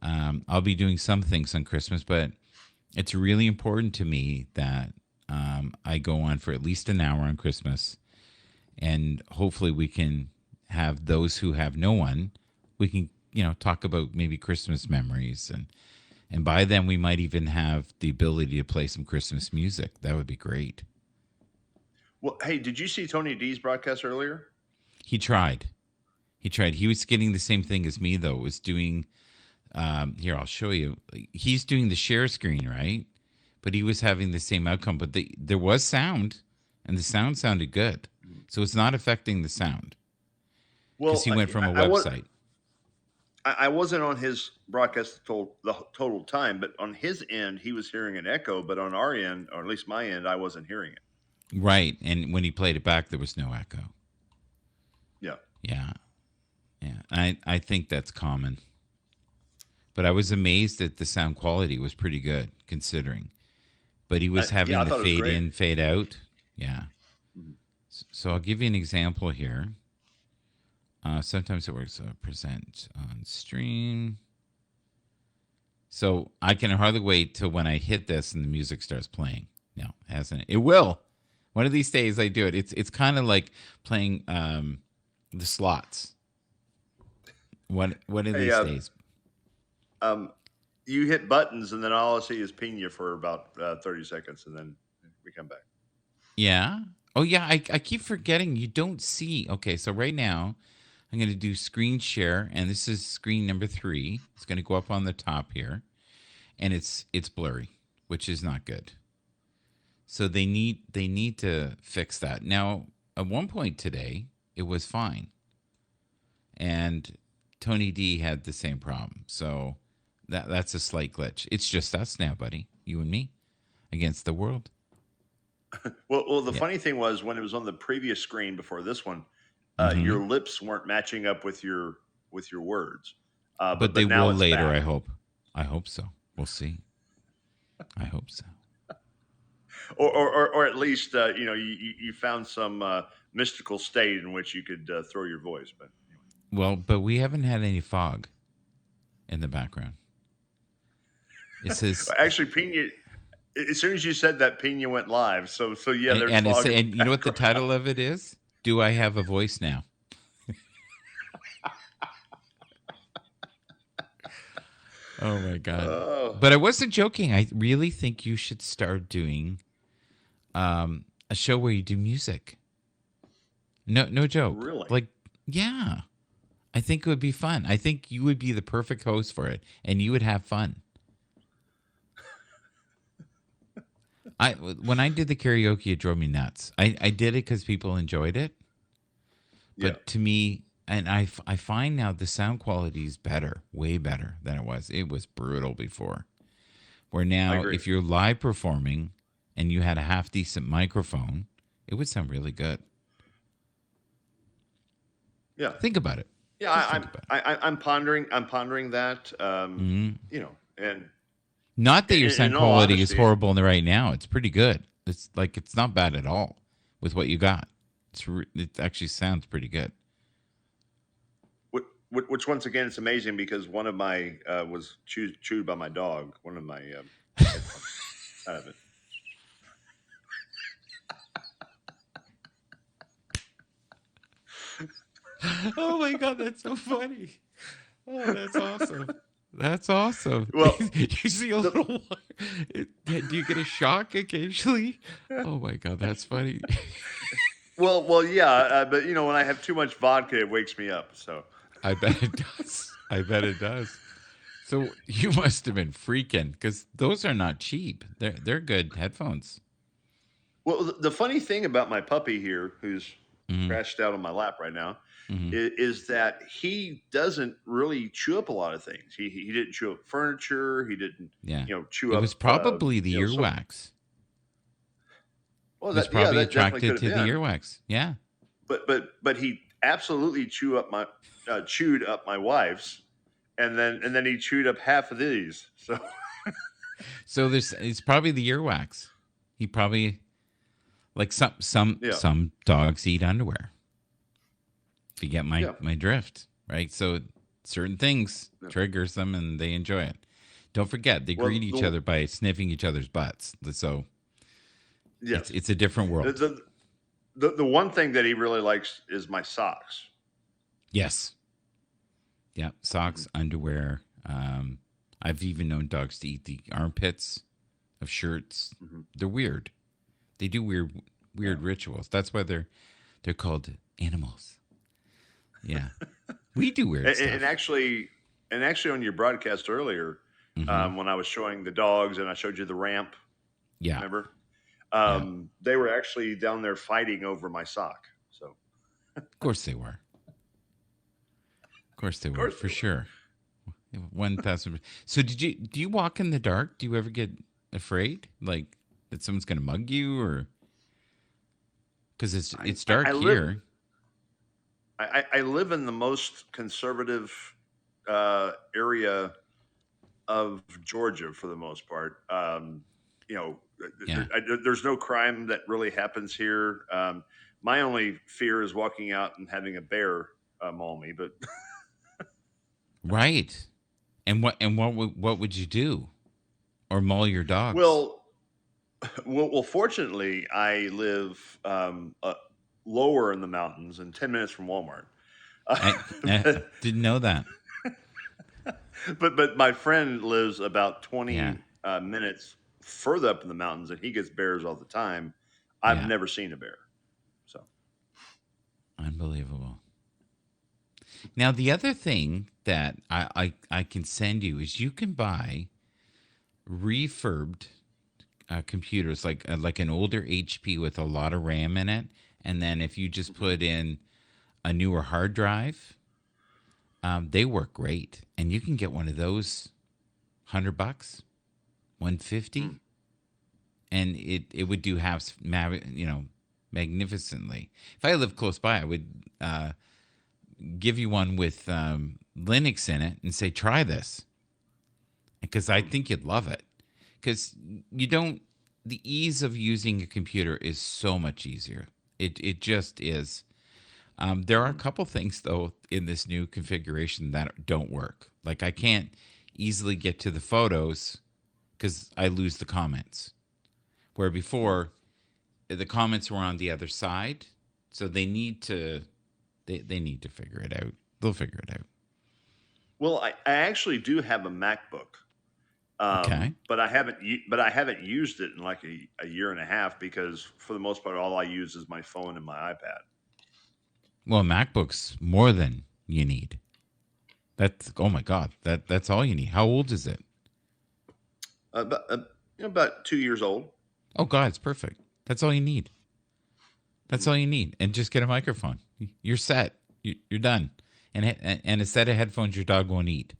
I'll be doing some things on Christmas, but it's really important to me that I go on for at least an hour on Christmas. And hopefully we can have those who have no one, we can, talk about maybe Christmas memories. And by then we might even have the ability to play some Christmas music. That would be great. Well, hey, did you see Tony D's broadcast earlier? He tried. He tried. He was getting the same thing as me, though. Was doing, here, I'll show you. He's doing the share screen, right? But he was having the same outcome. But there was sound, and the sound sounded good. So it's not affecting the sound. Well, Because he went from a website. I wasn't on his broadcast the total time, but on his end, he was hearing an echo. But on our end, or at least my end, I wasn't hearing it. Right. And when he played it back, there was no echo. Yeah. Yeah. Yeah. I think that's common. But I was amazed that the sound quality was pretty good, considering. But he was having the fade in, fade out. Yeah. Mm-hmm. So I'll give you an example here. Sometimes it works. Present on stream. So I can hardly wait till when I hit this and the music starts playing. No, it hasn't. It will. One of these days I do it. It's kind of like playing the slots. One of these days. You hit buttons, and then all I see is Pina for about 30 seconds, and then we come back. Yeah. Oh, yeah. I keep forgetting you don't see. Okay, so right now I'm going to do screen share, and this is screen number 3. It's going to go up on the top here, and it's blurry, which is not good. So they need to fix that. Now, at one point today, it was fine, and Tony D had the same problem. So that's a slight glitch. It's just us now, buddy. You and me against the world. Well, the funny thing was when it was on the previous screen before this one, your lips weren't matching up with your words. But they will later, back. I hope so. We'll see. I hope so. Or at least you found some mystical state in which you could throw your voice. But anyway. Well, but we haven't had any fog in the background. It says actually Pina. As soon as you said that, Pina went live. So yeah, there's fog. And you know what the title of it is? Do I have a voice now? Oh my God! Oh. But I wasn't joking. I really think you should start doing a show where you do music. No joke. Really? Like, yeah. I think it would be fun. I think you would be the perfect host for it, and you would have fun. When I did the karaoke, it drove me nuts. I did it because people enjoyed it. But to me, and I find now the sound quality is better, way better than it was. It was brutal before. Where now, if you're live performing and you had a half decent microphone, it would sound really good. Yeah, think about it. Yeah, I'm pondering that. And not that your sound quality is horrible right now. It's pretty good. It's not bad at all with what you got. It actually sounds pretty good. Which once again, it's amazing because one of my was chewed by my dog. One of my out of it. Oh my God, that's so funny. Oh, that's awesome. That's awesome. Well, you see a little. Do you get a shock occasionally? Oh my God, that's funny. Well, yeah, but when I have too much vodka, it wakes me up. So I bet it does. So you must have been freaking because those are not cheap. They're good headphones. Well, the funny thing about my puppy here, who's crashed out on my lap right now, is that he doesn't really chew up a lot of things. He didn't chew up furniture. He didn't, chew up. It was probably the earwax. Well, he was probably attracted to the earwax. Yeah. But he absolutely chewed up my wife's, and then he chewed up half of these. So it's probably the earwax. He probably some dogs eat underwear. If you get my drift, right? So certain things triggers them and they enjoy it. Don't forget they greet each other by sniffing each other's butts. So it's a different world. The one thing that he really likes is my socks. Yes. Yeah, socks, underwear. I've even known dogs to eat the armpits of shirts. They're weird. They do weird rituals. That's why they're called animals. Yeah. We do weird And, stuff. and actually, on your broadcast earlier, Mhm. when I was showing the dogs and I showed you the ramp, Yeah. remember? Yeah. They were actually down there fighting over my sock. So, Of course they were. Of course they of were, course, for they were. sure. 1,000. So do you walk in the dark? Do you ever get afraid, like that someone's gonna mug you, or because it's dark I live here? I live in the most conservative area of Georgia for the most part. You know, Yeah. there's no crime that really happens here. My only fear is walking out and having a bear maul me. But Right. And what would you do? Or maul your dogs? well, fortunately, I live lower in the mountains and 10 minutes from Walmart. I didn't know that. But my friend lives about Yeah. 20 minutes further up in the mountains, and he gets bears all the time. I've Yeah. never seen a bear. So Unbelievable. Now the other thing that I can send you is you can buy refurbed computers like an older HP with a lot of RAM in it, and then if you just put in a newer hard drive, they work great, and you can get one of those $100, 150, and it would do half, magnificently. If I lived close by, I would give you one with Linux in it and say, try this, because I think you'd love it. Because the ease of using a computer is so much easier. It just is. There are a couple things, though, in this new configuration that don't work. Like I can't easily get to the photos because I lose the comments. Where before, the comments were on the other side. So they need to need to figure it out. They'll figure it out. well, I actually do have a MacBook, Okay. but I haven't used it in like a year and a half because for the most part, all I use is my phone and my iPad. Well, MacBook's more than you need. That's oh my god. That's all you need. How old is it? About 2 years old. Oh god, it's perfect. That's all you need. That's all you need, and just get a microphone. You're set. You're done, and a set of headphones your dog won't eat.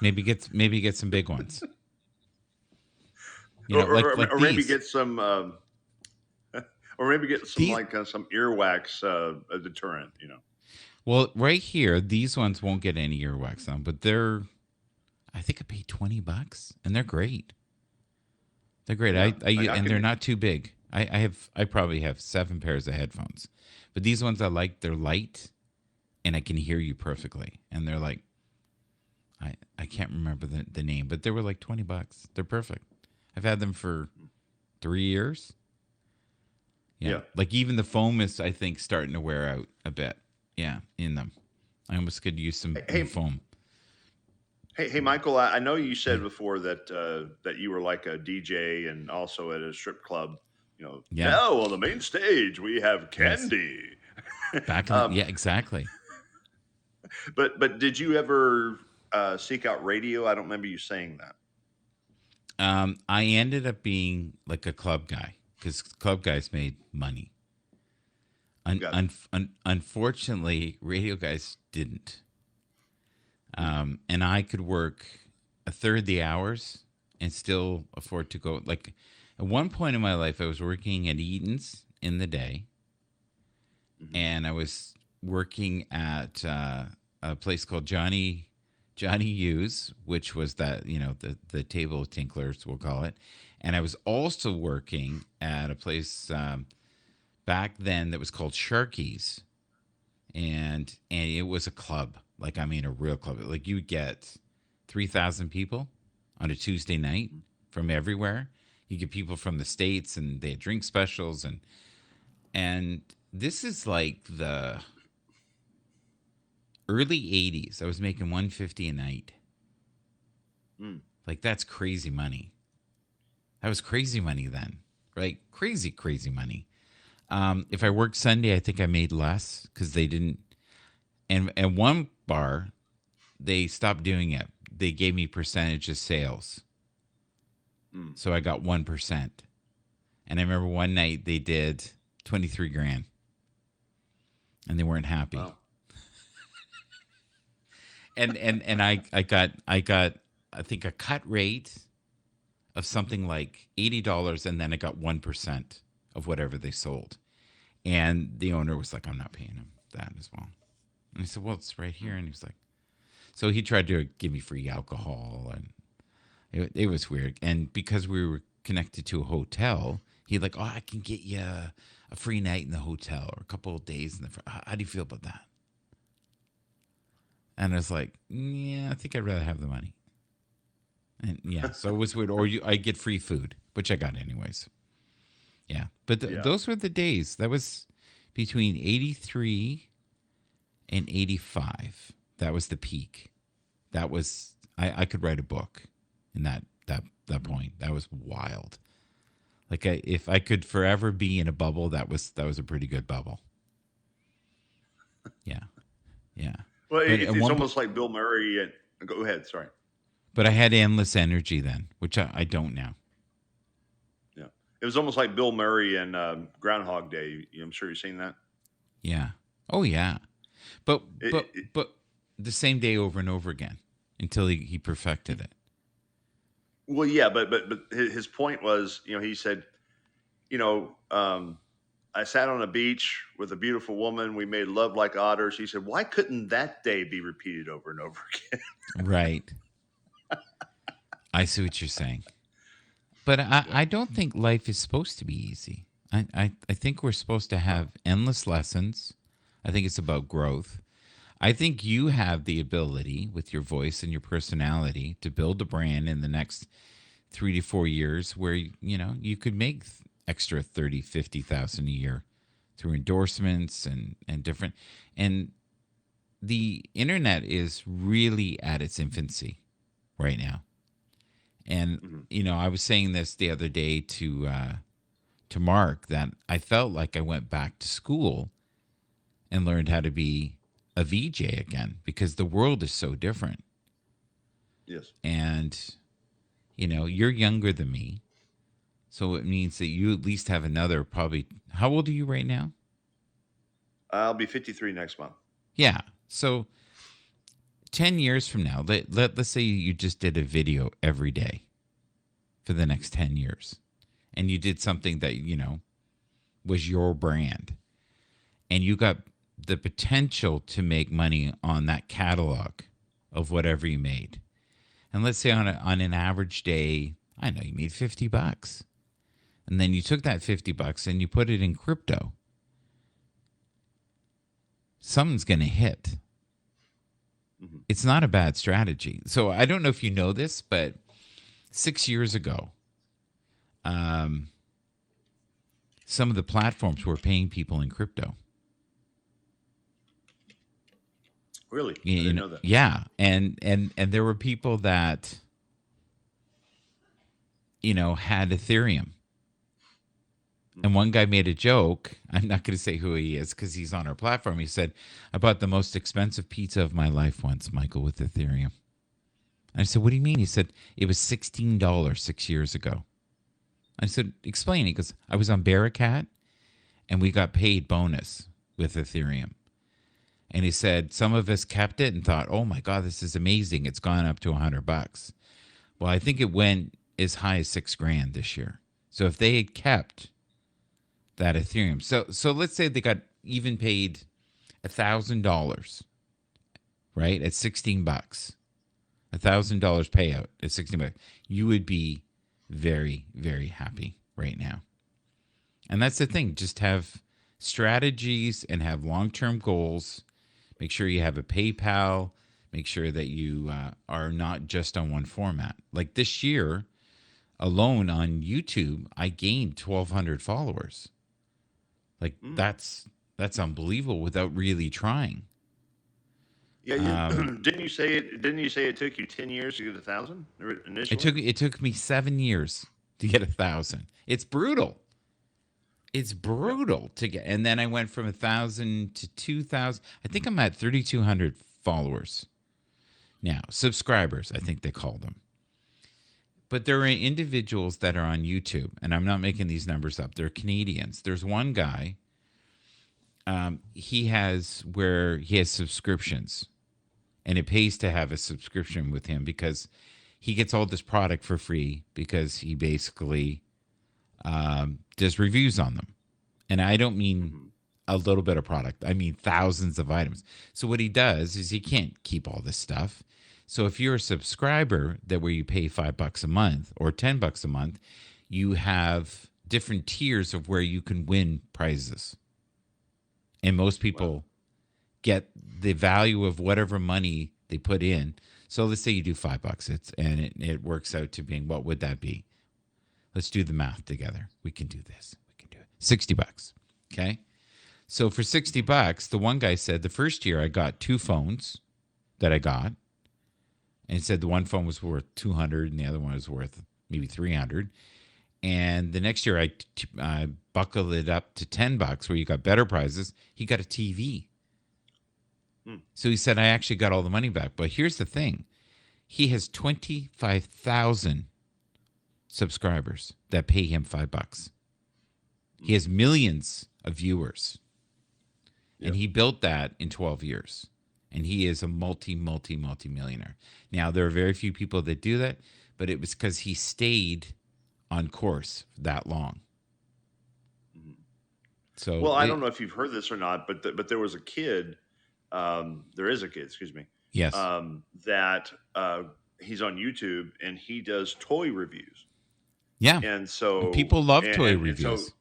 Maybe get some big ones. You know, like or maybe these. get some, or maybe get some These. some earwax a deterrent. You know. Well, right here, these ones won't get any earwax on, but they're. I think I paid $20, and they're great. They're great. Yeah, And they're not too big. I probably have 7 pairs of headphones, but these ones I like. They're light, and I can hear you perfectly. And they're like, I can't remember the name, but they were like $20. They're perfect. I've had them for 3 years. Yeah. Like even the foam is, I think, starting to wear out a bit. Yeah, in them. I almost could use some new foam. Hey, Michael! I know you said before that that you were like a DJ and also at a strip club. You know, Yeah. now on the main stage we have Candy. Back in yeah, exactly. But did you ever seek out radio? I don't remember you saying that. I ended up being like a club guy because club guys made money. Unfortunately, radio guys didn't. And I could work a third the hours and still afford to go. Like at one point in my life, I was working at Eaton's in the day, and I was working at a place called Johnny U's, which was that the table tinklers, we'll call it. And I was also working at a place back then that was called Sharky's, and it was a club. Like, I mean, a real club. Like, you would get 3,000 people on a Tuesday night from everywhere. You get people from the States, and they had drink specials. And this is like the early 80s. I was making $150 a night. Like, that's crazy money. That was crazy money then, right? Crazy money. If I worked Sunday, I think I made less because they didn't and one bar, they stopped doing it. They gave me percentage of sales. So I got 1%. And I remember one night they did 23 grand. And they weren't happy. Wow. And I got I think a cut rate of something like $80, and then I got 1% of whatever they sold. And the owner was like, I'm not paying him that as well. And I said, well, it's right here. And he was like, so he tried to give me free alcohol, and it was weird. And because we were connected to a hotel, he like, oh, I can get you a free night in the hotel or a couple of days in the. How do you feel about that? And I was like, yeah, I think I'd rather have the money. And yeah, so it was weird. Or I get free food, which I got anyways. Yeah, but those were the days. That was between 83 and 85. That was the peak. That was I could write a book in that point. That was wild. Like if I could forever be in a bubble, that was a pretty good bubble. Yeah. Well, it's one, almost like Bill Murray. And go ahead. Sorry. But I had endless energy then, which I don't now. Yeah, it was almost like Bill Murray and Groundhog Day. I'm sure you've seen that. Yeah. Oh yeah. But the same day over and over again until he perfected it. Well, yeah, but his point was, he said, I sat on a beach with a beautiful woman. We made love like otters. He said, why couldn't that day be repeated over and over again? Right. I see what you're saying. But I don't think life is supposed to be easy. I think we're supposed to have endless lessons. I think it's about growth. I think you have the ability with your voice and your personality to build a brand in the next 3 to 4 years where, you could make extra 30, 50,000 a year through endorsements and different. And the internet is really at its infancy right now. And, I was saying this the other day to Mark that I felt like I went back to school and learned how to be a VJ again because the world is so different. Yes. And, you're younger than me. So it means that you at least have another probably. How old are you right now? I'll be 53 next month. Yeah. So 10 years from now, let's say you just did a video every day for the next 10 years. And you did something that, was your brand. And you got the potential to make money on that catalog of whatever you made. And let's say on an average day, I know you made $50. And then you took that $50 and you put it in crypto. Something's going to hit. Mm-hmm. It's not a bad strategy. So I don't know if you know this, but 6 years ago, some of the platforms were paying people in crypto. Really? I didn't know that. Yeah. And there were people that, had Ethereum. And one guy made a joke. I'm not going to say who he is because he's on our platform. He said, I bought the most expensive pizza of my life once, Michael, with Ethereum. And I said, what do you mean? He said, it was $16 6 years ago. I said, explain. He goes, I was on Barracat and we got paid bonus with Ethereum. And he said, some of us kept it and thought, oh my God, this is amazing. It's gone up to $100. Well, I think it went as high as $6,000 this year. So if they had kept that Ethereum, so let's say they got even paid $1,000, right? At $16, $1,000 payout at $16, you would be very, very happy right now. And that's the thing. Just have strategies and have long-term goals. Make sure you have a PayPal. Make sure that you are not just on one format. Like this year alone on YouTube, I gained 1,200 followers. Like that's unbelievable without really trying. Yeah, didn't you say it took you 10 years to get 1,000 initially? It took me 7 years to get 1,000. It's brutal. It's brutal to get. And then I went from 1,000 to 2,000. I think I'm at 3,200 followers now. Subscribers, I think they call them. But there are individuals that are on YouTube, and I'm not making these numbers up. They're Canadians. There's one guy. He has subscriptions, and it pays to have a subscription with him because he gets all this product for free because he basically does reviews on them. And I don't mean a little bit of product. I mean thousands of items. So what he does is he can't keep all this stuff. So if you're a subscriber where you pay $5 a month or $10 a month, you have different tiers of where you can win prizes. And most people get the value of whatever money they put in. So let's say you do $5, it works out to being, what would that be? Let's do the math together. We can do this. We can do it. $60. Okay. So for $60, the one guy said the first year I got 2 phones that I got. And it said the one phone was worth $200 and the other one was worth maybe $300. And the next year I buckled it up to $10 where you got better prizes. He got a TV. So he said, I actually got all the money back. But here's the thing. He has 25,000 subscribers that pay him $5. He has millions of viewers. Yep. And he built that in 12 years. And he is a multi-millionaire. Now, there are very few people that do that, but it was because he stayed on course that long. So, well, I don't know if you've heard this or not, but there was a kid. There is a kid, excuse me. Yes. That he's on YouTube and he does toy reviews. Yeah. And so people love toy reviews.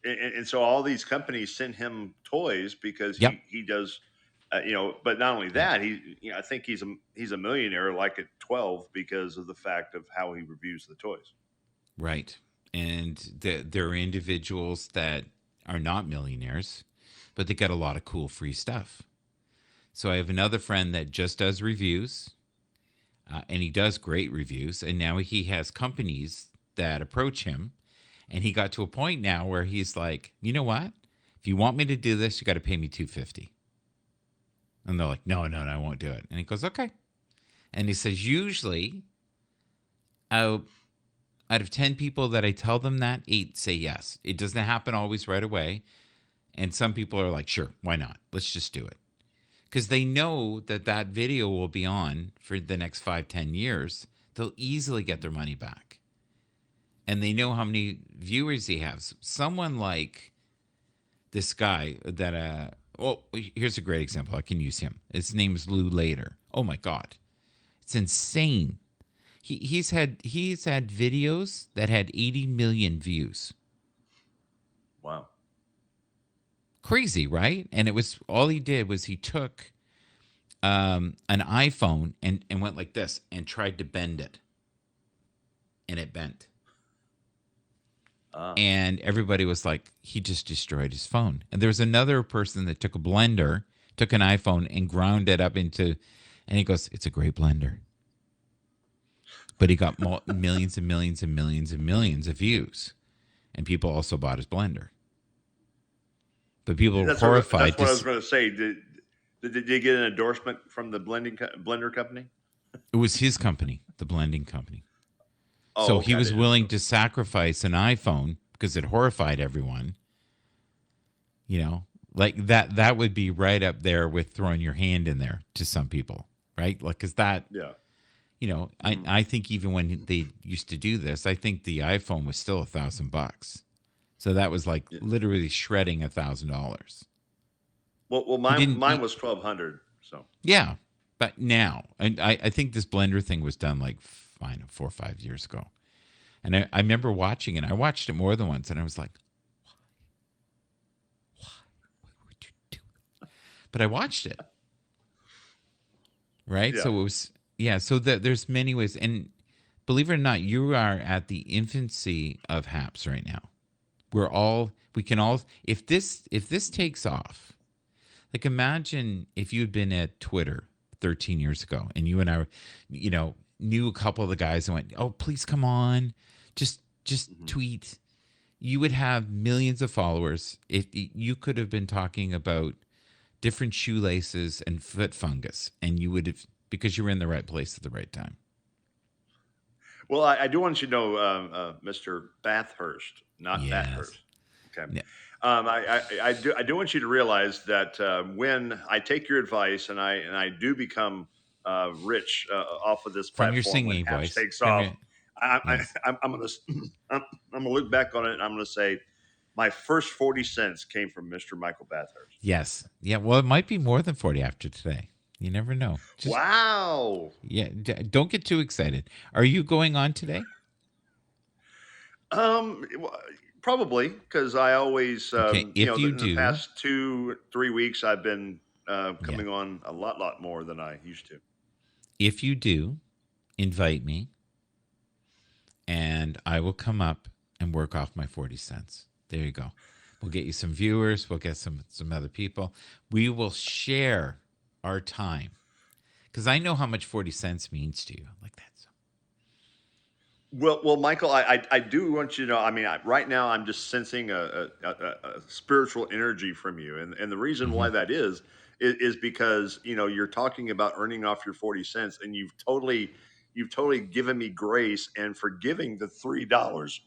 And so all these companies send him toys because he does. But not only that, I think he's a millionaire like at 12 because of the fact of how he reviews the toys. Right. And there are individuals that are not millionaires, but they get a lot of cool free stuff. So I have another friend that just does reviews, and he does great reviews. And now he has companies that approach him, and he got to a point now where he's like, you know what? If you want me to do this, you got to pay me $250. And they're like, no, I won't do it. And he goes, okay. And he says, usually out of 10 people that I tell them that, 8 say yes. It doesn't happen always right away. And some people are like, sure, why not? Let's just do it. Because they know that video will be on for the next 5-10 years. They'll easily get their money back. And they know how many viewers he has. Someone like this guy that... well, here's a great example. I can use him. His name is Lou Later. Oh my God, it's insane. He's had videos that had 80 million views. Wow, crazy, right? And it was all he did was he took an iPhone and went like this and tried to bend it, and it bent. And everybody was like, he just destroyed his phone. And there was another person that took a blender, took an iPhone and ground it up into, and he goes, it's a great blender. But he got millions and millions and millions and millions of views. And people also bought his blender. But people were horrified. That's what I was going to say. Did you get an endorsement from the blender company? It was his company, the blending company. Oh, so he was willing to sacrifice an iPhone because it horrified everyone. Like that would be right up there with throwing your hand in there to some people, right? Like, because that, I think even when they used to do this, I think the iPhone was still $1,000. So that was like literally shredding $1,000. Well, mine was $1,200. So yeah, but now, and I think this blender thing was done like 4 or 5 years ago. And I remember watching it. I watched it more than once, and I was like, why would you do that? But I watched it. Right? Yeah. So it was, so there's many ways. And believe it or not, you are at the infancy of Happs right now. We can all, if this takes off, like imagine if you'd been at Twitter 13 years ago and you and I, knew a couple of the guys and went, oh, please come on, just tweet, you would have millions of followers. If you could have been talking about different shoelaces and foot fungus, and you would have, because you were in the right place at the right time. Well, I do want you to know, Mr. Bathurst, not Yes. Bathurst. Okay. Yeah. I do want you to realize that when I take your advice and I do become rich off of this From platform, your singing when Happs voice. takes From off, your- yes. I'm gonna look back on it and I'm gonna say my first 40 cents came from Mr. Michael Bathurst. Yes. Yeah. Well, it might be more than 40 after today. You never know. Wow. Yeah. Don't get too excited. Are you going on today? Probably because I always, Okay, if you in the do- past 2-3 weeks, I've been coming on a lot more than I used to. If you do, invite me, and I will come up and work off my 40 cents. There you go. We'll get you some viewers. We'll get some other people. We will share our time, because I know how much 40 cents means to you. Like that. Well, Michael, I do want you to know. I mean, right now I'm just sensing a spiritual energy from you, and the reason why that is because you're talking about earning off your 40 cents, and you've totally given me grace and forgiving the $3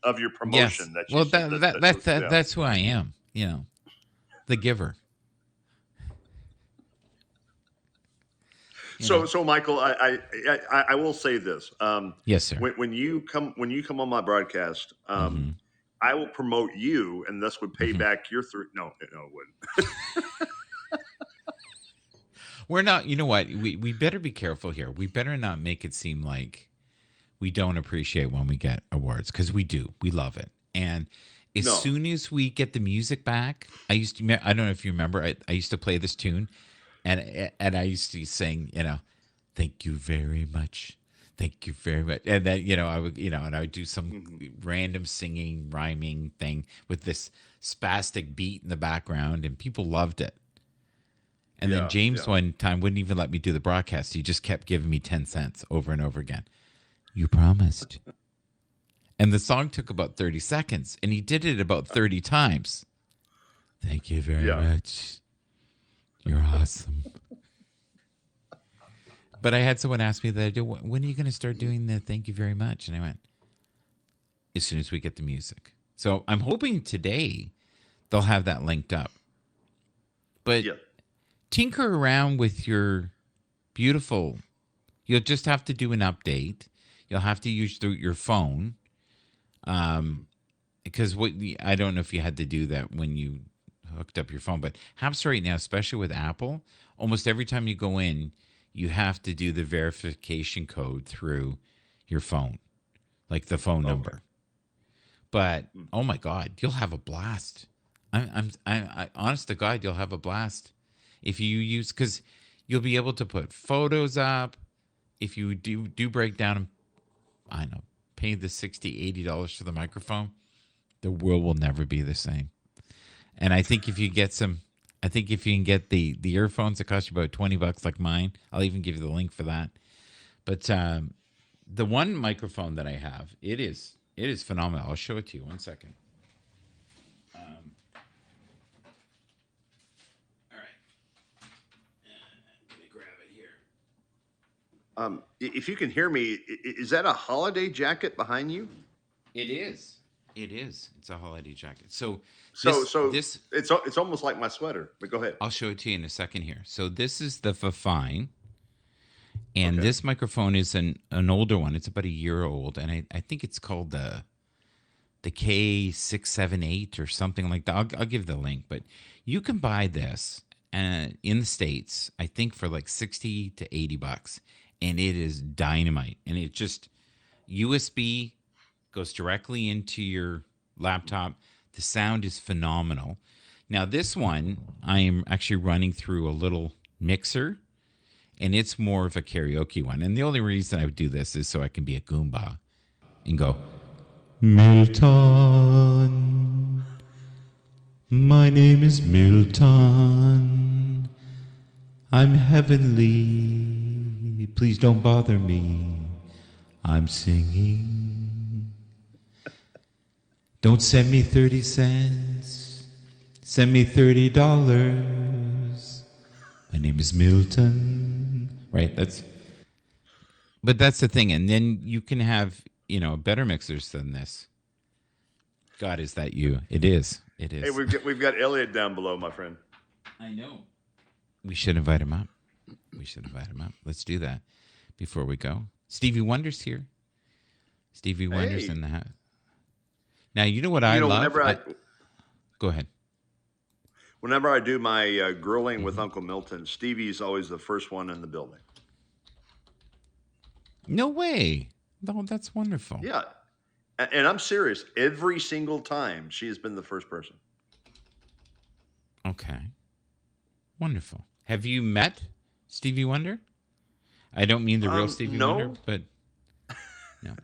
of your promotion. Yes. That you, That's who I am. The giver. So Michael, I will say this. Yes, sir. When you come on my broadcast, I will promote you, and thus would pay back your three. No, it wouldn't. We're not. You know what? We better be careful here. We better not make it seem like we don't appreciate when we get awards, because we do. We love it. And as soon as we get the music back, I don't know if you remember, I used to play this tune. And I used to sing, thank you very much. Thank you very much. And then, I would, and I would do some random singing, rhyming thing with this spastic beat in the background, and people loved it. And then James one time wouldn't even let me do the broadcast. He just kept giving me 10 cents over and over again. You promised. And the song took about 30 seconds, and he did it about 30 times. Thank you very much. You're awesome. But I had someone ask me the other day, when are you going to start doing the thank you very much? And I went, as soon as we get the music. So I'm hoping today they'll have that linked up. But tinker around with your beautiful, you'll just have to do an update. You'll have to use your phone. Because I don't know if you had to do that when you hooked up your phone, but Happs right now, especially with Apple, almost every time you go in, you have to do the verification code through your phone, like the phone number. But oh my God, you'll have a blast. I honest to God, you'll have a blast if you use, because you'll be able to put photos up. If you do break down, I know, pay the $60-$80 for the microphone, the world will never be the same. And I think if you get if you can get the earphones that cost you about $20 like mine, I'll even give you the link for that. But the one microphone that I have, it is phenomenal. I'll show it to you. 1 second. All right. Let me grab it here. If you can hear me, is that a holiday jacket behind you? It is. It is. It's a holiday jacket. So this it's almost like my sweater. But go ahead. I'll show it to you in a second here. So this is the Fifine, and this microphone is an older one. It's about a year old, and I think it's called the K678 or something like that. I'll give the link, but you can buy this in the States, I think for like $60 to $80, and it is dynamite. And it just USB goes directly into your laptop. The sound is phenomenal. Now this one, I am actually running through a little mixer, and it's more of a karaoke one. And the only reason I would do this is so I can be a Goomba and go, Milton, my name is Milton. I'm heavenly. Please don't bother me. I'm singing. Don't send me 30 cents. Send me $30. My name is Milton. Right? But that's the thing. And then you can have, better mixers than this. God, is that you? It is. It Hey, is. we've got Elliot down below, my friend. I know. We should invite him up. Let's do that before we go. Stevie Wonder's here. Stevie Wonder's in the house. Now, you know what I love? Go ahead. Whenever I do my grilling with Uncle Milton, Stevie's always the first one in the building. No way. No, that's wonderful. Yeah. And I'm serious. Every single time, she has been the first person. Okay. Wonderful. Have you met Stevie Wonder? I don't mean the real Stevie Wonder, but no.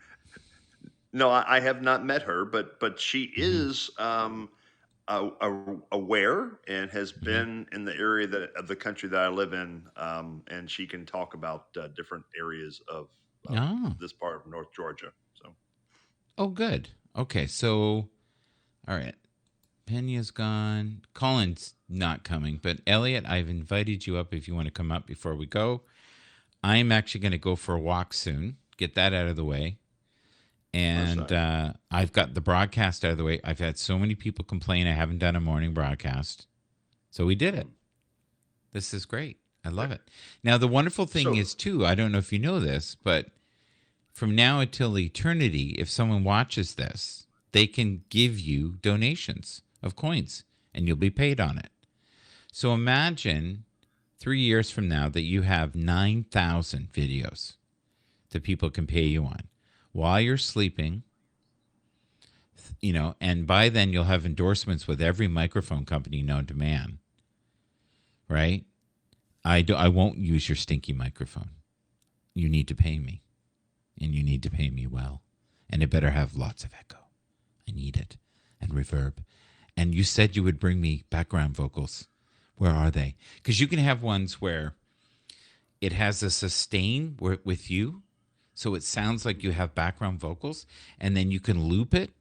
No, I have not met her, but she is aware and has been in the area of the country that I live in, and she can talk about different areas of this part of North Georgia. So, oh, good. Okay, so all right, Penya's gone. Colin's not coming, but Elliot, I've invited you up if you want to come up before we go. I'm actually going to go for a walk soon. Get that out of the way. And I've got the broadcast out of the way. I've had so many people complain I haven't done a morning broadcast. So we did it. This is great. I love it. Now, the wonderful thing is, too, I don't know if you know this, but from now until eternity, if someone watches this, they can give you donations of coins, and you'll be paid on it. So imagine 3 years from now that you have 9,000 videos that people can pay you on while you're sleeping, and by then you'll have endorsements with every microphone company known to man, right? I won't use your stinky microphone. You need to pay me, and you need to pay me well, and it better have lots of echo. I need it, and reverb. And you said you would bring me background vocals. Where are they? Because you can have ones where it has a sustain with you, so it sounds like you have background vocals, and then you can loop it.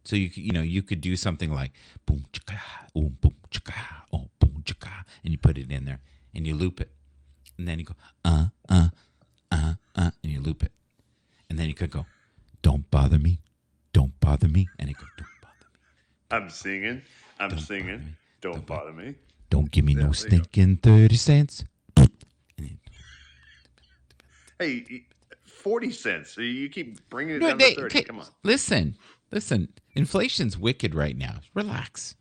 So you could do something like boom chaka, oh boom chaka, oh boom chaka, and you put it in there and you loop it, and then you go and you loop it, and then you could go, don't bother me, and it goes, don't bother me. I'm singing. Don't bother me. Don't give me no stinking 30 cents. Hey, 40 cents. So you keep bringing it down to 30. Okay, come on. Listen. Inflation's wicked right now. Relax.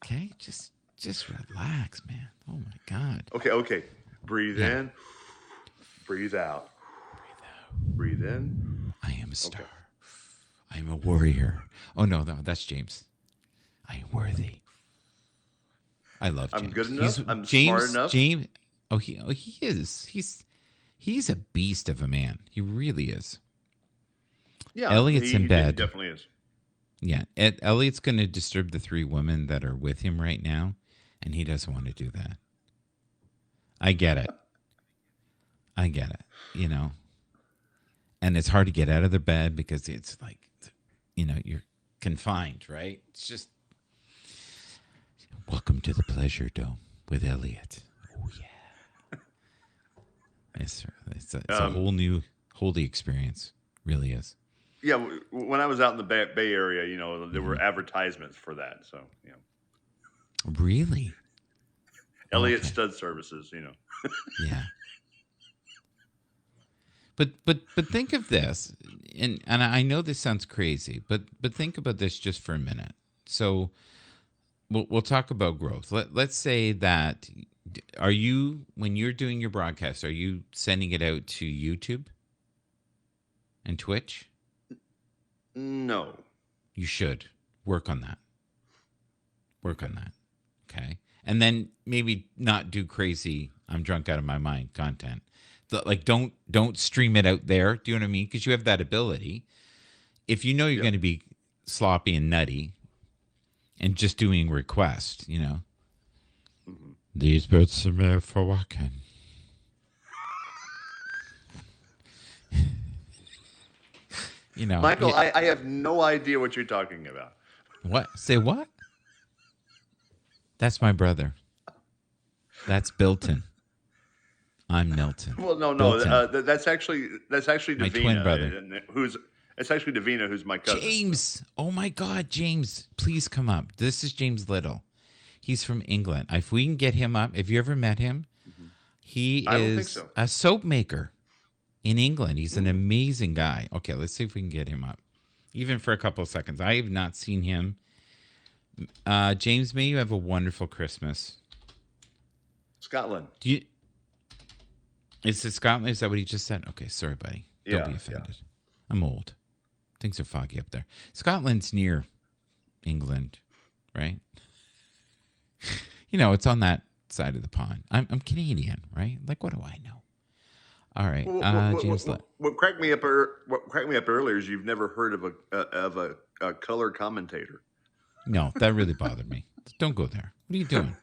Okay? Just relax, man. Oh, my God. Okay. Breathe in. Breathe out. Breathe in. I am a star. Okay. I am a warrior. Oh, no, that's James. I am worthy. I love James. I'm good enough. I'm smart enough. James. He is. He's a beast of a man. He really is. Yeah, Elliot's in bed. He definitely is. Yeah, Elliot's going to disturb the 3 women that are with him right now, and he doesn't want to do that. I get it. And it's hard to get out of the bed because it's like, you're confined, right? It's just, welcome to the Pleasure Dome with Elliot. Oh, yeah. It's a whole new holy experience. Really is. Yeah, when I was out in the Bay Area, there were advertisements for that. So, Really? Elliot Stud Services, Yeah. But think of this, and I know this sounds crazy, but think about this just for a minute. So we'll talk about growth. Let's say that, when you're doing your broadcast, are you sending it out to YouTube and Twitch? No. You should work on that. Okay. And then maybe not do crazy, I'm drunk out of my mind content. Don't stream it out there. Do you know what I mean? Because you have that ability. If you know you're going to be sloppy and nutty and just doing requests, Mm-hmm. These birds are made for walking. You know, Michael, I have no idea what you're talking about. what? Say what? That's my brother. That's Bilton. I'm Milton. Well, no, Bilton. that's actually Davina, My twin brother. It's actually Davina, who's my cousin. James. Oh my God, James, please come up. This is James Little. He's from England. If we can get him up, have you ever met him? He I don't think is so. a soap maker in England. He's an amazing guy. Okay, let's see if we can get him up, even for a couple of seconds. I have not seen him. James, may you have a wonderful Christmas. Scotland. Is it Scotland? Is that what he just said? Okay, sorry, buddy. Don't be offended. I'm old. Things are foggy up there. Scotland's near England, right? You know, it's on that side of the pond. I'm Canadian, right? Like, what do I know? All right, James. What cracked me up earlier is you've never heard of a color commentator. No, that really bothered me. Don't go there. What are you doing?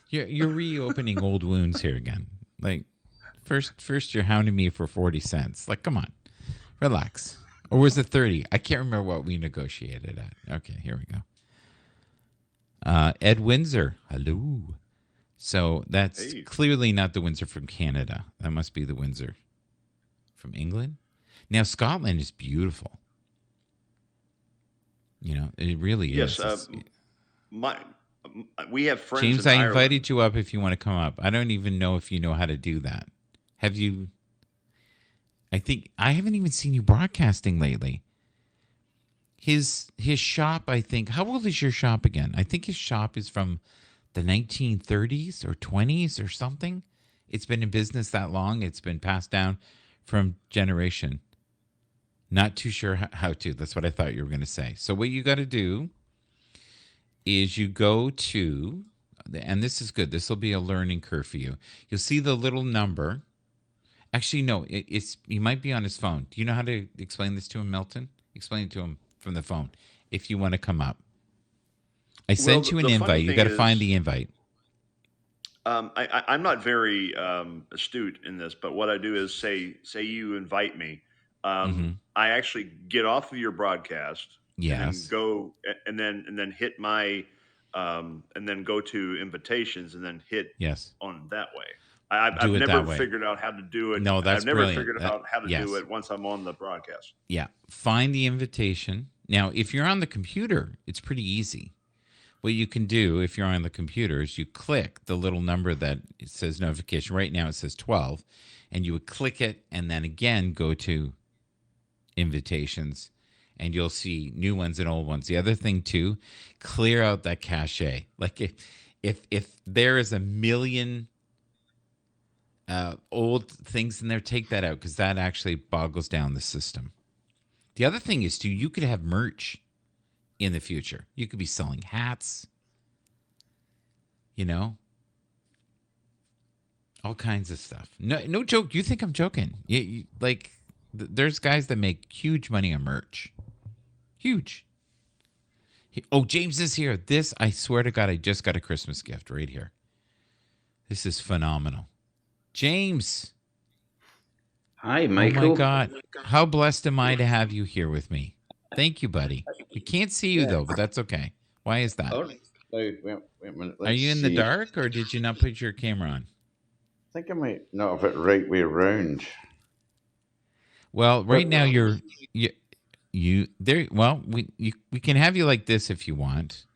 You're reopening old wounds here again. Like, first you're hounding me for 40 cents. Like, come on, relax. Or was it 30? I can't remember what we negotiated at. Okay, here we go. Ed Windsor, hello. So that's clearly not the Windsor from Canada. That must be the Windsor from England. Now, Scotland is beautiful. You know, it really is. Yes, we have friends. James, in I Ireland. invited you up if you want to come up. I don't even know if you know how to do that. Have you? I think I haven't even seen you broadcasting lately. His shop, I think. How old is your shop again? I think his shop is from the 1930s or 20s or something. It's been in business that long. It's been passed down from generation. Not too sure how to. That's what I thought you were going to say. So what you got to do is you go to, and this is good. This will be a learning curve for you. You'll see the little number. Actually, no, it's he might be on his phone. Do you know how to explain this to him, Milton? Explain it to him from the phone if you want to come up. I sent you an invite. You got to find the invite. I'm not very astute in this, but what I do is say you invite me. I actually get off of your broadcast. Yes. And then hit my and then go to invitations and then hit on that way. I've never figured out how to do it. No, that's brilliant. I've never figured out how to do it once I'm on the broadcast. Yeah. Find the invitation. Now, if you're on the computer, it's pretty easy. What you can do if you're on the computer is you click the little number that it says notification. Right now it says 12. And you would click it and then again go to invitations. And you'll see new ones and old ones. The other thing too, clear out that cache. Like if there is a million old things in there, take that out because that actually boggles down the system. The other thing is too, you could have merch in the future. You could be selling hats. You know, all kinds of stuff. No joke. You think I'm joking? There's guys that make huge money on merch. Huge. James is here. This, I swear to God, I just got a Christmas gift right here. This is phenomenal. James. Hi, Michael. Oh, my God. How blessed am I to have you here with me? Thank you, buddy. We can't see you, though, but that's okay. Why is that? Wait a minute. Are you in the dark, or did you not put your camera on? I think I might not have it right way around. Well, right now you there. Well, we can have you like this if you want,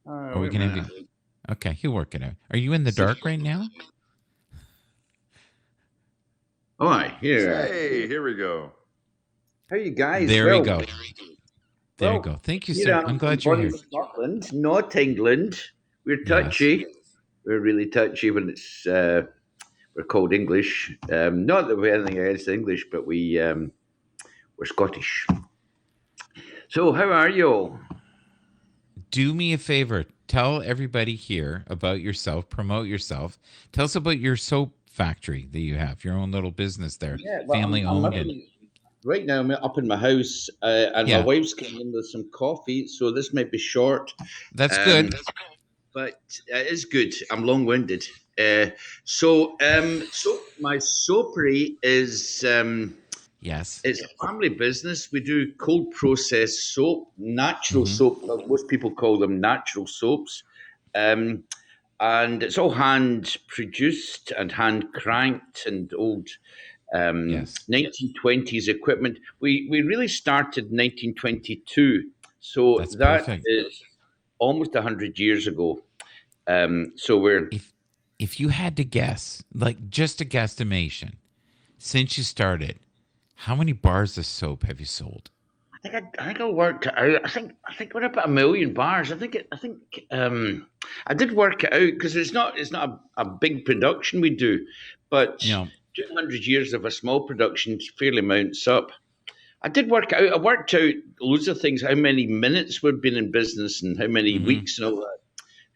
or we can have you. Okay, he'll work it out. Are you in the dark right now? Oh, hi, here. Hey, here we go. How are you guys? There we go. There you go. Thank you, sir. I'm glad you're here. Scotland, not England. We're touchy. Yes. We're really touchy when it's we're called English. Not that we have anything against English, but we're Scottish. So, how are you all? Do me a favor. Tell everybody here about yourself. Promote yourself. Tell us about your soap factory that you have. Your own little business there. Yeah, well, family owned. Right now, I'm up in my house, and my wife's coming in with some coffee, so this might be short. That's good. But it is good. I'm long-winded. So my soapery is Yes. It's a family business. We do cold processed soap, natural Mhm. soap. Most people call them natural soaps. And it's all hand produced and hand cranked and old Yes. 1920s equipment. We really started in 1922. So That's that perfect. is almost 100 years ago. So we're If you had to guess, like just a guesstimation, since you started, how many bars of soap have you sold? I think I worked it out. I think we're about 1,000,000 bars. I did work it out because it's not a big production we do, but You know, 200 years of a small production fairly mounts up. I did work it out. I worked out loads of things, how many minutes we've been in business and how many mhm. weeks and all that,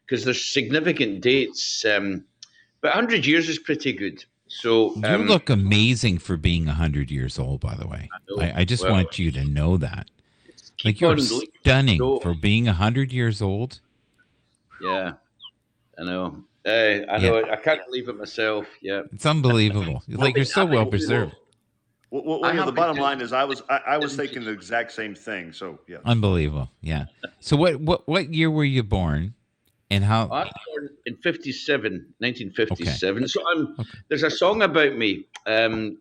because there's significant dates. But 100 years is pretty good. So You look amazing for being 100 years old, by the way. I just well, want you to know that. Like keep you're on leaving. stunning So for being 100 years old. yeah, I know. I Yeah, know. I can't believe it myself. Yeah. it's unbelievable. Like you're so well preserved. Well, I you know, the haven't bottom line just is I was thinking the exact same thing. So yes. Unbelievable. Yeah. So what year were you born and how I was born in 57, okay. 1957. So Okay. there's a song about me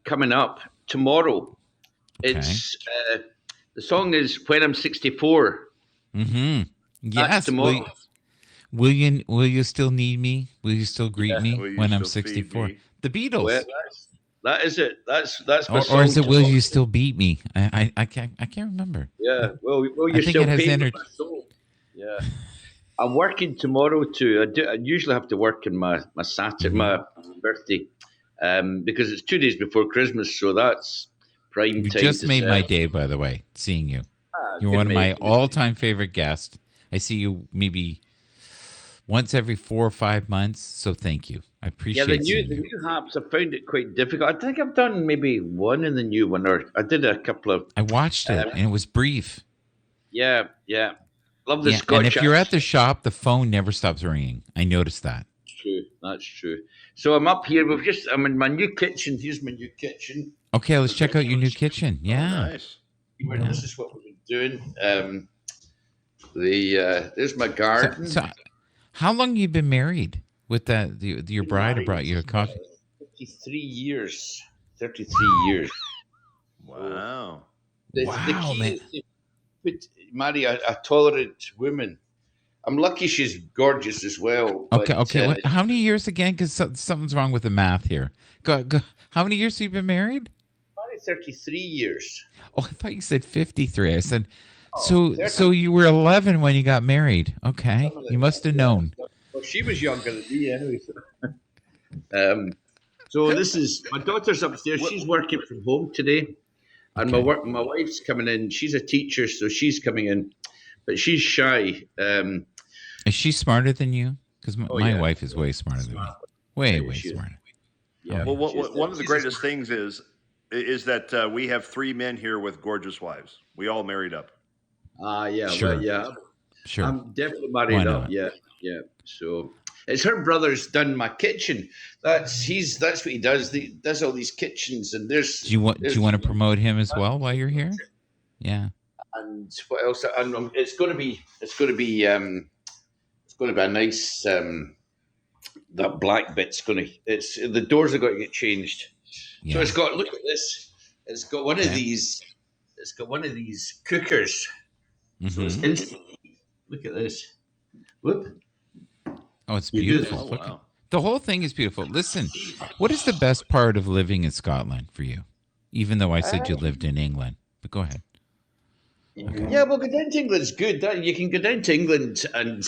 coming up tomorrow. Okay. It's the song is When I'm 64. Mhm. That's Yes, tomorrow. will you still need me? Will you still greet Yeah. me Will you when I'm still feed 64? me? The Well, Beatles. that is it. That's my Or is song it will tomorrow. you still beat me? I can't remember. Yeah. Well, I you're think still it has paying for entered. my soul. Yeah. I'm working tomorrow too. I usually have to work on my Saturday, Mhm. my birthday, because it's 2 days before Christmas. So that's prime You time just to made sell. my day, by the way, seeing you. You're Good one of mate. my all-time favorite guests. I see you maybe once every 4 or 5 months, so thank you. I Yeah, appreciate seeing the you. new Happs, I found it quite difficult. I think I've done maybe one in the new one, or I did a couple of. I watched it, and it was brief. Yeah, yeah. Love the Yeah, and Scotch if you're at accent. the shop, the phone never stops ringing. I noticed that. True, that's true. So I'm up here. I'm in my new kitchen. Here's my new kitchen. Okay, let's check out your new kitchen. Oh, Yeah, nice. yeah. This is what we've been doing. There's my So, garden. so how long you been married with your Been bride who married brought you a coffee? 53 years. 33 years. Wow. The Wow, key man. is to marry a tolerant woman. I'm lucky she's gorgeous as well. Okay, But okay. How many years again? Because something's wrong with the math here. Go. How many years have you been married? married 33 years. Oh, I thought you said 53. I said, Oh, so you were 11 when you got married. Okay, some of you it. must have Yeah. known. Well, she was younger than me anyway. So this is my daughter's upstairs. She's working from home today, and Okay. my wife's coming in. She's a teacher, so she's coming in, but she's shy. Is she smarter than you? Because Oh my yeah, wife is way smarter than me. Way she is. smarter. Yeah. Oh, Well, She's one of the she's greatest things is that we have three men here with gorgeous wives. We all married up. yeah, Sure. well, yeah. Sure. I'm definitely Why married up. not? Yeah, yeah. So it's her brother's done my kitchen. That's what he does. He does all these kitchens, and Do you want to there's promote him as well while you're here? Yeah. and what else? And it's going to be a nice. That black bit's going to. It's the doors are going to get changed. Yeah. So it's got. Look at this. It's got one of Okay. these. It's got one of these cookers. So it's Mhm. instant. Look at this. Whoop. Oh, it's You do beautiful. Oh, Look, wow. the whole thing is beautiful. Listen, what is the best part of living in Scotland for you? Even though I said you lived in England, but go ahead. Yeah, well, go down to England's good. You can go down to England, and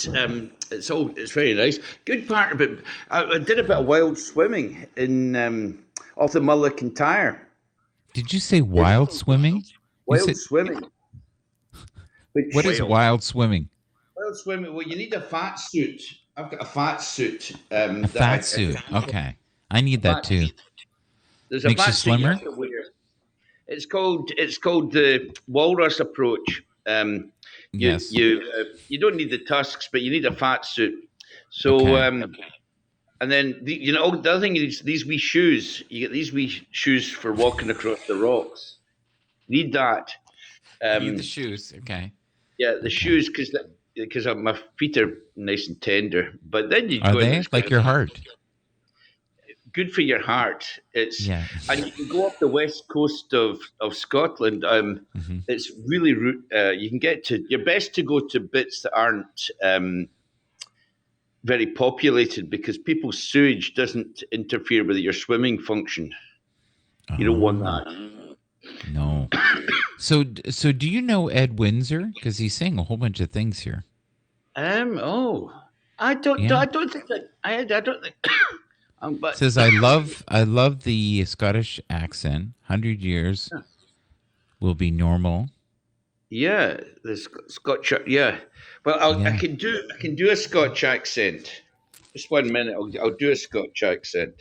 it's very nice. Good part of it. I did a bit of wild swimming in off the Mull of Kintyre. Did you say wild swimming? You Wild said, swimming. Which, what is Whale. wild swimming? wild swimming? Well, you need a fat suit. I've got a fat suit. A fat suit. Okay, I need that too. There's a Makes you fat suit you slimmer? have to wear. It's called the walrus approach. Yes. You don't need the tusks, but you need a fat suit. So Okay. and then the other thing is these wee shoes. You get these wee shoes for walking across the rocks. Need that. You need the shoes. Okay. Yeah, the shoes because my feet are nice and tender. But then you Are go in, they it's like your heart? good for your heart. It's Yeah. and you can go up the west coast of Scotland. It's really you can get to. You're best to go to bits that aren't very populated because people's sewage doesn't interfere with your swimming function. You don't want that. No. So do you know Ed Windsor? Because he's saying a whole bunch of things here. Oh, I don't. Yeah. I don't think that. I don't think. But Says I love the Scottish accent. 100 years will be normal. yeah, the Scotch. Yeah, well, I can do a Scotch accent. Just 1 minute. I'll do a Scotch accent.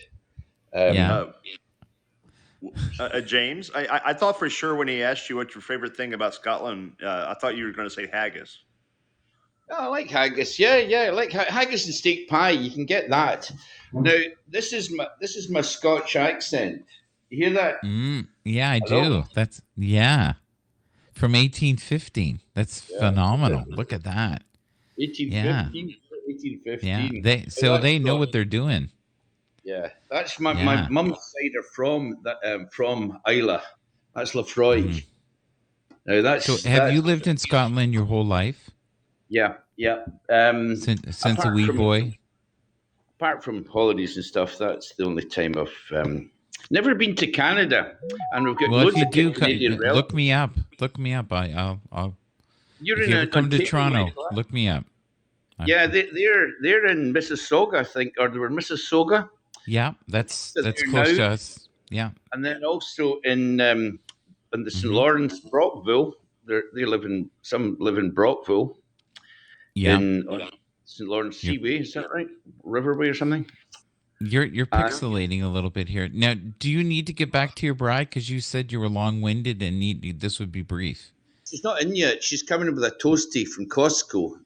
James, I thought for sure when he asked you what your favorite thing about Scotland, I thought you were going to say haggis. Oh, I like haggis. Yeah, I like haggis and steak pie. You can get that. Now, this is my Scotch accent. You hear that? Yeah, I Hello? do. That's from 1815. That's phenomenal. Look at that. 1815. 1815. Yeah, they know what they're doing. Yeah, that's my mum's side are from from Isla. That's Lefroy. Now So have you lived in Scotland your whole life? Yeah. Since a wee boy. Apart from holidays and stuff, that's the only time I've never been to Canada, and we've got loads of Canadian relatives. Look me up. Look me up. I'll. You're if in you ever come to Ontario, Toronto, right? look me up. Yeah, they're in Mississauga, I think, or they were Mississauga. Yeah, that's close now. to us. Yeah, and then also in the St. Lawrence, Brockville. They live in Brockville. Yeah, in St. Lawrence Seaway, is that right? Riverway or something? You're pixelating a little bit here. Now, do you need to get back to your bride because you said you were long-winded and this would be brief? She's not in yet. She's coming in with a toasty from Costco.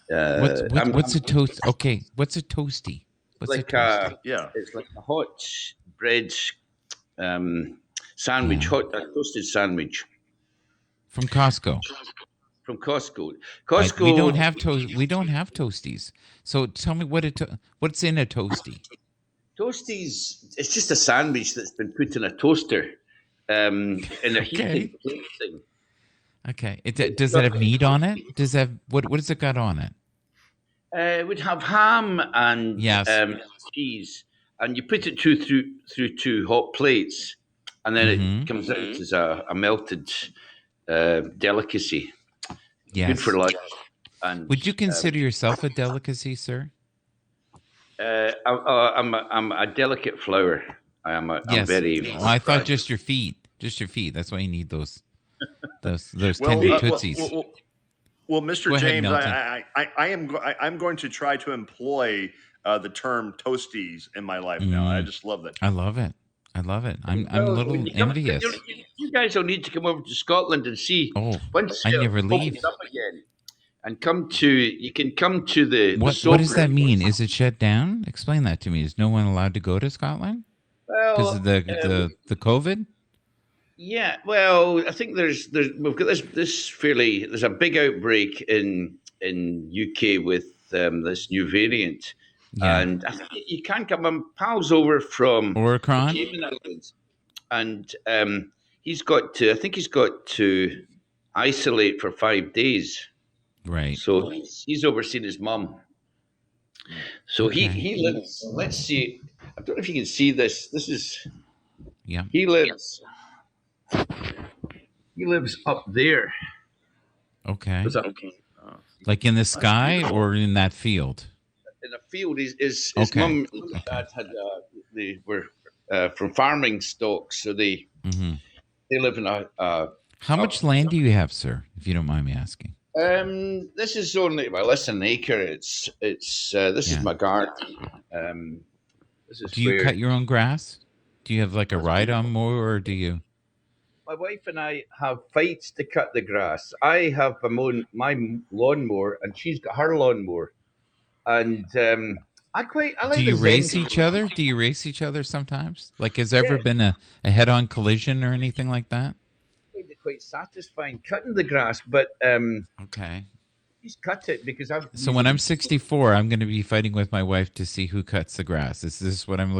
What's a toast? Okay, what's a toasty? What's like a toasty? It's like a hot bread sandwich, hot toasted sandwich From Costco. From Costco. We don't have We don't have toasties. So tell me what's in a toasty. Toasties. It's just a sandwich that's been put in a toaster, in a heated plate thing. Okay. Does it have meat on it? Does it have what has it got on it? It would have ham and cheese, and you put it through two hot plates, and then it comes out as a melted delicacy. Yes. Good for lunch. And would you consider yourself a delicacy, sir? I'm a delicate flower. I'm very. Well, I thought just your feet. Just your feet. That's why you need those tender tootsies. Well, Mr. Go ahead, James, Milton. I'm going to try to employ the term toasties in my life now. I just love that. I love it. I'm a little envious. You guys will need to come over to Scotland and see. Oh, once I never leave. Up again, and you can come to the. What does that mean? Is it shut down? Explain that to me. Is no one allowed to go to Scotland? Well, because of the COVID. Yeah, well, I think we've got there's a big outbreak in UK with this new variant, and I think you can't come. My pal's over from Omicron, Cayman Islands, and he's got to isolate for 5 days. Right. So he's overseeing his mum. So he lives. Let's see. I don't know if you can see this. This is. Yeah. He lives. He lives up there. Okay. Okay. Like in the sky or in that field? In a field. His mum and dad had they were from farming stock, so they live in a. How much land do you have, sir? If you don't mind me asking. This is only less than an acre. This is my garden. Do you cut your own grass? Do you have like a ride-on mower, or do you? My wife and I have fights to cut the grass. I have my lawnmower, and she's got her lawnmower. And I like. Do you race each other? Do you race each other sometimes? Like, has there ever been a head-on collision or anything like that? quite satisfying cutting the grass, but Okay. please cut it because I've. So when I'm 64, I'm going to be fighting with my wife to see who cuts the grass. Is this what I'm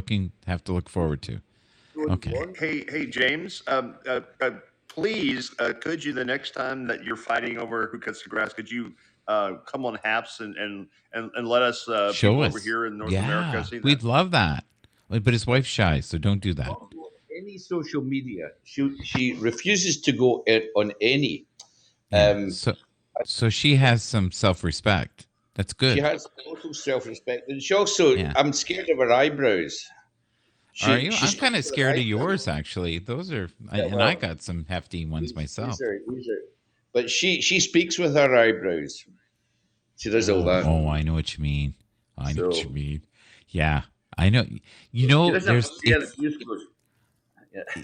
have to look forward to? Okay. Hey, James. Please, could you the next time that you're fighting over who cuts the grass, could you come on Happs and let us Show people us over here in North America see that? We'd love that. But his wife's shy, so don't do that. Any social media, she refuses to go on any. Yeah. So she has some self-respect. That's good. She has total self-respect, and she also. Yeah. I'm scared of her eyebrows. Are you? I'm kind of scared of yours, actually. Those are, and I got some hefty ones myself. These are, but she speaks with her eyebrows. She does all that. Oh, I know what you mean. I know what you mean. Yeah, I know. You know,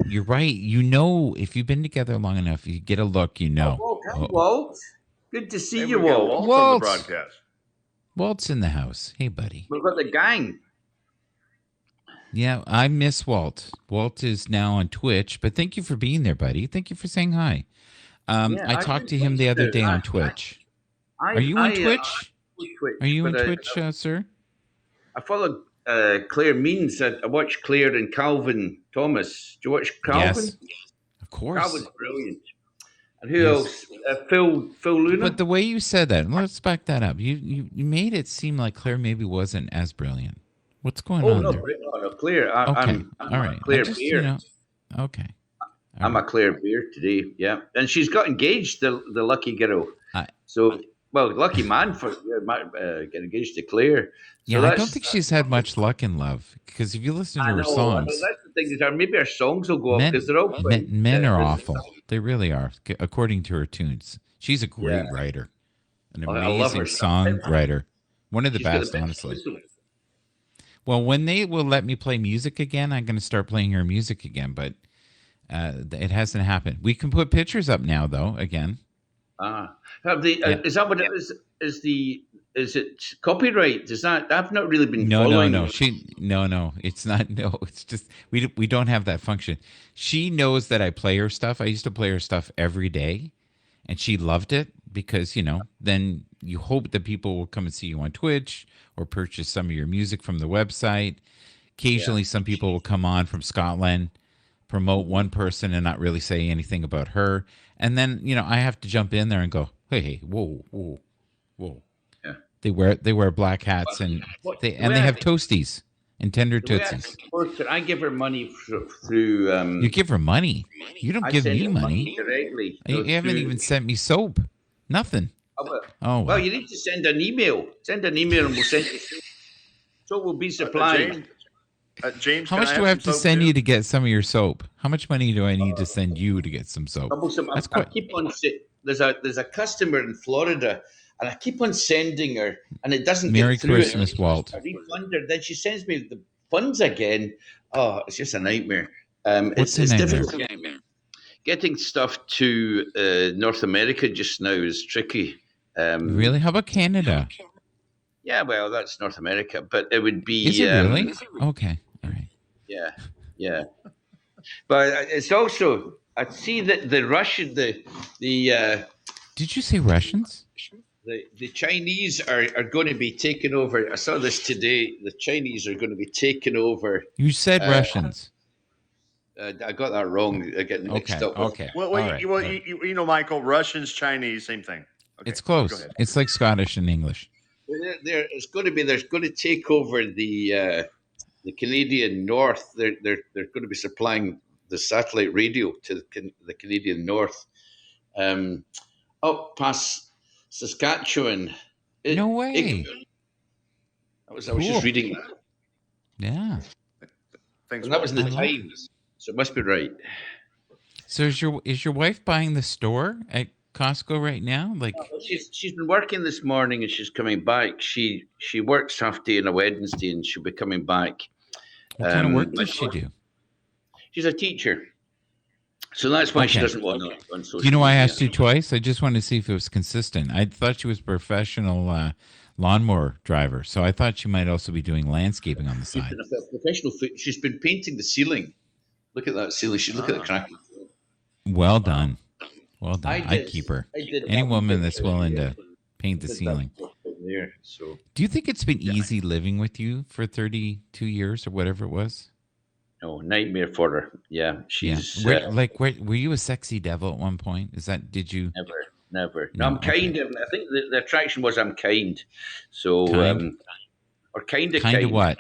you're right. You know, if you've been together long enough, you get a look. You know. Walt, good to see you, Walt. Walt. On the broadcast. Walt's in the house. Hey, buddy. We've got the gang. Yeah, I miss Walt. Walt is now on Twitch, but thank you for being there, buddy. Thank you for saying hi. I talked to him the other day on Twitch. Are you on Twitch? Are you on Twitch, sir? I follow Claire Means. I watch Claire and Calvin Thomas. Do you watch Calvin? Yes, of course. Calvin's brilliant. And who else? Phil Luna. But the way you said that, let's back that up. You made it seem like Claire maybe wasn't as brilliant. What's going on there? No, Claire. I'm all right. Claire Beer. Okay. I'm a Claire Beer today, yeah. And she's got engaged, the lucky girl. Lucky man for get engaged to Claire. So I don't think she's had much luck in love, because if you listen to her songs, that's the thing, is maybe her songs will go up because they're all men are awful. They really are, according to her tunes. She's a great writer, an amazing songwriter, one of the best, honestly. Well, when they will let me play music again, I'm going to start playing her music again, but it hasn't happened. We can put pictures up now, though, again. Is that what it is? Is it copyright? Does that? I've not really been following. No. No, it's not. No, it's just we don't have that function. She knows that I play her stuff. I used to play her stuff every day, and she loved it because, then you hope that people will come and see you on Twitch or purchase some of your music from the website. Occasionally, some people will come on from Scotland, promote one person and not really say anything about her. And then, I have to jump in there and go, hey, whoa. Yeah. They wear black hats and they have toasties and tender tootsies. I give her money through. You give her money? You don't give me money directly. You haven't even sent me soap. Nothing. Well, you need to send an email. Send an email and we'll send it. So we'll be supplied. James, how much do I have to send you to get some of your soap? How much money do I need to send you to get some soap? I keep on. There's a customer in Florida, and I keep on sending her, and it doesn't. Merry Christmas, Walt. I refund her, then she sends me the funds again. Oh, it's just a nightmare. What's it's a nightmare? Difficult. Getting stuff to North America just now is tricky. Really? How about Canada? Yeah, well, that's North America, but it would be. Is it really? Okay. All right. Yeah. But it's also, I see that the Russian, the Did you say Russians? The Chinese are going to be taking over. I saw this today. The Chinese are going to be taking over. You said Russians. I got that wrong. I get mixed up. Okay. Well, Michael, Russians, Chinese, same thing. Okay. It's close. It's like Scottish and English. They're going to take over the Canadian North. They're going to be supplying the satellite radio to the Canadian North, up past Saskatchewan. No way. I was just reading that. Yeah. Thanks. And that was in the Times, so it must be right. So is your wife buying the store at Costco right now? Like she's been working this morning and she's coming back. She works half day on a Wednesday and she'll be coming back. What kind of work does she do? She's a teacher, so that's why she doesn't want to on social. You know why I asked you twice? I just wanted to see if it was consistent. I thought she was a professional lawnmower driver, so I thought she might also be doing landscaping on the side. She's been painting the ceiling. Look at that ceiling. Look at the crack. Well done. Well done. I I'd did. keep her. I did Any that woman bit that's there, willing yeah. to paint the Did that ceiling. bit there. So Do you think it's been easy living with you for 32 years or whatever it was? no nightmare for her. Yeah, she's Were you a sexy devil at one point? Did you? never. No, No, I'm kind. okay. I think the attraction was I'm kind. So Kind? or kind of Kind of kind. what?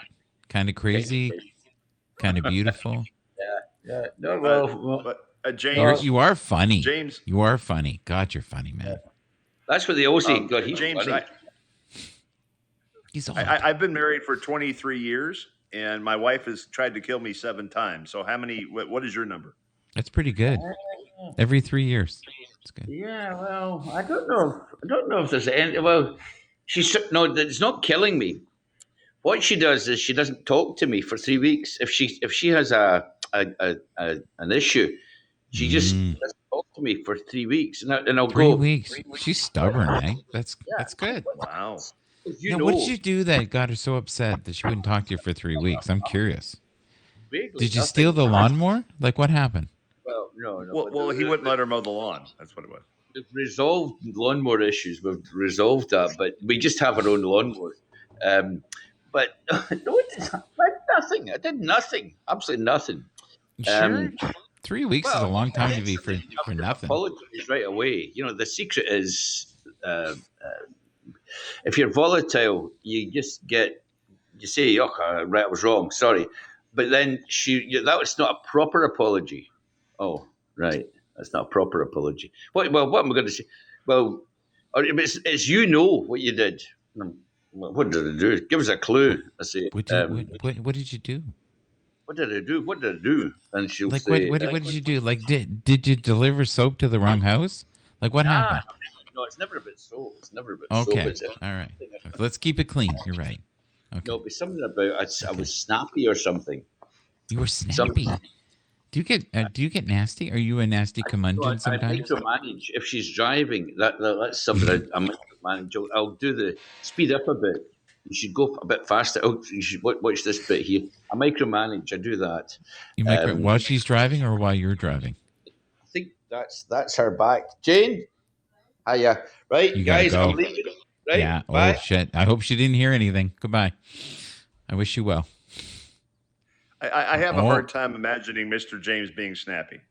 Kind of crazy? Kind of beautiful? Yeah. No, well, But James, You are funny. James, You are funny. God, you're funny, man. that's what they all say. God, he's James, funny. He's old. I've been married for 23 years, and my wife has tried to kill me 7 times. So how many? What is your number? That's pretty good. Every 3 years. That's good. Yeah, well, I don't know. I don't know if there's any. Well, it's not killing me. What she does is she doesn't talk to me for 3 weeks. If she has an issue, she just doesn't talk to me for 3 weeks, and I'll 3 go. weeks. She's stubborn, eh? That's good. Wow. You Now, what did you do that got her so upset that she wouldn't talk to you for 3 weeks? I'm curious. vaguely, Did you nothing. steal the lawnmower? Like, what happened? Well, no. Well, he wouldn't let her mow the lawn. That's what it was. We've resolved lawnmower issues. We've resolved that, but we just have our own lawnmower. But no, nothing. I did nothing. Absolutely nothing. Sure. 3 weeks is a long time to be for nothing. Apologize right away. You know, the secret is if you're volatile, you just say, "Oh, right, I was wrong. Sorry," but then that was not a proper apology. Oh, right, that's not a proper apology. What am I going to say? Well, it's what you did. What did I do? Give us a clue. I say. What did you do? What did I do? What did I do? And she'll Like, say, what did you do? Like, did you deliver soap to the wrong house? Like, what happened? No, it's never about soap. It's never about Okay, soap. all right. Let's keep it clean. You're right. Okay. No, but something about I was snappy or something. You were snappy. Do you get nasty? Are you a nasty curmudgeon sometimes? I micromanage if she's driving. That's something I micromanage. I'll do the speed up a bit. You should go a bit faster. Oh, you should watch this bit here. I micromanage. I do that. You while she's driving or while you're driving? I think that's her back. Jane, hiya. Right, You guys, gotta go. I'm leaving. Right, Yeah. bye. Oh shit. I hope she didn't hear anything. Goodbye. I wish you well. I have a hard time imagining Mr. James being snappy.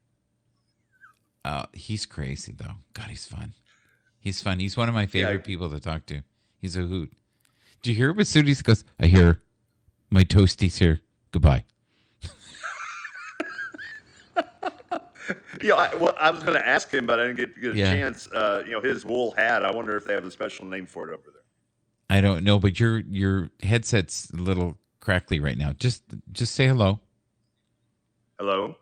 He's crazy though. God, he's fun. He's fun. He's one of my favorite people to talk to. He's a hoot. Do you hear what Sudie goes? I hear my toasties here. Goodbye. I was going to ask him, but I didn't get a Yeah. chance. His wool hat. I wonder if they have a special name for it over there. I don't know, but your headset's a little crackly right now. Just say hello. Hello.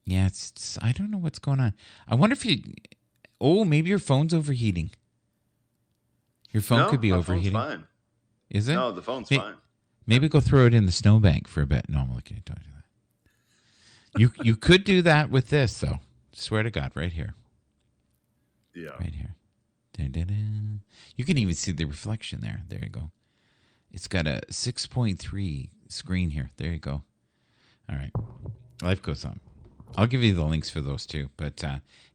Yeah, it's I don't know what's going on. I wonder if maybe your phone's overheating. Your phone could be overheating. Phone's fine. Is it? No, the phone's fine. Maybe go throw it in the snowbank for a bit. No, I'm looking. Don't do that. You could do that with this though. Swear to God, right here. Yeah. Right here. Dun-dun-dun. You can even see the reflection there. There you go. It's got a 6.3 screen here. There you go. All right. Life goes on. I'll give you the links for those too. But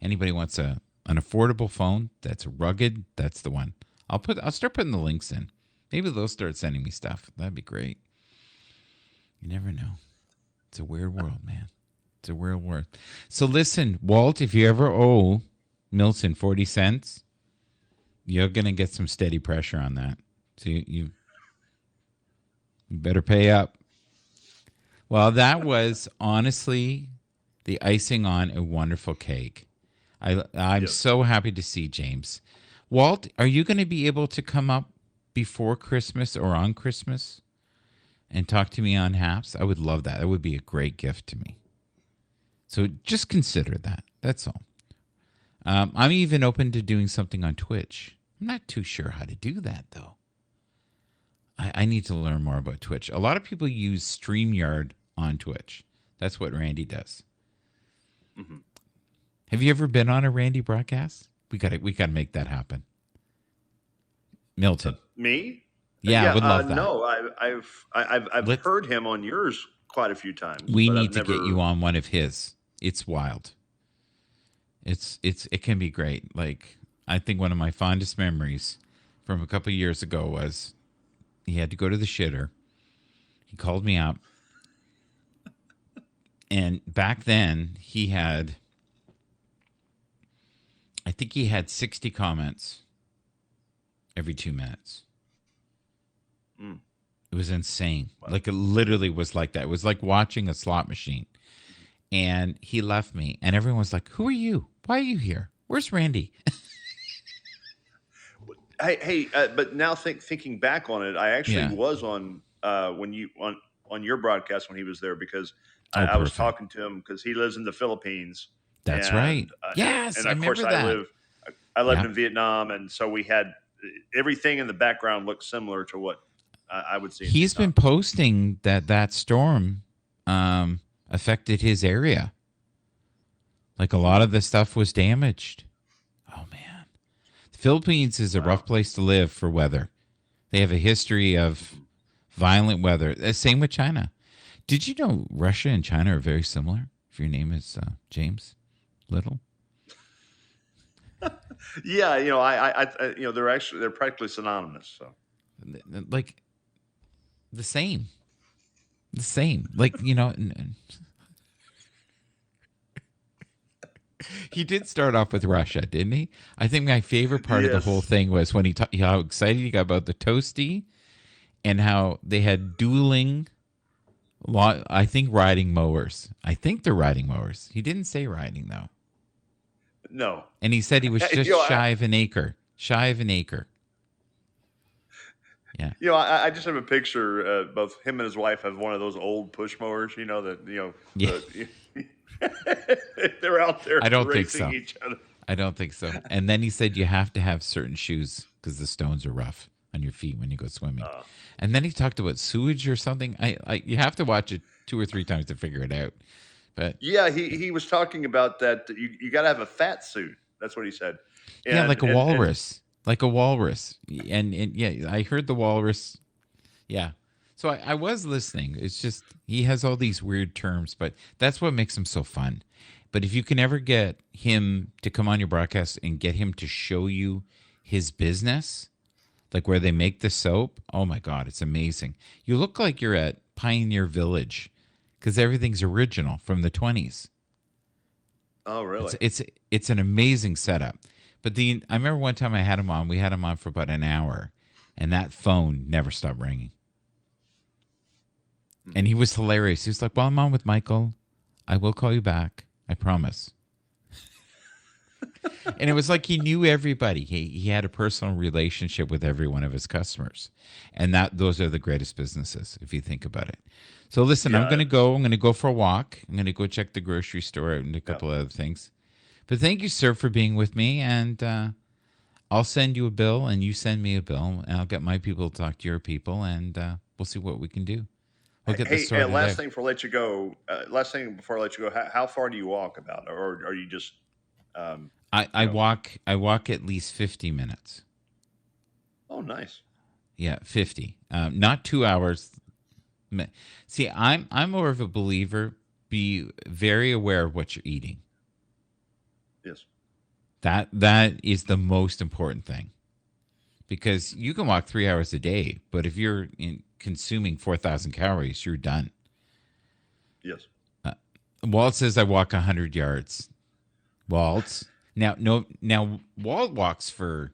anybody wants an affordable phone that's rugged, that's the one. I'll start putting the links in. Maybe they'll start sending me stuff. That'd be great. You never know. It's a weird world, man. It's a weird world. So listen, Walt, if you ever owe Milton 40 cents, you're going to get some steady pressure on that. So you better pay up. Well, that was honestly the icing on a wonderful cake. I'm so happy to see James. Walt, are you going to be able to come up before Christmas or on Christmas and talk to me on Happs? I would love that. That would be a great gift to me. So just consider that. That's all. I'm even open to doing something on Twitch. I'm not too sure how to do that, though. I need to learn more about Twitch. A lot of people use StreamYard on Twitch. That's what Randy does. Mm-hmm. Have you ever been on a Randy broadcast? We got to make that happen. Milton. Me? Yeah, I would love that. No, I've heard him on yours quite a few times. We need to get you on one of his. It's wild. It can be great. Like, I think one of my fondest memories from a couple of years ago was he had to go to the shitter. He called me up, and back then I think he had 60 comments every 2 minutes. It was insane. Wow. Like, it literally was like that. It was like watching a slot machine. And he left me, and everyone was like, "Who are you? Why are you here? Where's Randy?" But now thinking back on it, I actually was on on your broadcast when he was there, because I was talking to him because he lives in the Philippines. That's right. Yes, and of course I lived in Vietnam, and so we had everything in the background looked similar to what I would see. He's been posting that storm affected his area. Like, a lot of the stuff was damaged. Oh man, the Philippines is a rough place to live for weather. They have a history of violent weather. Same with China. Did you know Russia and China are very similar? If your name is James Little. Yeah, I they're practically synonymous. So, like, the same. Like, he did start off with Russia, didn't he? I think my favorite part of the whole thing was when how excited he got about the toasty, and how they had dueling. I think riding mowers. I think they're riding mowers. He didn't say riding though. No. And he said he was just shy of an acre. Shy of an acre. Yeah. I just have a picture. Both him and his wife have one of those old push mowers. They're out there. I don't think so. Each other. I don't think so. And then he said you have to have certain shoes because the stones are rough on your feet when you go swimming. And then he talked about sewage or something. You have to watch it 2 or 3 times to figure it out. But yeah, he was talking about that. You got to have a fat suit. That's what he said. Like a walrus. Like a walrus. And yeah, I heard the walrus. Yeah. So I was listening. It's just he has all these weird terms, but that's what makes him so fun. But if you can ever get him to come on your broadcast and get him to show you his business, like where they make the soap, oh my God, it's amazing. You look like you're at Pioneer Village because everything's original from the 20s. Oh, really? It's an amazing setup. But I remember one time I had him on. We had him on for about an hour, and that phone never stopped ringing. And he was hilarious. He was like, "Well, I'm on with Michael. I will call you back. I promise." And it was like he knew everybody. He had a personal relationship with every one of his customers, and those are the greatest businesses if you think about it. So listen, I'm going to go for a walk. I'm going to go check the grocery store and a couple of other things. But thank you, sir, for being with me. And I'll send you a bill, and you send me a bill, and I'll get my people to talk to your people, and we'll see what we can do. We'll get this sorted out. Last thing before I let you go. How far do you walk about, or are you just? I walk at least 50 minutes. Oh, nice. Yeah, 50. Not 2 hours. See, I'm more of a believer. Be very aware of what you're eating. Yes. That is the most important thing, because you can walk 3 hours a day, but if you're consuming 4,000 calories, you're done. Yes. Walt says I walk 100 yards. Walt. Now Walt walks for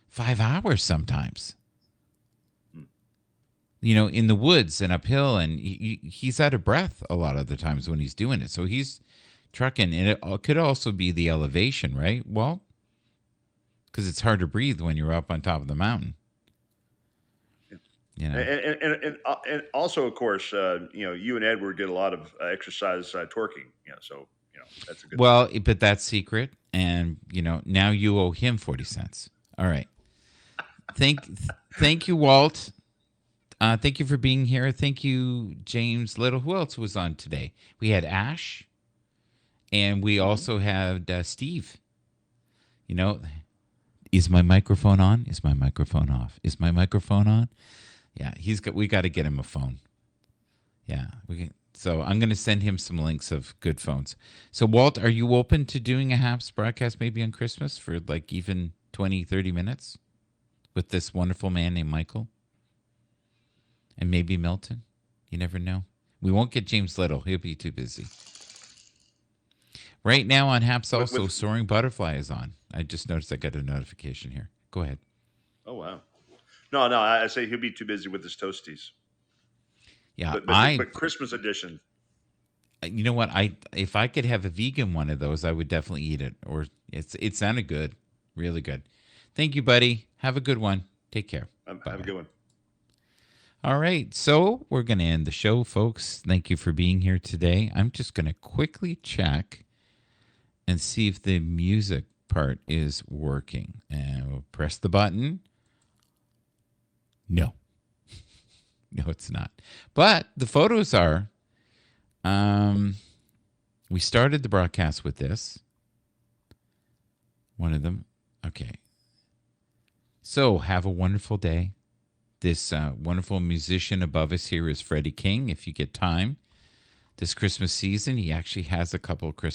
5 hours sometimes. In the woods and uphill, and he's out of breath a lot of the times when he's doing it. So he's trucking, and it could also be the elevation, right? Well, because it's hard to breathe when you're up on top of the mountain. And also, of course, you and Edward did a lot of exercise twerking. So that's a good. Well, thing. But that's secret, and now you owe him 40 cents. All right. Thank you, Walt. Thank you for being here. Thank you, James Little. Who else was on today? We had Ash, and we also had Steve. Is my microphone on? Is my microphone off? Is my microphone on? Yeah, we got to get him a phone. Yeah, So I'm going to send him some links of good phones. So, Walt, are you open to doing a Happs broadcast maybe on Christmas for like even 20, 30 minutes with this wonderful man named Michael? And maybe Milton? You never know. We won't get James Little. He'll be too busy. Right now on Happs also, Soaring Butterfly is on. I just noticed I got a notification here. Go ahead. Oh, wow. No, I say he'll be too busy with his toasties. Yeah, but Christmas edition. You know what? If I could have a vegan one of those, I would definitely eat it. Or it sounded good, really good. Thank you, buddy. Have a good one. Take care. Have a good one. All right, so we're going to end the show, folks. Thank you for being here today. I'm just going to quickly check and see if the music part is working. And we'll press the button. No. No, it's not. But the photos are. We started the broadcast with this. One of them. Okay. So have a wonderful day. This wonderful musician above us here is Freddie King. If you get time this Christmas season, he actually has a couple of Christmas